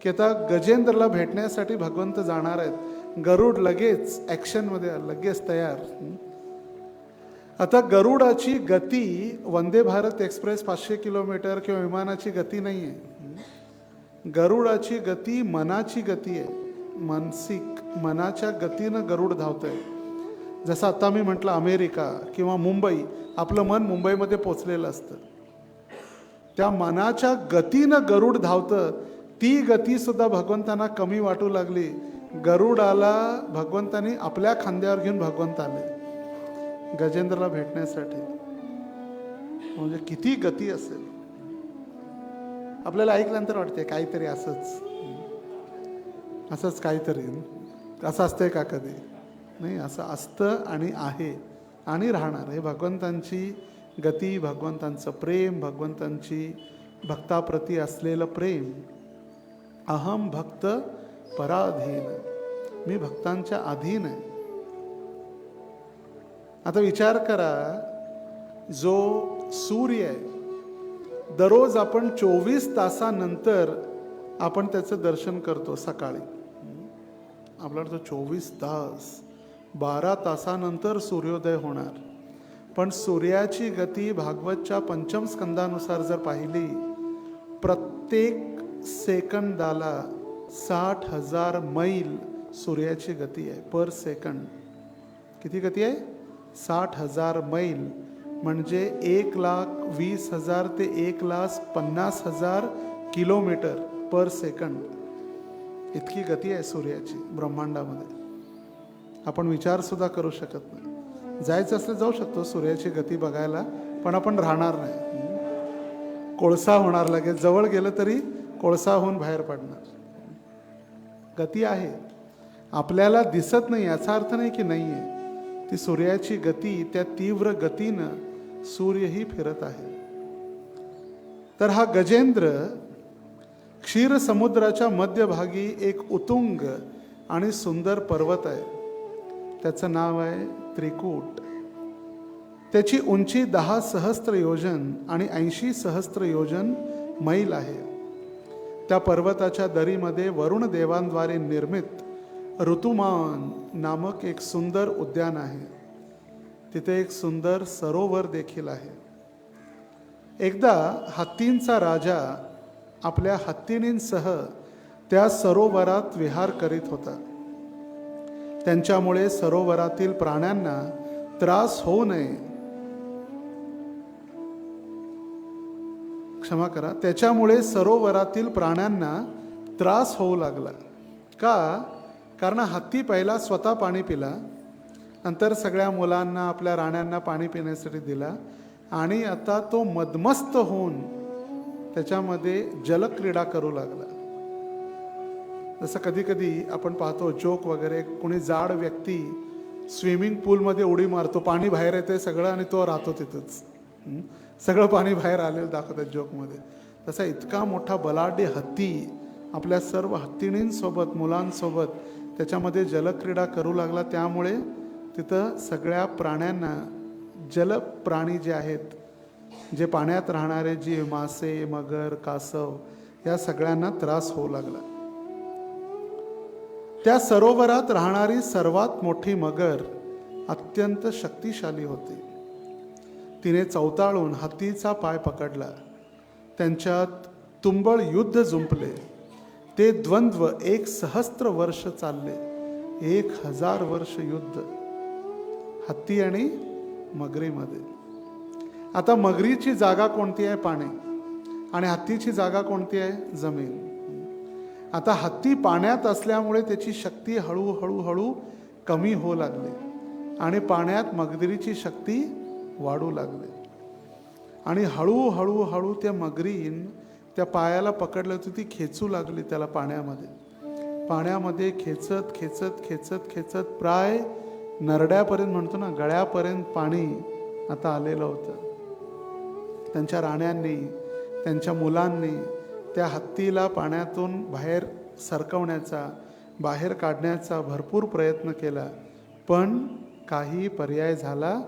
की आता गजेंद्रला भेटण्यासाठी भगवंत जाणार आहेत. गरुड लगेच ॲक्शनमध्ये लगेच तयार. आता गरुडाची गती वंदे भारत एक्सप्रेस 500 किलोमीटर किंवा विमानाची गती नाही आहे. गरुडाची गती मनाची गती आहे. मनाच्या गतीनं गरुड धावतंय. जसं आता मी म्हटलं अमेरिका किंवा मुंबई, आपलं मन मुंबईमध्ये पोचलेलं असतं. त्या मनाच्या गतीनं गरुड धावतं. ती गतीसुद्धा भगवंतांना कमी वाटू लागली. गरुडाला भगवंतांनी आपल्या खांद्यावर घेऊन भगवंत आले गजेंद्रला भेटण्यासाठी. म्हणजे किती गती असेल. आपल्याला ऐकल्यानंतर वाटते काहीतरी असंच काहीतरी. असं असतंय का कधी? नाही, असं असतं आणि आहे आणि राहणार. हे भगवंतांची गती, भगवंतांचं प्रेम, भगवंतांची भक्ताप्रती असलेलं प्रेम. अहम भक्त पराधीन, मी भक्तांच्या अधीन आहे. आता विचार करा, जो सूर्य आहे दररोज आपण 24 तासानंतर आपण त्याचं दर्शन करतो. सकाळी आपल्याला तो 24 तास 12 तासानंतर सूर्योदय होणार. पण सूर्याची गती भागवतच्या 5म स्कंदानुसार जर पाहिली, प्रत्येक सेकंदाला 60,000 मैल सूर्याची गती आहे पर सेकंड. किती गती आहे? 60,000 मैल. म्हणजे 1,20,000 ते 1,50,000 किलोमीटर पर सेकंड. इतकी गती आहे सूर्याची ब्रह्मांडामध्ये. आपण विचारसुद्धा करू शकत नाही. जायचं असलं जाऊ शकतो सूर्याची गती बघायला, पण आपण राहणार नाही. कोळसा होणार लगेच. जवळ गेलं तरी कोळसा होऊन बाहेर पडणार. गती आहे, आपल्याला दिसत नाही याचा अर्थ नाही की नाही आहे. ती सूर्याची गती, त्या तीव्र गतीनं सूर्यही फिरत आहे. तर हा गजेंद्र क्षीर समुद्राच्या मध्यभागी एक उत्तुंग आणि सुंदर पर्वत आहे. त्याचं नाव आहे त्रिकूट. त्याची उंची 10 सहस्त्र योजन आणि 80 सहस्त्र योजन मैल आहे. त्या पर्वताच्या दरीमध्ये वरुण देवांद्वारे निर्मित ऋतुमान नामक एक सुंदर उद्यान आहे. तिथे एक सुंदर सरोवर देखील आहे. एकदा हत्तींचा राजा आपल्या हत्तीणींसह त्या सरोवरात विहार करीत होता. त्यांच्यामुळे सरोवरातील प्राण्यांना त्रास होऊ नये, क्षमा करा, त्याच्यामुळे सरोवरातील प्राण्यांना त्रास होऊ लागला. का? कारण हत्ती पहिला स्वतः पाणी पिला, नंतर सगळ्या मुलांना आपल्या राण्यांना पाणी पिण्यासाठी दिला, आणि आता तो मदमस्त होऊन त्याच्यामध्ये जलक्रीडा करू लागला. जसं कधी कधी आपण पाहतो जोक वगैरे, कोणी जाड व्यक्ती स्विमिंग पूलमध्ये उडी मारतो, पाणी बाहेर येते सगळं आणि तो राहतो तिथंच. सगळं पाणी बाहेर आलेलं दाखवतात जोकमध्ये. तसा इतका मोठा बलाढ्य हत्ती आपल्या सर्व हत्तीणींसोबत, मुलांसोबत त्याच्यामध्ये जलक्रीडा करू लागला. त्यामुळे तिथं सगळ्या प्राण्यांना, जलप्राणी जे आहेत, जे पाण्यात राहणारे जीव, मासे, मगर, कासव, या सगळ्यांना त्रास होऊ लागला. त्या सरोवरात राहणारी सर्वात मोठी मगर अत्यंत शक्तिशाली होती. तिने चवताळून हत्तीचा पाय पकडला. त्यांच्यात तुंबळ युद्ध जुंपले. ते द्वंद्व 1,000 वर्ष चालले. 1,000 वर्ष युद्ध हत्ती आणि मगरीमध्ये. आता मगरीची जागा कोणती आहे? पाणी. आणि हत्तीची जागा कोणती आहे? जमीन. आता हत्ती पाण्यात असल्यामुळे त्याची शक्ती हळूहळू कमी होऊ लागली आणि पाण्यात मगरीची शक्ती वाढू लागली. आणि हळूहळू त्या मगरीन त्या पायाला पकडलं होतं, ती खेचू लागली त्याला पाण्यामध्ये खेचत खेचत खेचत खेचत प्राय नरड्यापर्यंत, म्हणतो ना, गळ्यापर्यंत पाणी आता आलेलं होतं. त्यांच्या राण्यांनी, त्यांच्या मुलांनी त्या हत्तीला पाण्यातून बाहेर सरकवण्याचा, बाहेर काढण्याचा भरपूर प्रयत्न केला, पण काही पर्याय झाला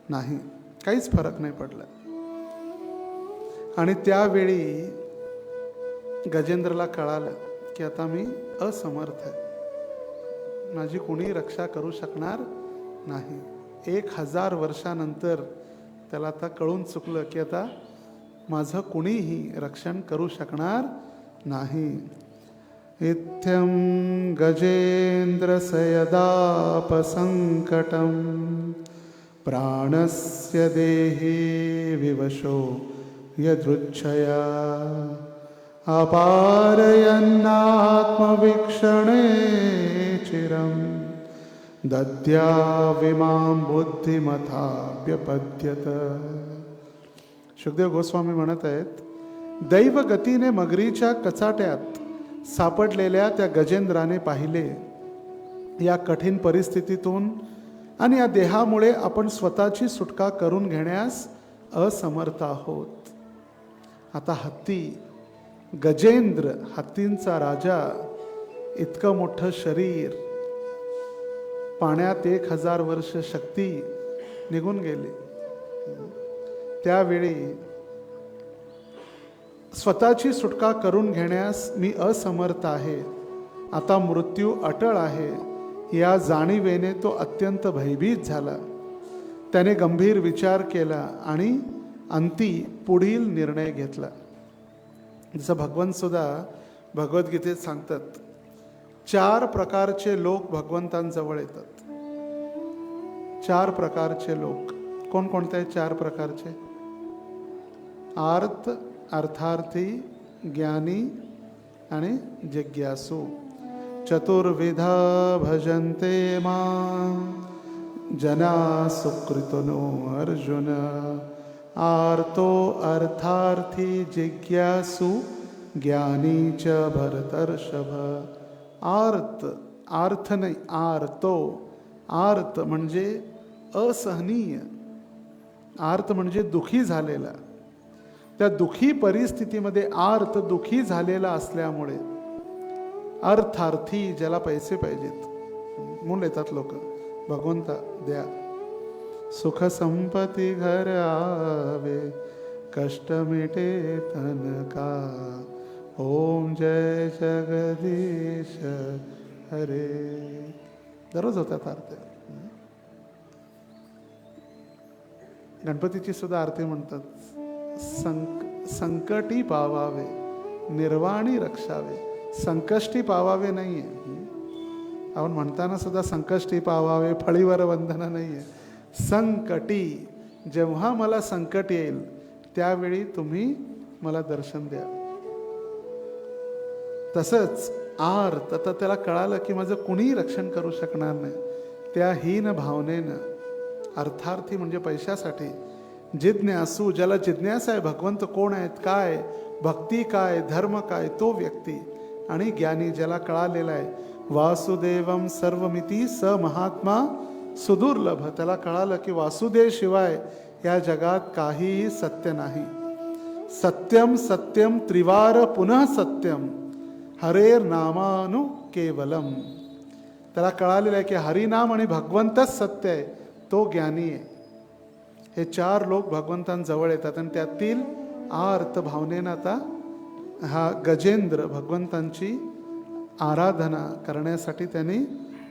नाही. काहीच फरक नाही पडला. आणि त्यावेळी गजेंद्रला कळालं की आता मी असमर्थ आहे, माझी कोणी रक्षा करू शकणार नाही. 1000 वर्षानंतर त्याला आता कळून चुकलं की आता माझं कुणीही रक्षण करू शकणार नाही. इत्थं गजेन्द्रस्य यदापसंकटं प्राणस्य देहे विवशो यदृच्छया अपारयन्नात्मवीक्षणे चिरं दद्याविमां बुद्धिमथाभ्यपद्यत. शुकदेव गोस्वामी म्हणत आहेत, दैव गतीने मगरीच्या कचाट्यात सापडलेल्या त्या गजेंद्राने पाहिले, या कठीण परिस्थितीतून आणि या देहामुळे आपण स्वतःची सुटका करून घेण्यास असमर्थ आहोत. आता हत्ती, गजेंद्र, हत्तींचा राजा, इतकं मोठं शरीर, पाण्यात 1000 वर्ष शक्ती निघून गेली. त्यावेळी स्वतःची सुटका करून घेण्यास मी असमर्थ आहे, आता मृत्यू अटळ आहे, या जाणीवेने तो अत्यंत भयभीत झाला. त्याने गंभीर विचार केला आणि अंती पुढील निर्णय घेतला. जसं भगवंत सुद्धा भगवद्गीतेत सांगतात, 4 प्रकारचे लोक भगवंतांजवळ येतात. 4 प्रकारचे लोक कोणकोणते आहेत? 4 प्रकारचे: आर्त, अर्थार्थी, ज्ञानी आणि जिज्ञासू. चतुर्विधा भजन्ते मां जना सुकृतनो अर्जुन. आर्तो अर्थार्थी जिज्ञासू ज्ञानी च भरतर्षभ. आर्त, अर्थ नाही, आर्तो. आर्त म्हणजे असहनीय, आर्त म्हणजे दुखी झालेला. त्या दुखी परिस्थितीमध्ये आर्त, दुखी झालेला असल्यामुळे. अर्थार्थी, ज्याला पैसे पाहिजेत, म्हणून येतात लोक, भगवंता द्या. सुख संपत्ती घर आवे, कष्ट मिटे तन का. ओम जय जगदीश हरे. दररोज होतात आरत्या. गणपतीची सुद्धा आरती म्हणतात, संकटी पावावे, निर्वाणी रक्षावे. संकष्टी पावावे नाहीये, आपण म्हणताना सुद्धा संकष्टी पावावे, फळीवर वंदन नाहीये. संकटी, जेव्हा मला संकट येईल त्यावेळी तुम्ही मला दर्शन द्या. तसंच आर्त, आता त्याला कळालं की माझं कुणीही रक्षण करू शकणार नाही, त्या हीन भावनेनं. अर्थार्थी म्हणजे पैशासाठी. जिज्ञासू, ज्याला जिज्ञासा आहे भगवंत कोण आहेत, काय भक्ती, काय धर्म, काय तो व्यक्ती. आणि ज्ञानी, ज्याला कळालेला आहे वासुदेवम सर्वमिती स महात्मा सुदुर्लभ. त्याला कळालं की वासुदेव शिवाय या जगात काहीही सत्य नाही. सत्यम सत्यम त्रिवार पुनः सत्यम हरेर नामानु केवलम. त्याला कळालेलं आहे की हरिनाम आणि भगवंतच सत्य आहे, तो ज्ञानी आहे. हे 4 लोक भगवंतांजवळ येतात आणि त्यातील आर्त भावनेनं आता हा गजेंद्र भगवंतांची आराधना करण्यासाठी त्यांनी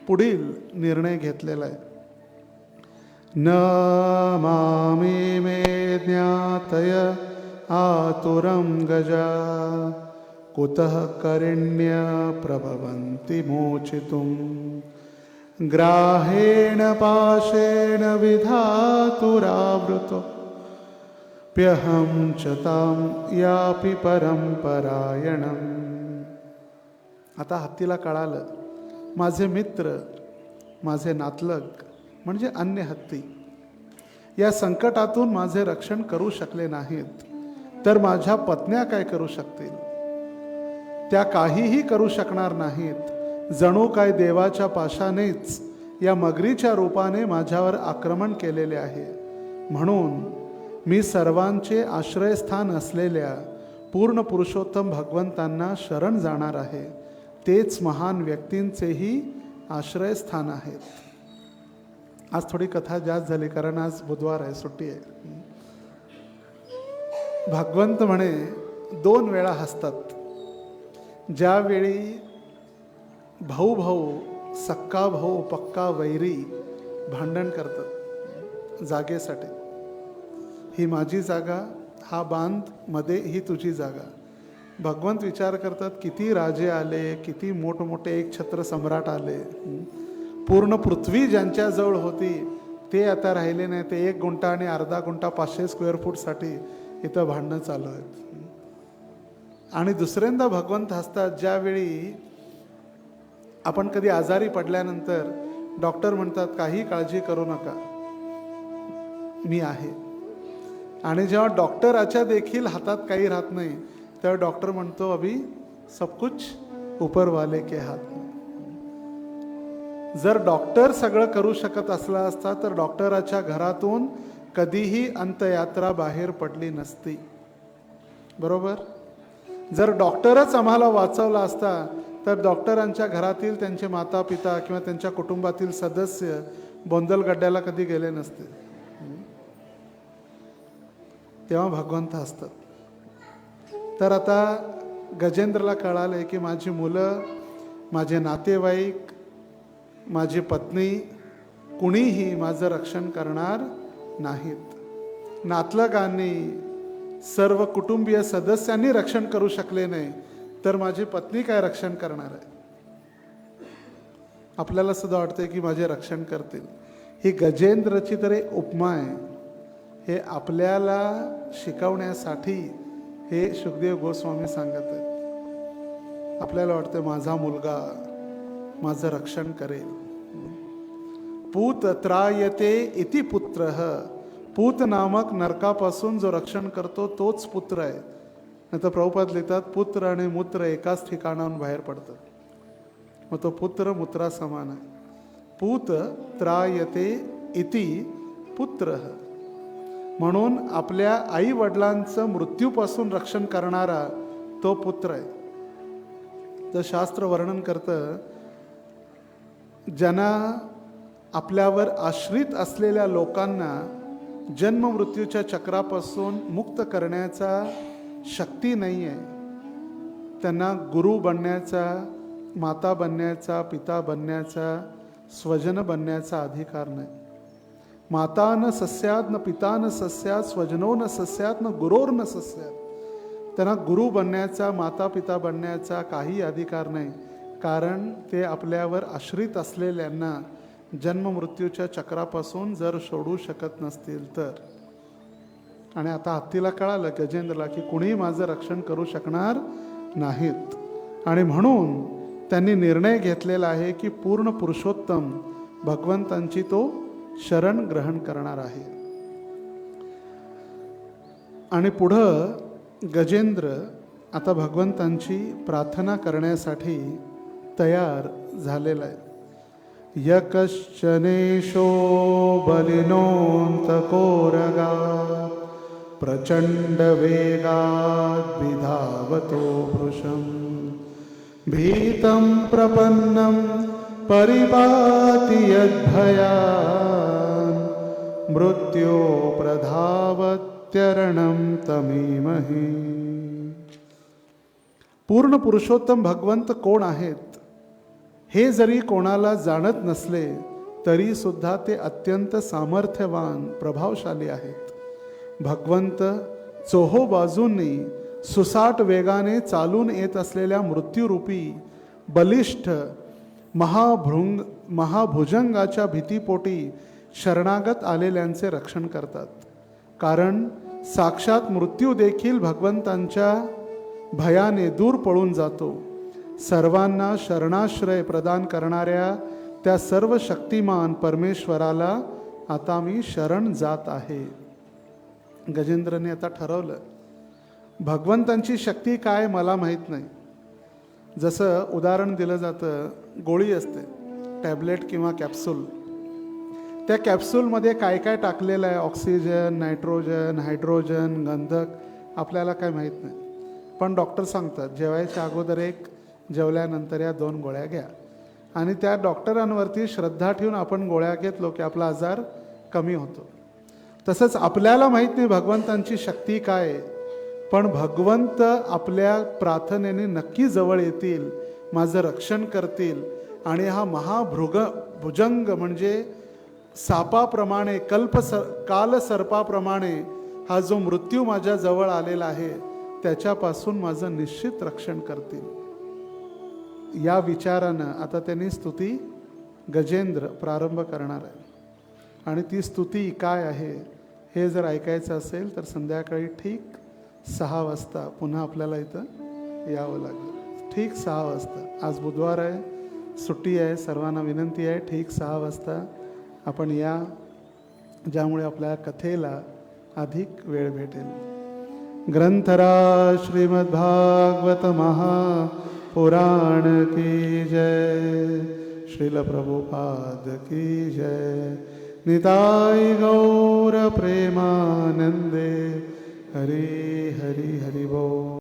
पुढील निर्णय घेतलेला आहे. न मामे मे ज्ञातय आतुरं गजा कुतः करिण्य प्रभवन्ति मोचितुं. ग्राहेण पाशेण विधातुरावृतो प्यहं च तां यापि परंपरायणम्. आता हत्तीला कळालं, माझे मित्र, माझे नातलग म्हणजे अन्य हत्ती या संकटातून माझे रक्षण करू शकले नाहीत, तर माझ्या पत्न्या काय करू शकतील? त्या काहीही करू शकणार नाहीत. जणू काय देवाच्या पाशानेच या मगरीच्या रूपाने माझ्यावर आक्रमण केलेले आहे. म्हणून मी सर्वांचे आश्रयस्थान असलेल्या पूर्ण पुरुषोत्तम भगवंतांना शरण जाणार आहे. तेच महान व्यक्तींचेही आश्रयस्थान आहेत. आज थोडी कथा जास्त झाली, कारण आज बुधवार आहे, सुट्टी आहे. भगवंत म्हणे 2 वेळा हसतात. ज्यावेळी भाऊ भाऊ, सक्का भाऊ पक्का वैरी भांडण करतात जागेसाठी. ही माझी जागा, हा बांध मध्ये, ही तुझी जागा. भगवंत विचार करतात किती राजे आले, किती मोठमोठे एक छत्र सम्राट आले, पूर्ण पृथ्वी ज्यांच्याजवळ होती ते आता राहिले नाही. ते 1 गुंठा आणि अर्धा गुंठा 500 स्क्वेअर फूटसाठी इथं भांडणं चालू आहेत. आणि दुसऱ्यांदा भगवंत हसतात ज्यावेळी आपण कधी आजारी पडल्यानंतर डॉक्टर म्हणतात काही काळजी करू नका, मी आहे. आणि जेव्हा डॉक्टराच्या देखील हातात काही राहत नाही तेव्हा डॉक्टर म्हणतो अभी सब कुछ ऊपर वाले के हाथ में. जर डॉक्टर सगळं करू शकत असला असता तर डॉक्टराच्या घरातून कधीही अंत्ययात्रा बाहेर पडली नसती. बरोबर. जर डॉक्टरच आम्हाला वाचवला असता तर डॉक्टरांच्या घरातील त्यांचे माता पिता किंवा त्यांच्या कुटुंबातील सदस्य बोंदलगड्ड्याला कधी गेले नसते. तेव्हा भगवंत असतात. तर आता गजेंद्रला कळाले की माझी मुलं, माझे नातेवाईक, माझी पत्नी कुणीही माझं रक्षण करणार नाहीत. नातलगांनी, सर्व कुटुंबीय सदस्यांनी रक्षण करू शकले नाही तर माझी पत्नी काय रक्षण करणार आहे. आपल्याला सुद्धा वाटते की माझे रक्षण करतील. ही गजेंद्रची तर एक उपमा आहे. हे आपल्याला शिकवण्यासाठी हे शुकदेव गोस्वामी सांगत आहेत. आपल्याला वाटतं माझा मुलगा माझं रक्षण करेल. पूत त्रायते इति पुत्रः. पूत नामक नरकापासून जो रक्षण करतो तोच पुत्र आहे. नाही तर प्रभुपाद लिहितात पुत्र आणि मूत्र एकाच ठिकाणाहून बाहेर पडतात. मग तो पुत्र मूत्रा समान आहे. पूत त्रायते इति पुत्र. म्हणून आपल्या आई वडिलांचं मृत्यूपासून रक्षण करणारा तो पुत्र आहे. तर शास्त्र वर्णन करतं ज्यांना आपल्यावर आश्रित असलेल्या लोकांना जन्म मृत्यूच्या चक्रापासून मुक्त करण्याचा शक्ती नाही आहे, त्यांना गुरु बनण्याचा, माता बनण्याचा, पिता बनण्याचा, स्वजन बनण्याचा अधिकार नाही. माता न सस्यात, न पिता न सस्यात, स्वजनो न सस्यात, न गुरोर न सस्यात. त्यांना गुरु बनण्याचा, माता पिता बनण्याचा काही अधिकार नाही, कारण ते आपल्यावर आश्रित असलेल्यांना जन्म मृत्यूच्या चक्रापासून जर सोडू शकत नसतील तर. आणि आता हत्तीला कळालं गजेंद्रला की कुणीही माझं रक्षण करू शकणार नाहीत. आणि म्हणून त्यांनी निर्णय घेतलेला आहे की पूर्ण पुरुषोत्तम भगवंतांची तो शरण ग्रहण करणार आहे. आणि पुढं गजेंद्र आता भगवंतांची प्रार्थना करण्यासाठी तयार झालेला आहे. यकश्चनेशो बलिनोऽन्तकोरगा प्रचंड वेगात् विधावतो वृषं भीतं प्रपन्नं परिपाति यद्भयान् मृत्यो प्रधावत्यरणं तमीमहि. पूर्ण पुरुषोत्तम भगवंत कोण आहेत हे जरी कोणाला जाणत नसले तरी सुद्धा ते अत्यंत सामर्थ्यवान, प्रभावशाली आहेत. भगवंत चोहो बाजूंनी सुसाट वेगाने चालून येत असलेल्या मृत्यूरूपी बलिष्ठ महाभुजंगाच्या भीतीपोटी शरणागत आलेल्यांचे रक्षण करतात. कारण साक्षात मृत्यू देखील भगवंतांच्या भयाने दूर पळून जातो. सर्वांना शरणाश्रय प्रदान करणाऱ्या त्या सर्व शक्तिमान परमेश्वराला आता मी शरण जात आहे. गजेंद्रने आता ठरवलं भगवंतांची शक्ती काय मला माहीत नाही. जसं उदाहरण दिलं जातं, गोळी असते, टॅबलेट किंवा कॅप्सूल. त्या कॅप्सूलमध्ये काय काय टाकलेलं आहे, ऑक्सिजन, नायट्रोजन, हायड्रोजन, गंधक, आपल्याला काय माहीत नाही. पण डॉक्टर सांगतात जेवायच्या अगोदर एक, जेवल्यानंतर या 2 गोळ्या घ्या. आणि त्या डॉक्टरांवरती श्रद्धा ठेवून आपण गोळ्या घेतलो की आपला आजार कमी होतो. तसंच आपल्याला माहीत नाही भगवंतांची शक्ती काय, पण भगवंत आपल्या प्रार्थनेने नक्की जवळ येतील, माझं रक्षण करतील आणि हा भुजंग म्हणजे सापाप्रमाणे कालसर्पाप्रमाणे हा जो मृत्यू माझ्या जवळ आलेला आहे त्याच्यापासून माझं निश्चित रक्षण करतील. या विचारानं आता त्यांनी स्तुती गजेंद्र प्रारंभ करणार आहे. आणि ती स्तुती काय आहे हे जर ऐकायचं असेल तर संध्याकाळी ठीक 6 वाजता पुन्हा आपल्याला इथं यावं लागेल. ठीक 6 वाजता. आज बुधवार आहे, सुट्टी आहे, सर्वांना विनंती आहे ठीक 6 वाजता आपण या, ज्यामुळे आपल्या कथेला अधिक वेळ भेटेल. ग्रंथराज श्रीमद्भागवत महापुराण की जय. श्रील प्रभुपाद की जय. निताई गौर प्रेमानंदे. हरि हरि हरि बोल.